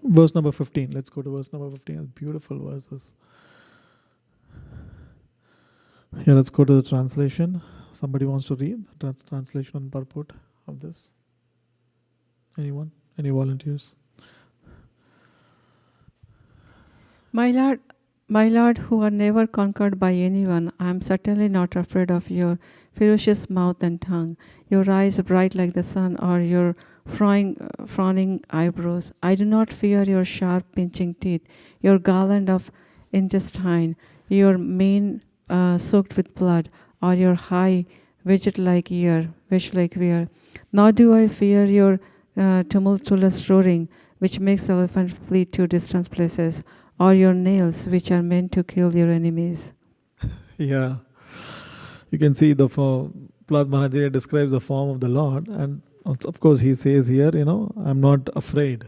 Verse number 15. Let's go to verse number 15. Beautiful verses. Here, let's go to the translation. Somebody wants to read the translation and purport of this? Anyone? Any volunteers? My Lord, who are never conquered by anyone, I am certainly not afraid of your ferocious mouth and tongue, your eyes bright like the sun, or your frowning eyebrows. I do not fear your sharp pinching teeth, your garland of intestine, your mane soaked with blood, or your high widget-like ear, Nor do I fear your tumultuous roaring, which makes the elephant flee to distant places, or your nails, which are meant to kill your enemies. Yeah. You can see the Prahlad Maharaj describes the form of the Lord, and of course he says here, I'm not afraid,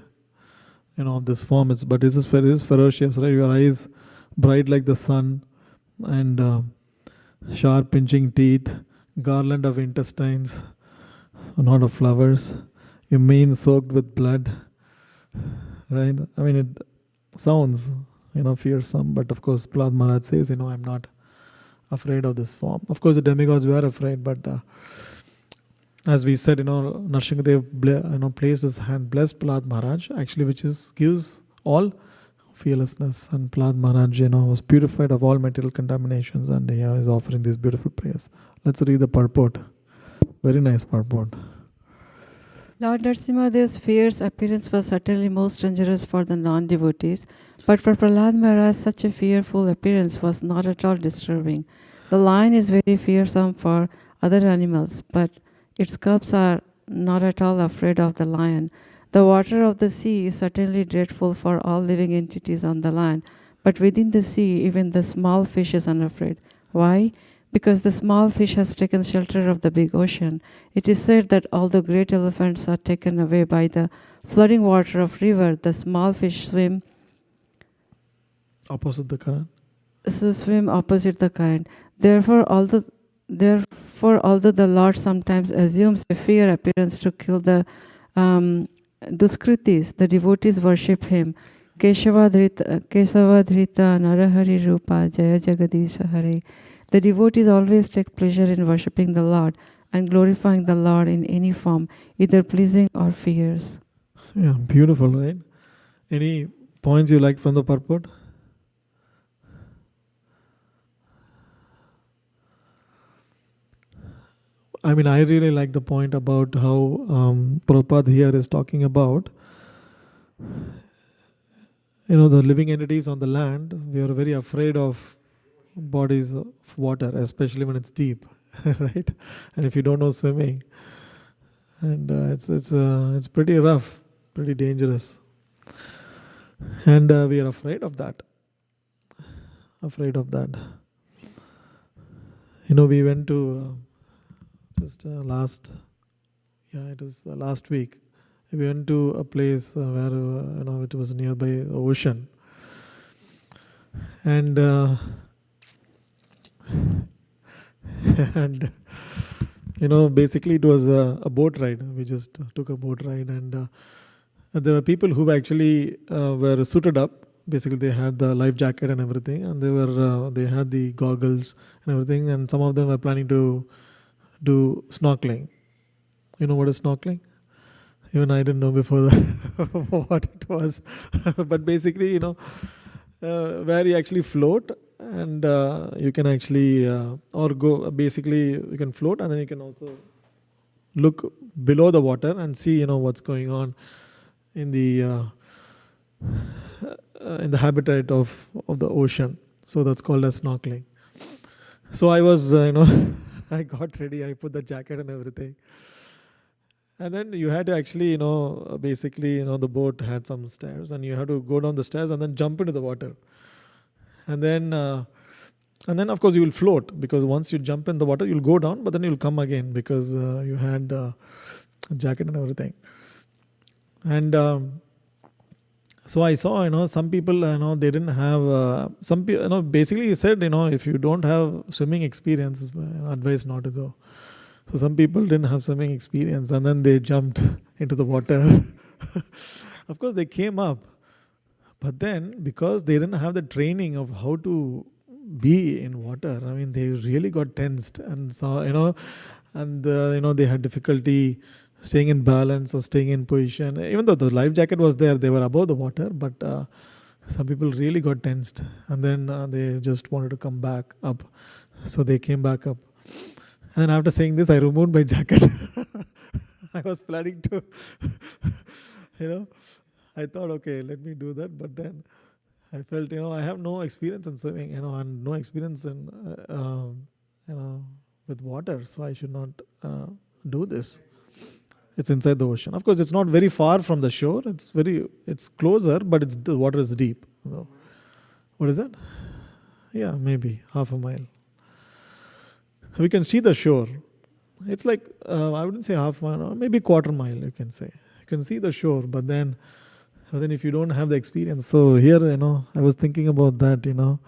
of this form. But it is ferocious, right? Your eyes bright like the sun, and sharp pinching teeth, garland of intestines, not of flowers, your mane soaked with blood, right? I mean, it sounds, fearsome, but of course Prahlad Maharaj says, I'm not afraid of this form. Of course the demigods were afraid, but as we said, Narsinghadev placed his hand, blessed Prahlad Maharaj, actually, which gives all fearlessness, and Prahlad Maharaj, was purified of all material contaminations, and he is offering these beautiful prayers. Let's read the purport. Very nice purport. Lord Narasimha's fierce appearance was certainly most dangerous for the non-devotees, but for Prahlad Maharaj, such a fearful appearance was not at all disturbing. The lion is very fearsome for other animals, but its cubs are not at all afraid of the lion. The water of the sea is certainly dreadful for all living entities on the land, but within the sea, even the small fish is unafraid. Why? Because the small fish has taken shelter of the big ocean. It is said that although great elephants are taken away by the flooding water of river, the small fish swim Opposite the current. swim opposite the current. Therefore, although the Lord sometimes assumes a fair appearance to kill the Duskritis, the devotees worship him. Kesavadhrita Narahari Rupa Jaya Jagadisha Hare. The devotees always take pleasure in worshipping the Lord and glorifying the Lord in any form, either pleasing or fierce. Yeah, beautiful, right? Any points you like from the purport? I mean, I really like the point about how Prabhupada here is talking about, the living entities on the land. We are very afraid of bodies of water, especially when it's deep, right? And if you don't know swimming, and it's pretty rough, pretty dangerous, and we are afraid of that. We went to last week. We went to a place where it was nearby the ocean, and and basically it was a boat ride. We just took a boat ride, and there were people who actually were suited up. Basically, they had the life jacket and everything, and they had the goggles and everything, and some of them were planning to do snorkeling. You know what is snorkeling? Even I didn't know before that what it was. But basically, where you actually float, and you can actually or go. Basically, you can float, and then you can also look below the water and see what's going on in the habitat of the ocean. So that's called as snorkeling. So I was I got ready, I put the jacket and everything. And then you had to actually, basically, the boat had some stairs, and you had to go down the stairs and then jump into the water. And then of course you will float, because once you jump in the water, you'll go down, but then you'll come again, because you had a jacket and everything. And so I saw, some people, they didn't have, some people, basically he said, if you don't have swimming experience, advice not to go. So some people didn't have swimming experience, and then they jumped into the water. Of course, they came up, but then because they didn't have the training of how to be in water, I mean, they really got tensed, and so they had difficulty staying in balance or staying in position. Even though the life jacket was there, they were above the water, but some people really got tensed, and then they just wanted to come back up. So they came back up. And after saying this, I removed my jacket. I was planning to, I thought, okay, let me do that. But then I felt, I have no experience in swimming, and no experience in, with water. So I should not do this. It's inside the ocean. Of course, it's not very far from the shore. It's closer, but the water is deep. So, what is that? Yeah, maybe half a mile. We can see the shore. It's like, I wouldn't say half mile, maybe quarter mile, you can say. You can see the shore, but then if you don't have the experience. So here, I was thinking about that, when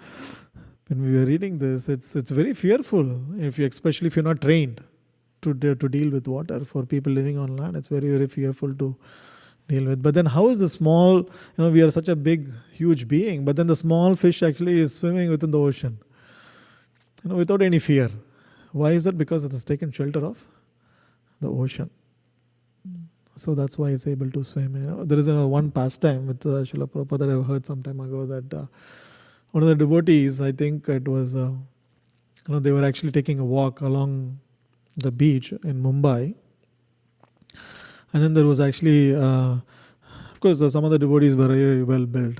we were reading this, it's very fearful, especially if you're not trained to deal with water. For people living on land, it's very, very fearful to deal with. But then how is the small, we are such a big, huge being, but then the small fish actually is swimming within the ocean, without any fear. Why is that? Because it has taken shelter of the ocean. So that's why it's able to swim. There is one pastime with Srila Prabhupada that I've heard some time ago, that one of the devotees, I think it was, they were actually taking a walk along the beach in Mumbai. And then there was actually, of course, some of the devotees were very well built.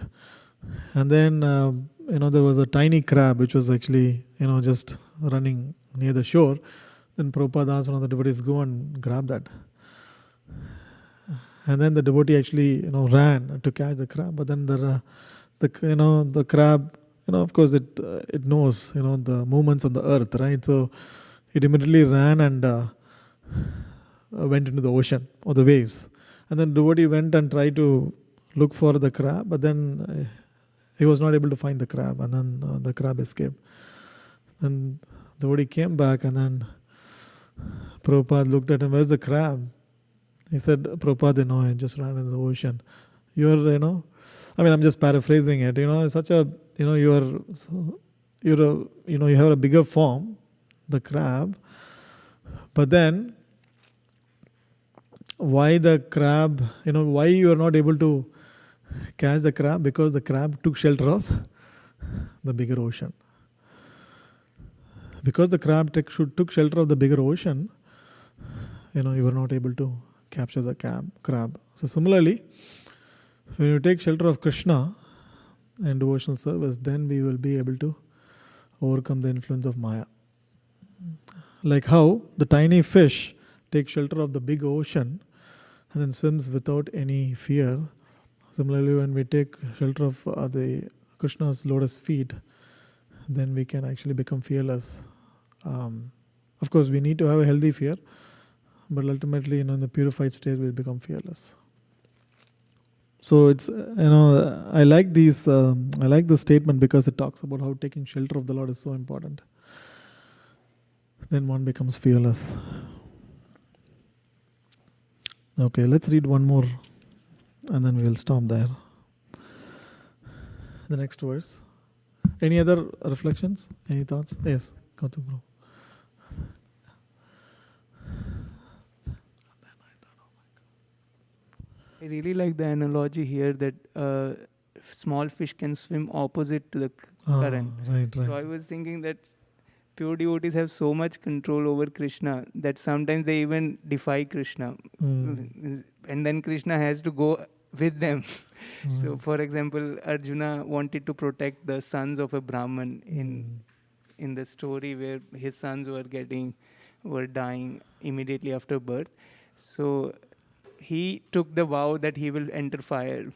And then, there was a tiny crab which was actually, just running near the shore. Then Prabhupada asked one of the devotees, go and grab that. And then the devotee actually, ran to catch the crab. But then the crab, of course, it knows, the movements on the earth, right? So it immediately ran and went into the ocean or the waves. And then the devotee went and tried to look for the crab, but then he was not able to find the crab, and then the crab escaped. Then the devotee came back, and then Prabhupada looked at him, where's the crab? He said, Prabhupada, it just ran into the ocean. I'm just paraphrasing it, such a, you have a bigger form, the crab, but then why the crab, why you are not able to catch the crab? Because the crab took shelter of the bigger ocean. Because the crab took shelter of the bigger ocean, you were not able to capture the crab. So similarly, when you take shelter of Krishna and devotional service, then we will be able to overcome the influence of Maya. Like how the tiny fish takes shelter of the big ocean and then swims without any fear. Similarly, when we take shelter of the Krishna's lotus feet, then we can actually become fearless. Of course, we need to have a healthy fear, but ultimately, in the purified state, we become fearless. So it's, I like this statement because it talks about how taking shelter of the Lord is so important. Then one becomes fearless. Okay, let's read one more and then we will stop there. The next verse. Any other reflections? Any thoughts? Yes, Katha bro. I really like the analogy here that small fish can swim opposite to the current. Right. So I was thinking that pure devotees have so much control over Krishna that sometimes they even defy Krishna. And then Krishna has to go with them. So for example, Arjuna wanted to protect the sons of a Brahman in the story where his sons were dying immediately after birth. So he took the vow that he will enter fire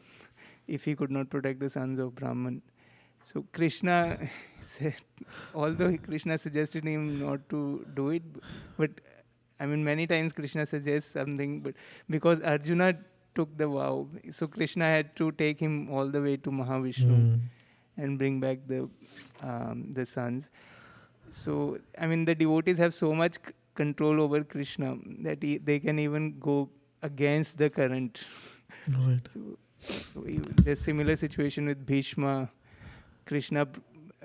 if he could not protect the sons of Brahman. So Krishna said, although Krishna suggested him not to do it, but many times Krishna suggests something, but because Arjuna took the vow, so Krishna had to take him all the way to Mahavishnu and bring back the sons. So, the devotees have so much control over Krishna that they can even go against the current. Right. So there's similar situation with Bhishma. Krishna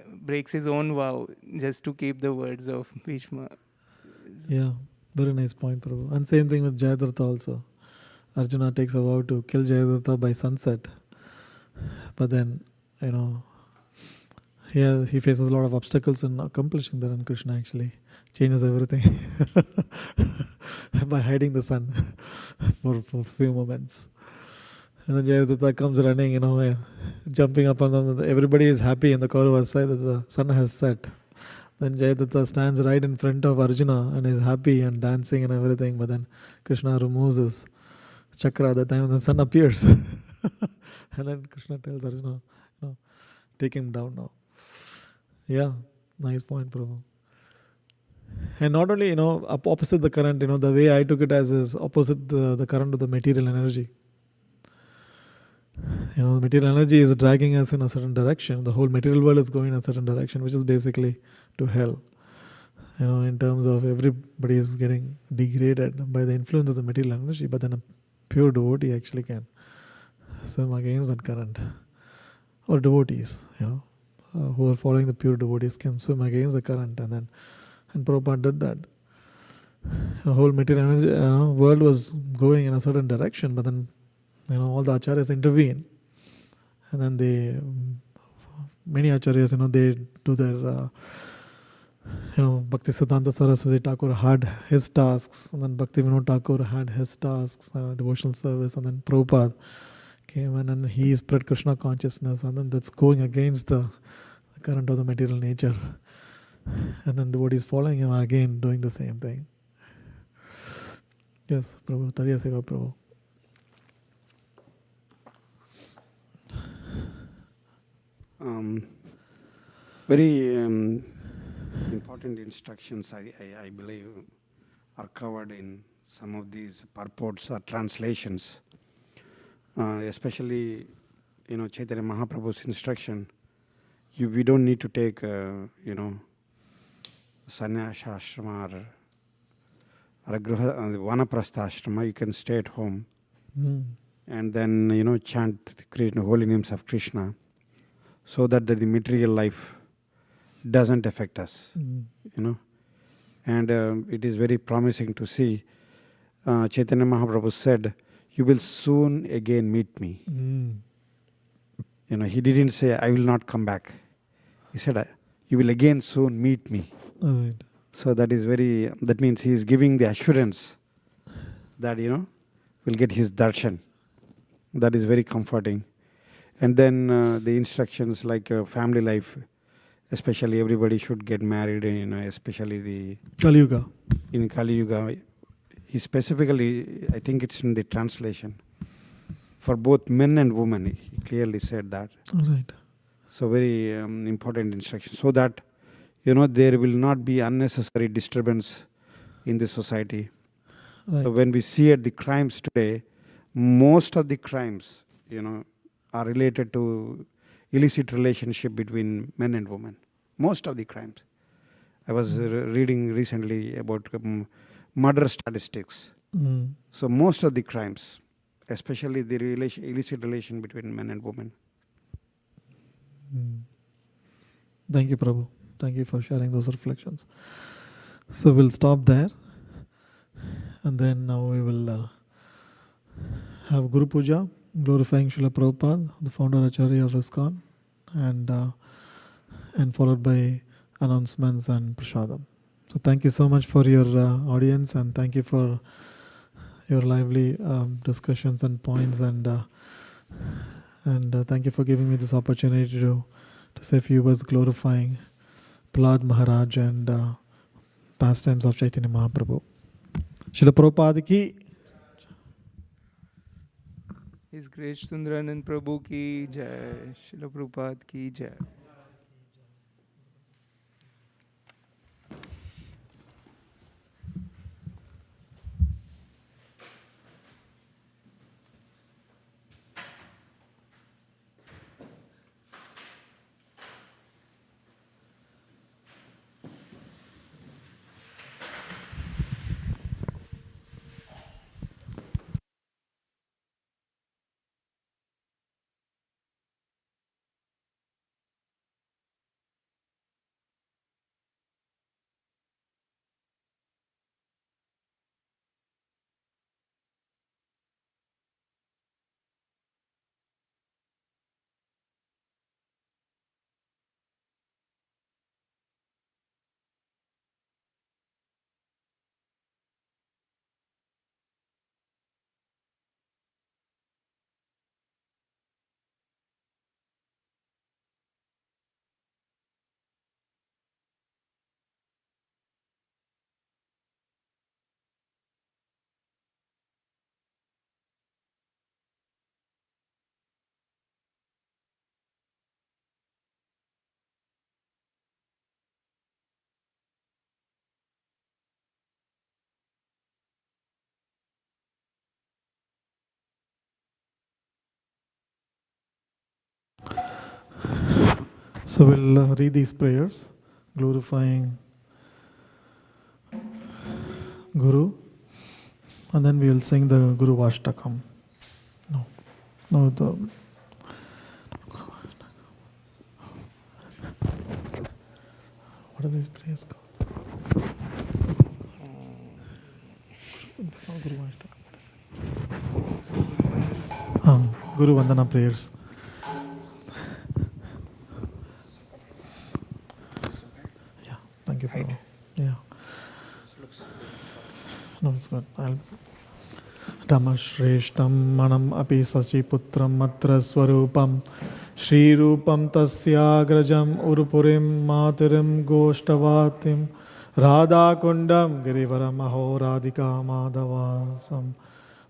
breaks his own vow just to keep the words of Bhishma. Yeah, very nice point, Prabhu. And same thing with Jayadratha also. Arjuna takes a vow to kill Jayadratha by sunset. But then, he faces a lot of obstacles in accomplishing that, and Krishna actually changes everything by hiding the sun for a few moments. And then Jayadratha comes running, jumping up on them. Everybody is happy in the Kauravas side that the sun has set. Then Jayadratha stands right in front of Arjuna and is happy and dancing and everything. But then Krishna removes his chakra at the time and the sun appears. And then Krishna tells Arjuna, take him down now. Yeah, nice point, Prabhu. And not only, opposite the current, the way I took it as is opposite the current of the material energy. The material energy is dragging us in a certain direction. The whole material world is going in a certain direction, which is basically to hell. In terms of everybody is getting degraded by the influence of the material energy, but then a pure devotee actually can swim against that current. Or devotees, who are following the pure devotees can swim against the current. And Prabhupada did that. The whole material energy world was going in a certain direction, but then all the acharyas intervene, and then many acharyas, they do their Bhakti Siddhanta Saraswati Thakur had his tasks, and then Bhakti Vinod Thakur had his tasks, devotional service, and then Prabhupada came in and he spread Krishna consciousness, and then that's going against the current of the material nature. And then devotees following him again doing the same thing. Yes, Prabhu. Tadiya Seva, Prabhu. Very important instructions, I believe, are covered in some of these purports or translations. Especially, Chaitanya Mahaprabhu's instruction. We don't need to take, sannyasa ashrama or a vanaprastha ashrama. You can stay at home and then, chant Krishna, holy names of Krishna, so that the material life doesn't affect us, And it is very promising to see. Chaitanya Mahaprabhu said, "You will soon again meet me." He didn't say, "I will not come back." He said, "You will again soon meet me." Right. So that means he is giving the assurance that, we'll get his darshan. That is very comforting. And then the instructions like family life, especially everybody should get married, and especially the Kali Yuga. In Kali Yuga, he specifically, I think it's in the translation, for both men and women, he clearly said that. Right. So very important instruction, so that there will not be unnecessary disturbance in the society. Right. So when we see at the crimes today, most of the crimes, are related to illicit relationship between men and women. Most of the crimes. I was reading recently about murder statistics. So most of the crimes, especially the illicit relation between men and women. Thank you, Prabhu. Thank you for sharing those reflections. So we'll stop there. And then now we will have Guru Puja, glorifying Srila Prabhupada, the founder Acharya of ISKCON, and followed by announcements and prasadam. So thank you so much for your audience, and thank you for your lively discussions and points, and thank you for giving me this opportunity to say a few words glorifying Prahlad Maharaj and pastimes of Chaitanya Mahaprabhu. Srila Prabhupada ki. His Grace Sundarananda Prabhu ki jai, Srila Prabhupada ki jai. So we'll read these prayers, glorifying Guru, and then we will sing the Guru Vashtakam. What are these prayers called? Guru Vashtakam. Guru Vandana prayers. Thank you. good. Tamashrestham manam api sachiputram matra swarupam Shri Rupam tasyagrajam urupurim maturim goshtavatim Radha kundam girivaram aho radhika madhavasam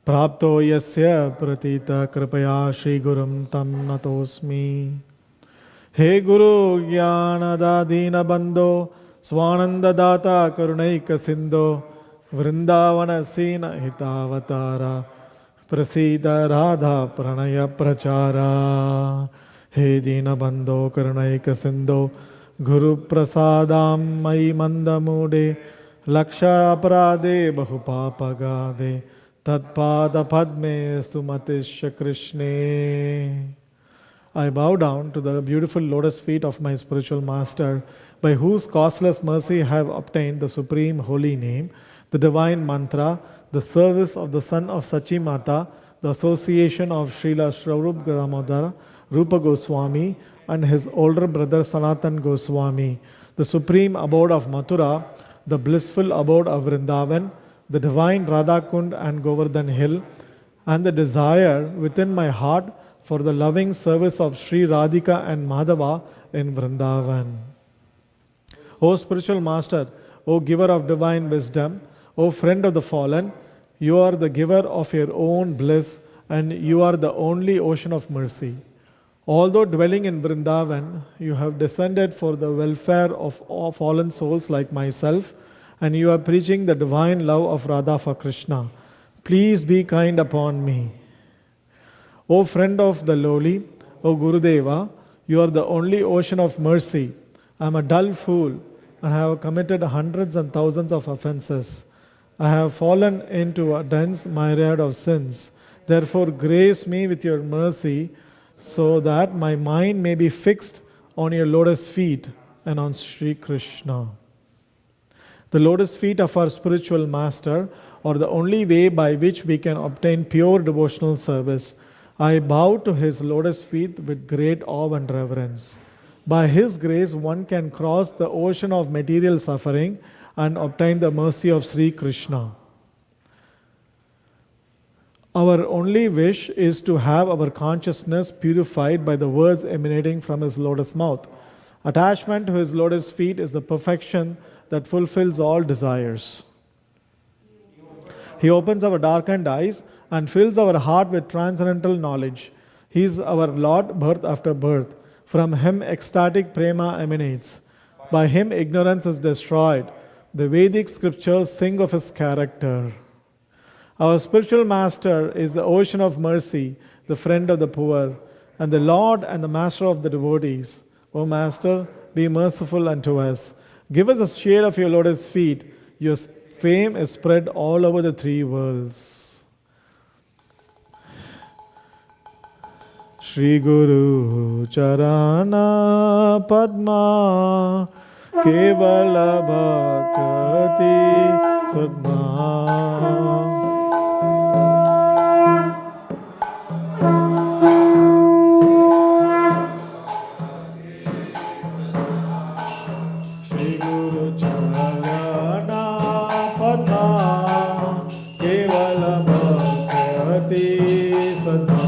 Prapto yasya pratita kripaya Shri Gurum tam natosmi He Guru Jnana Dina Bandho Swananda Data Karunaika Sindho Vrindavana Sena Hitavatara Prasida Radha Pranaya Prachara He Dina Bandho Karunaika Sindho Guru Prasadam Mai Mandamude Laksha Aparade Bahupapagade Tatpada Padme Stumatisha Krishne. I bow down to the beautiful lotus feet of my spiritual master, by whose causeless mercy I have obtained the supreme holy name, the divine mantra, the service of the son of Sachi Mata, the association of Srila Swarup Damodara, Rupa Goswami, and his older brother Sanatan Goswami, the supreme abode of Mathura, the blissful abode of Vrindavan, the divine Radhakund and Govardhan Hill, and the desire within my heart for the loving service of Sri Radhika and Madhava in Vrindavan. O spiritual master, O giver of divine wisdom, O friend of the fallen, you are the giver of your own bliss and you are the only ocean of mercy. Although dwelling in Vrindavan, you have descended for the welfare of all fallen souls like myself, and you are preaching the divine love of Radha for Krishna. Please be kind upon me. O friend of the lowly, O Gurudeva, you are the only ocean of mercy. I am a dull fool and I have committed hundreds and thousands of offenses. I have fallen into a dense myriad of sins. Therefore, grace me with your mercy so that my mind may be fixed on your lotus feet and on Sri Krishna. The lotus feet of our spiritual master are the only way by which we can obtain pure devotional service. I bow to his lotus feet with great awe and reverence. By his grace, one can cross the ocean of material suffering and obtain the mercy of Sri Krishna. Our only wish is to have our consciousness purified by the words emanating from his lotus mouth. Attachment to his lotus feet is the perfection that fulfills all desires. He opens our darkened eyes and fills our heart with transcendental knowledge. He is our Lord, birth after birth. From him ecstatic prema emanates. By him ignorance is destroyed. The Vedic scriptures sing of his character. Our spiritual master is the ocean of mercy, the friend of the poor, and the Lord and the master of the devotees. O Master, be merciful unto us. Give us the shade of your lotus feet. Your fame is spread all over the three worlds. Shri Guru Charana Padma Kevala Bhakti Sadma. Shri Guru Charana Padma Kevala Bhakti Sadma.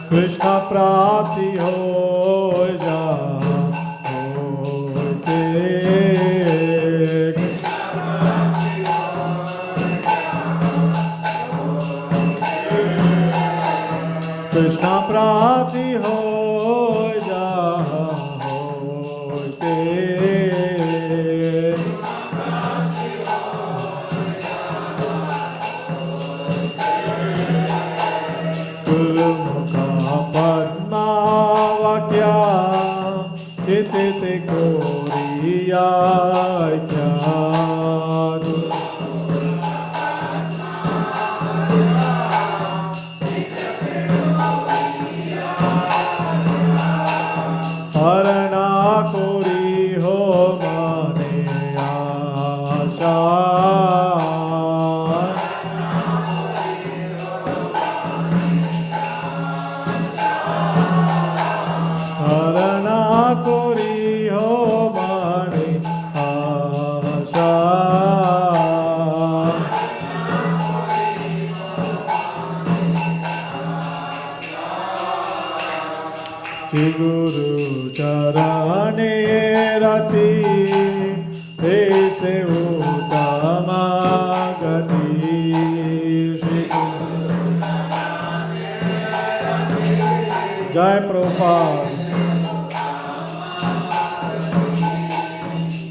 Krishna prapti ho ja hote. kya chitite koriya kya harana kori ho mane asha harana kori ho mane asha Shri Guru Charane Rati Ese Uttama Gati Shri Guru Jai Prabhupada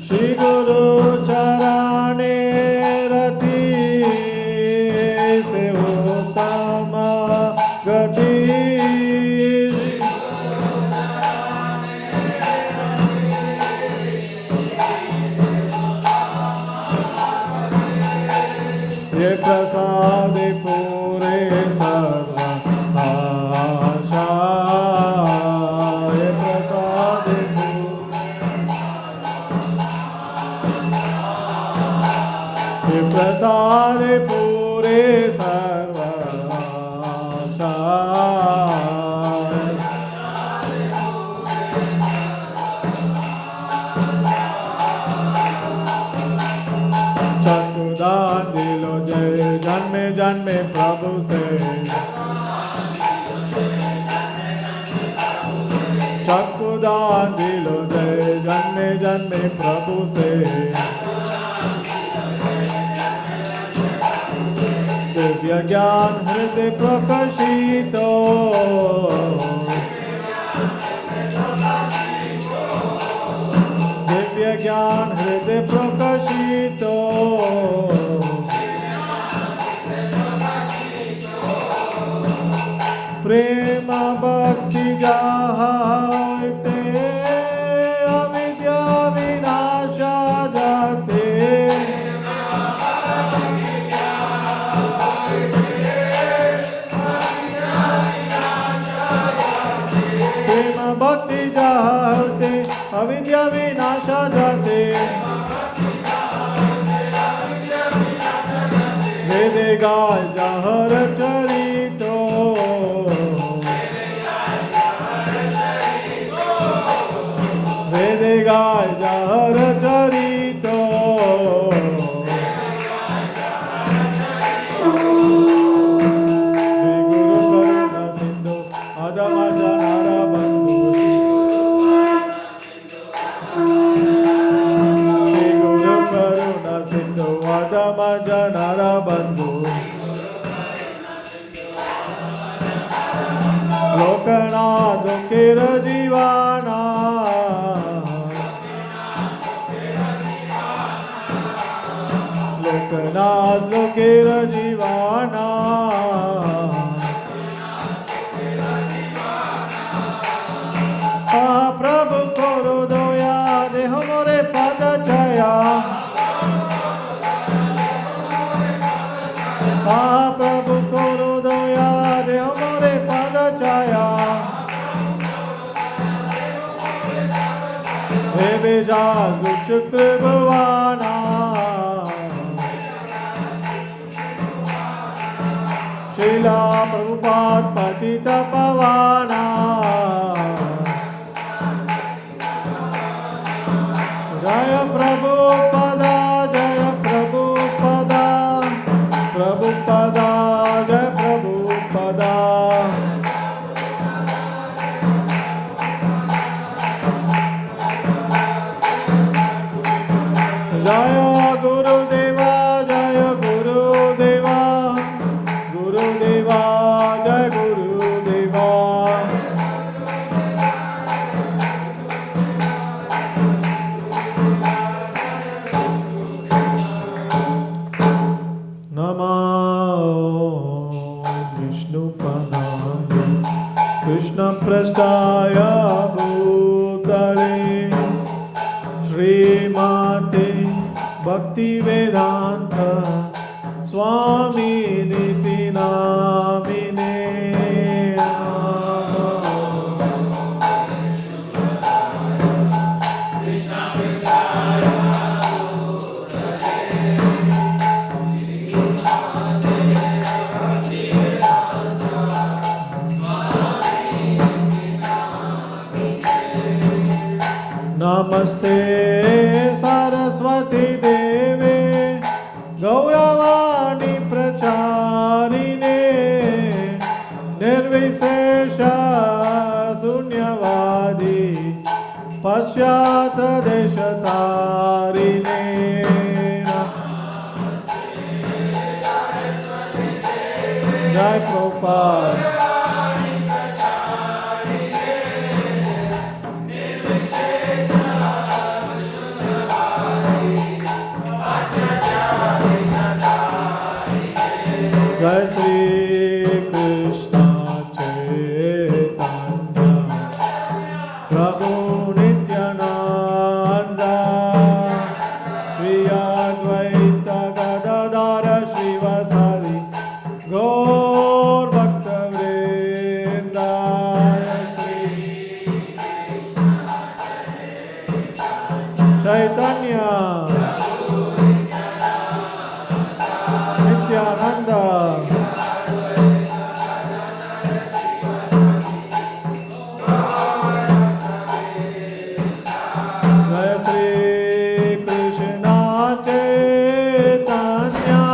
Shri Guru Charane Rati Ese Uttama Gati ये प्रसाद पूरे सर्व आशा ये प्रसाद ये प्रसाद पूरे सर्व आशा चतुदान दिलो जय जन्मे जन्मे प्रभु से चकुदान दिलो जय जन्मे जन्मे प्रभु से दिव्य ज्ञान हृदय प्रकाशितो दिव्य ज्ञान हृदय प्रकाशितो प्रेम भक्ति गाते अविद्या विनाशा जाते प्रेम भक्ति जाते अविद्या विनाशा जाते वेदे गाय जहर चरितो वेदे गाय जहर चरितो श्री गुरु करुणा सिंधु अधम जनर बंधु लोकनाथ दुखिर जीवाना लोकनाथ दुखिर जीवाना प्रभु करो दया देह मोरे पद जया प्रभु करो दया देह मोरे पद जया हे बेजा गुचुत्र भवाना श्रीला प्रभुपाद पतित पवाना जय प्रभुपदा जय प्रभुपदा प्रभुपदा जय प्रभुपदा जय गुरुदेवा जय गुरुदेवा गुरुदेवा जय गुरुदेवा Bhaktivedanta Swami Niti Namine Namaste Saraswati Deve Gauravani Pracharine Nirvisesha Sunyavadi Pasyata Deshatarine Jai Prabhupada Jai Shri Krishna Chaitanya Prabhu Nityananda Shri Advaita Gadadara Srivasadi Gaur Bhakta Vrinda Shri Chaitanya Nityananda Jai Shri Krishna Chaitanya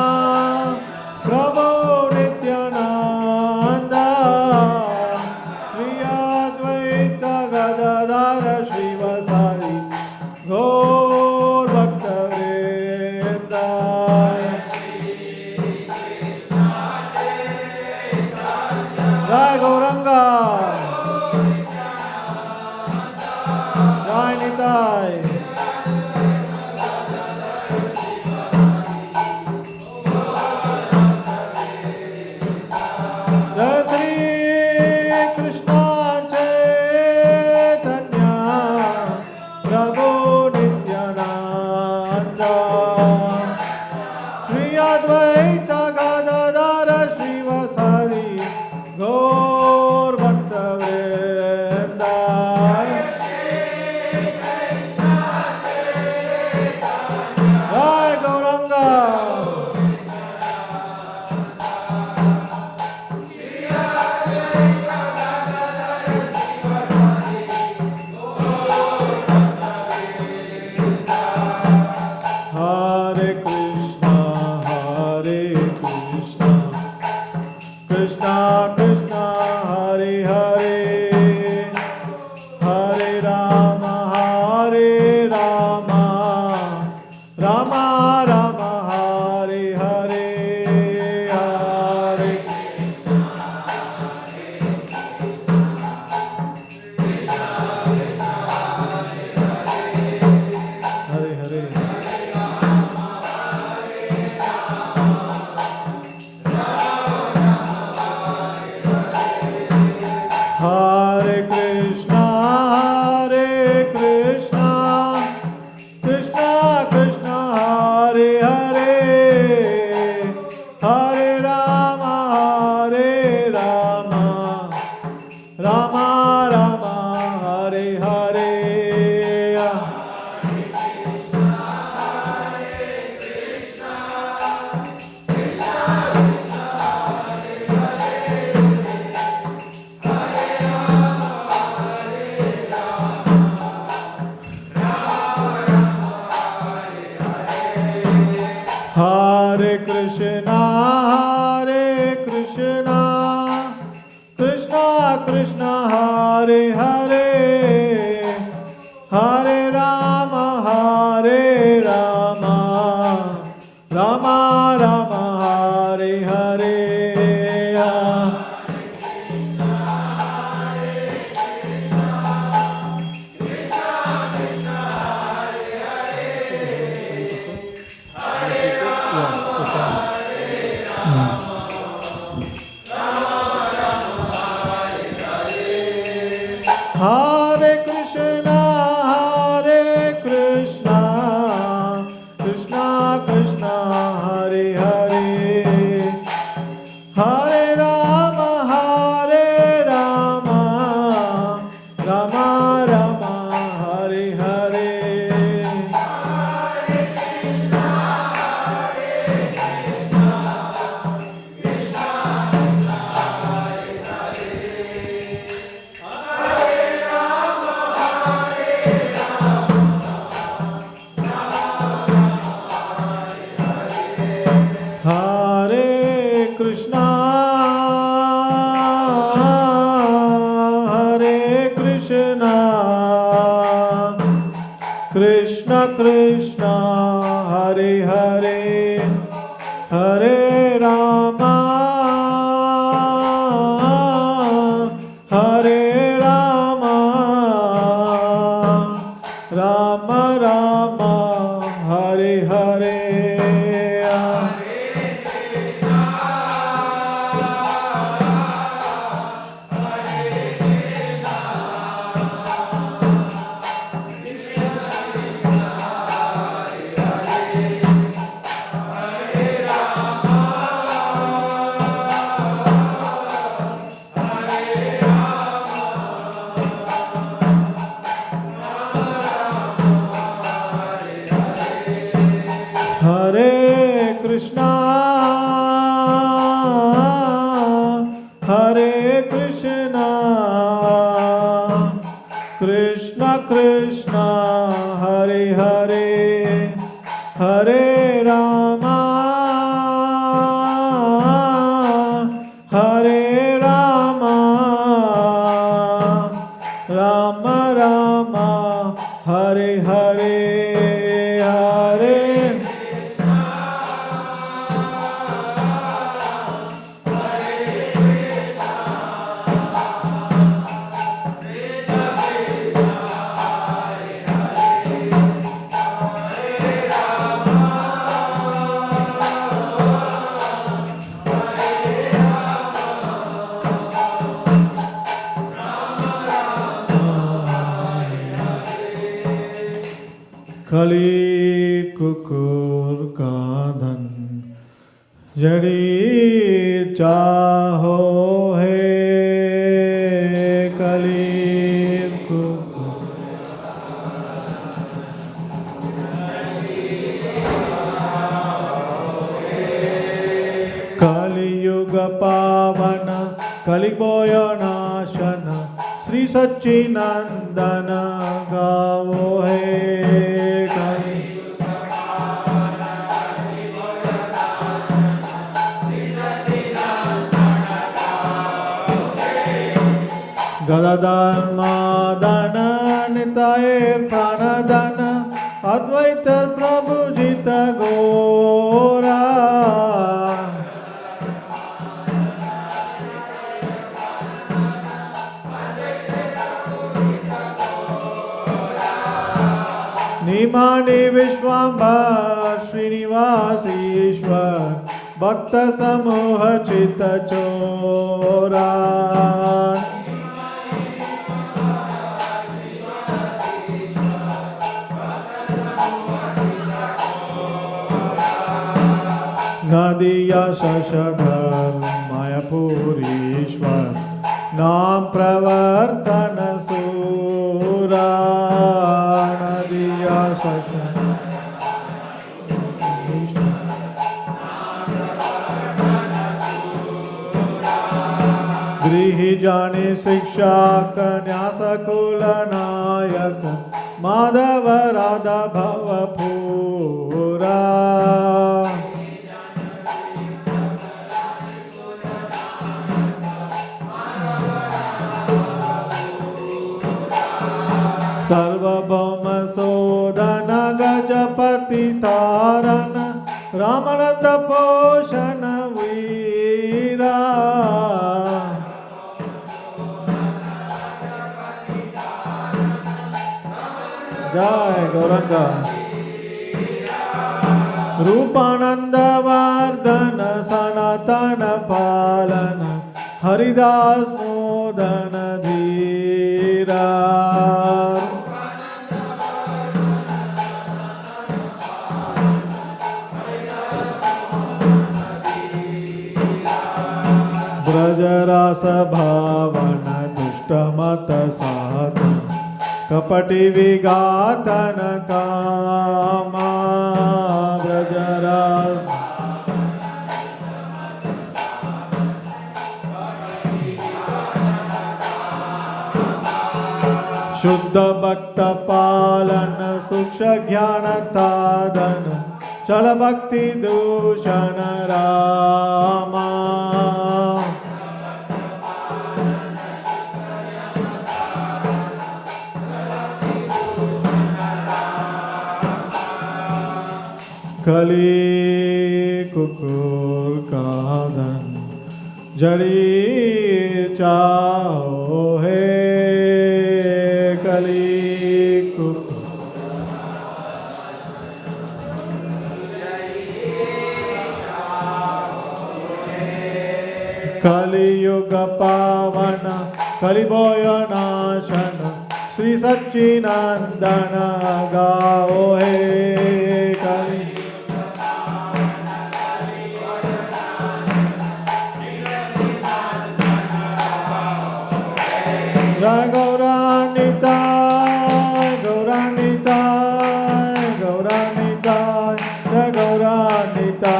Prabhu Nityananda Shri Advaita Gadadara Srivasadi Gaur Bhakta Vrinda Jai Gauranga Jai Nitai Jai Shri Krishna Chaitanya Prabhu Nityananda Shri Advaita Gadadara Srivasadi Gaur Bhakta Vrinda Krishna, Hare Hare, Hare Rama, Hare Rama, Rama Rama, Hare Hare. Hare Krishna, Hare Krishna, Krishna Krishna, Hare Hare, Hare Rama, Hare Rama, Rama Rama, Hare Hare, Hare. कली कुकुर का धन जड़ी चाहो है, कली कुकुर कलियुग पावन कलिबोय नाशन श्री सच्चिनंदन गावो है। गदाधर मादन निताय प्राणधन अद्वैत प्रभु जित गोरा। निमानि विश्वाम्बर श्रीनिवास ईश्वर भक्त समूह चित चोरा। नदिया शशधर मायापुरीश्वर नाम प्रवर्तन सूरा। नदिया शशधर गृह जाने शिक्षा कन्यास कुल नायक माधव राधा भव पूरा। सर्वभौम सोदन गजपति तारण रामनंद पोषण वीरा। जय गौरंगा। रूपानंद वर्धन सनातन पालन हरिदास मोदन धीरा। ब्रजरास भावन दुष्ट मत साधन कपटि विघातन कामा। ब्रजरास शुद्ध भक्त पालन सूक्ष्म ज्ञान तादन चल भक्ति दूषण Rama. Kali kukur kadan jari chao hai Kali kukur Kali Yuga Pavana Kali Boya Nashana Sri Satchinandana Gao He Kali Jai Gauranita Gauranita Gauranita Jai Gauranita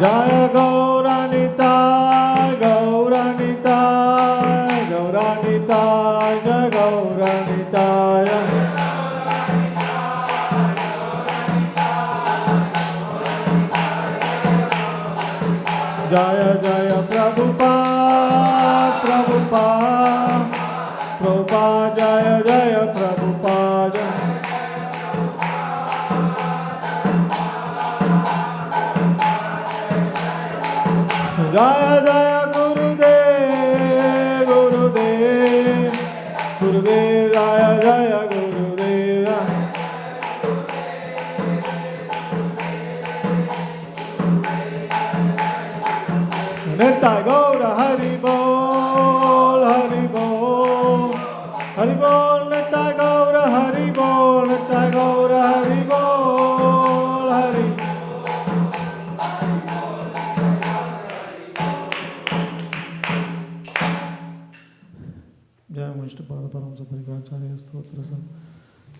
Jaya Gauranita, Gauranita, Gauranita, Jaya Gauranita, Jaya Jaya Prabhupada, Prabhupada, Prabhupada, Jaya Jaya Prabhupada. Jaya Jaya Gurudev, Gurudev, Gurudev, Jaya Jaya Gurudev. Nittai Gaura Hari Bol, Hari Bol, Hari Bol, Nittai Gaura Hari Bol, Nittai Gaura Hari Bol, Hari. Jai Vishnu Pada Paramsa Parikacharya Stotra Sam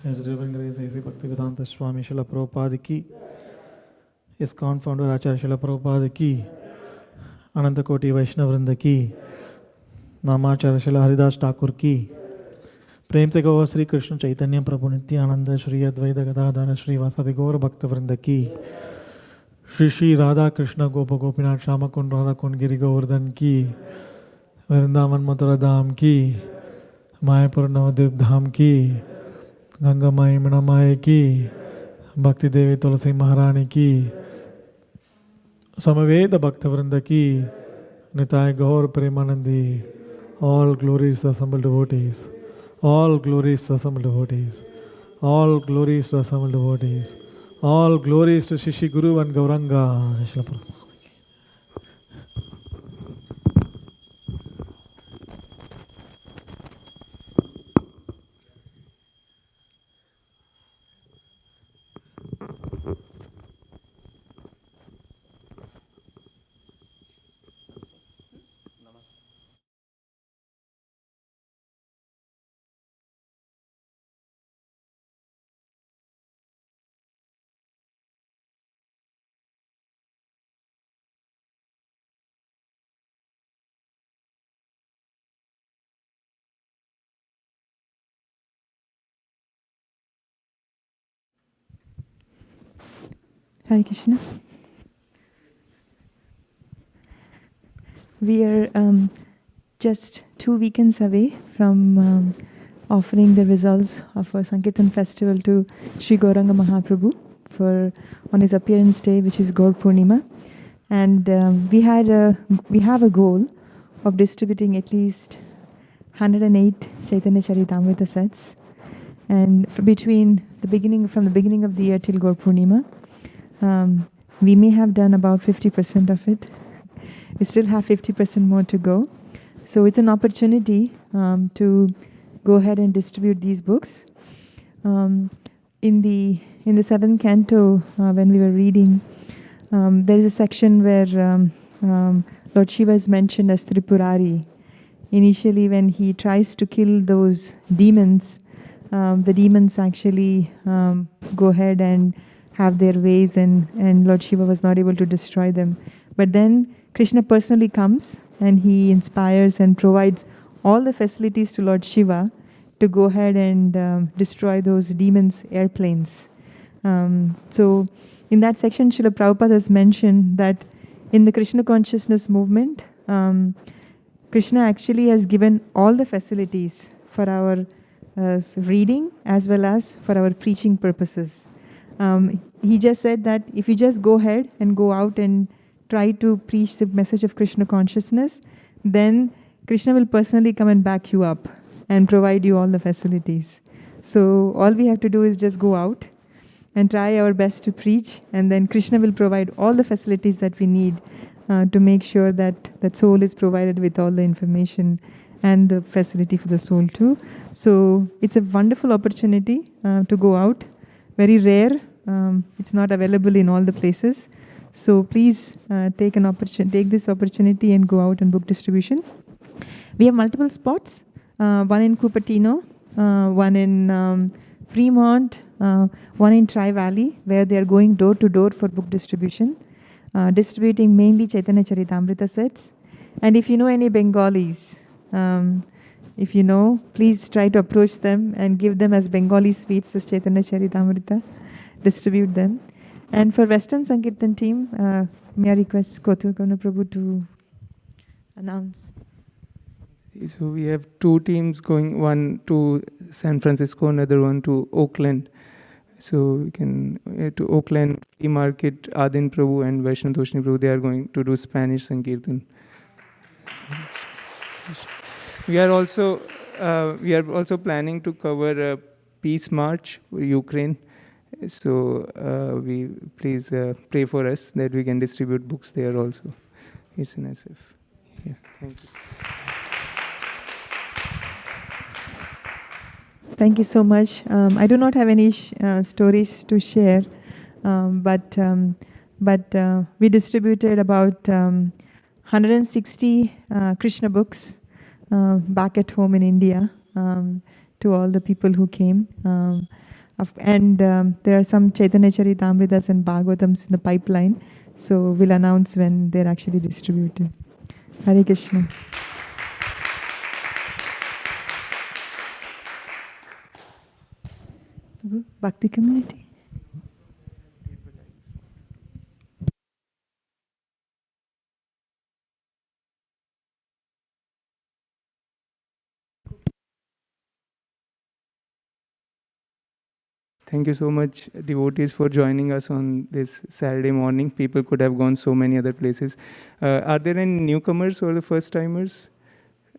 His Divine Grace A.C. Bhaktivedanta Swami Srila Prabhupada Ki ISKCON Founder Acharya Srila Prabhupada Ki Ananta Koti Vaishnavrinda Ki Namacharya Srila Haridas Thakur Ki Prem Se Gaur Sri Krishna Chaitanya Prabhu Nityananda Shri Advaita Gadadhara Shri Vasadi Gaur Bhaktavrinda Ki Shri Shri Radha Krishna Gopa Gopinath Shama Kund Radha Kund Giri Govardhan Ki Vrindavan Mathura Dham Ki Mayapur Navadvip Dham Ki Ganga Mai Manamai Ki Bhakti Devi Tulasi Maharani Ki Samaveda Bhaktavrinda Ki Nitai Gaur Premanandi. All glories to assembled devotees. All glories to assembled devotees. All glories to assembled devotees. All glories to Shishi Guru and Gauranga. Srila Prabhupada. Hare Krishna. We are just 2 weekends away from offering the results of our Sankirtan festival to Sri Gauranga Mahaprabhu on his appearance day, which is Gaur Purnima. And we have a goal of distributing at least 108 Chaitanya Charitamrita sets. And from the beginning of the year till Gaur Purnima, we may have done about 50% of it. We still have 50% more to go. So it's an opportunity to go ahead and distribute these books. In the 7th canto, when we were reading, there is a section where Lord Shiva is mentioned as Tripurari. Initially, when he tries to kill those demons, the demons actually go ahead and have their ways, and Lord Shiva was not able to destroy them. But then Krishna personally comes and he inspires and provides all the facilities to Lord Shiva to go ahead and destroy those demons' airplanes. So in that section, Srila Prabhupada has mentioned that in the Krishna consciousness movement, Krishna actually has given all the facilities for our reading as well as for our preaching purposes. He just said that if you just go ahead and go out and try to preach the message of Krishna consciousness, then Krishna will personally come and back you up and provide you all the facilities. So all we have to do is just go out and try our best to preach, and then Krishna will provide all the facilities that we need to make sure that that soul is provided with all the information and the facility for the soul too. So it's a wonderful opportunity to go out. Very rare. It's not available in all the places. So please take this opportunity and go out and book distribution. We have multiple spots. One in Cupertino, one in Fremont, one in Tri-Valley, where they are going door to door for book distribution, distributing mainly Chaitanya Charitamrita sets. And if you know any Bengalis, if you know, please try to approach them and give them as Bengali sweets as Chaitanya Charitamrita, distribute them. And for Western Sankirtan team, may I request Kothurkona Prabhu to announce. So we have two teams going, one to San Francisco, another one to Oakland. So we can, to Oakland, Flea Market, Adin Prabhu and Vaishnav Toshni Prabhu, they are going to do Spanish Sankirtan. We are also planning to cover a peace march for Ukraine. So we please pray for us that we can distribute books there also. It's an SF. Yeah, thank you. Thank you so much. I do not have any stories to share, but we distributed about 160 Krishna books back at home in India to all the people who came. And there are some Chaitanya Charitamritas and Bhagavatams in the pipeline, so we'll announce when they're actually distributed. Hare Krishna. Bhakti community. Thank you so much, devotees, for joining us on this Saturday morning. People could have gone so many other places. Are there any newcomers or the first timers?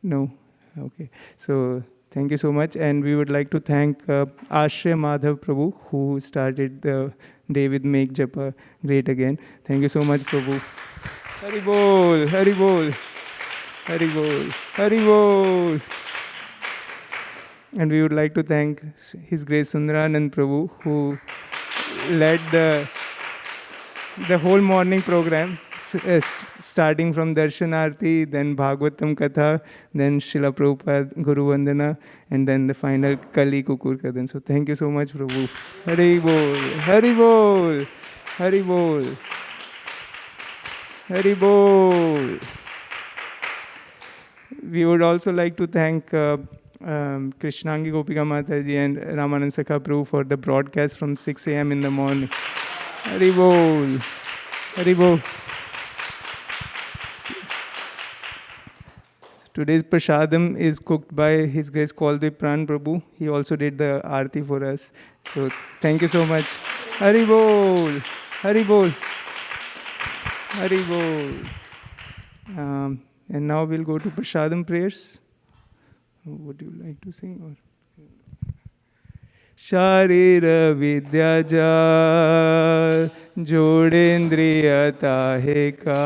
No? Okay. So thank you so much. And we would like to thank Acharya Madhav Prabhu, who started the day with Make Japa great again. Thank you so much, Prabhu. Hari Bol, Hari Bol, Hari Bol, Hari Bol. And we would like to thank His Grace Sundarananda Prabhu, who led the whole morning program, starting from Darshanarti, then Bhagavatam Katha, then Srila Prabhupada Guru Vandana, and then the final Kali Kukur Kadan. So thank you so much, Prabhu. Hari Bol, Hari Bol, Hari Bol, Hari Bol. We would also like to thank Krishnangi Gopika Mataji and Ramanand Sakha Prabhu for the broadcast from 6 a.m. in the morning. Hari Bol, Hari Bol. Today's prasadam is cooked by His Grace Kaldev Pran Prabhu. He also did the aarti for us. So thank you so much. Hari Bol, Hari Bol, Hari Bol. And now we'll go to prasadam prayers. Would you like to sing? Or Sharira Vidyajar Jodendriya Taheka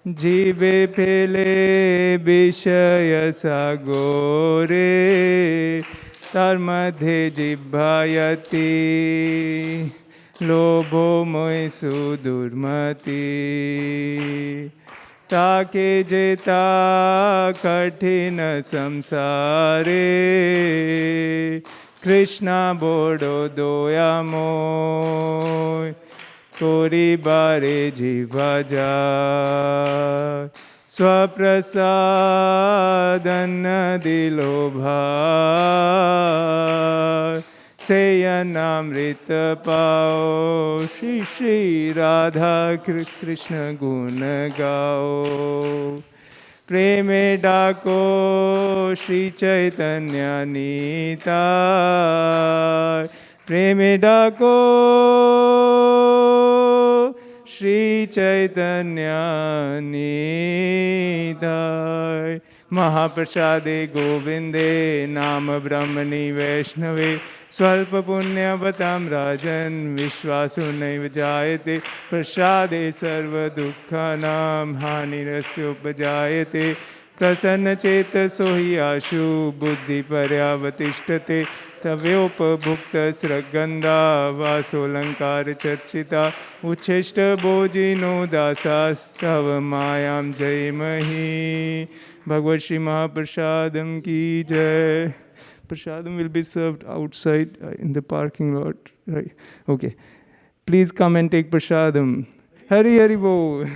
Jive Pele Vishaya Sagore Tar Madhe Jibhayati Lobho Moy Sudurmati ताके जेता कठिन संसारे कृष्णा बोडो दोयामोय कोरी बारे जीवा जा स्वप्रसादन दिलो भार सेयनामृत पाओ श्री श्री राधा कृष्ण गुण गाओ Preme Dako Shri Chaitanya Nitai. Preme Dako Shri Chaitanya Nitai. Mahaprasade Govinde Nama Brahmani Vaishnave Svalpa Punya Vatam Rajan Vishwasu Naiva Jayate Prasade Sarva Dukkha Nam Hani Rasya Upajayate Prasanna Cheta Sohi Ashu Buddhi Paryavatishtate Tavyopabhukta Sraganda Vasolankar Charchita Ucheshta Bojino Dasas Tava Mayam Jaimahi. Bhagavad Shri Mahaprasadam ki jai. Prasadam will be served outside in the parking lot. Right. Okay. Please come and take prasadam. Hari Hari Bol.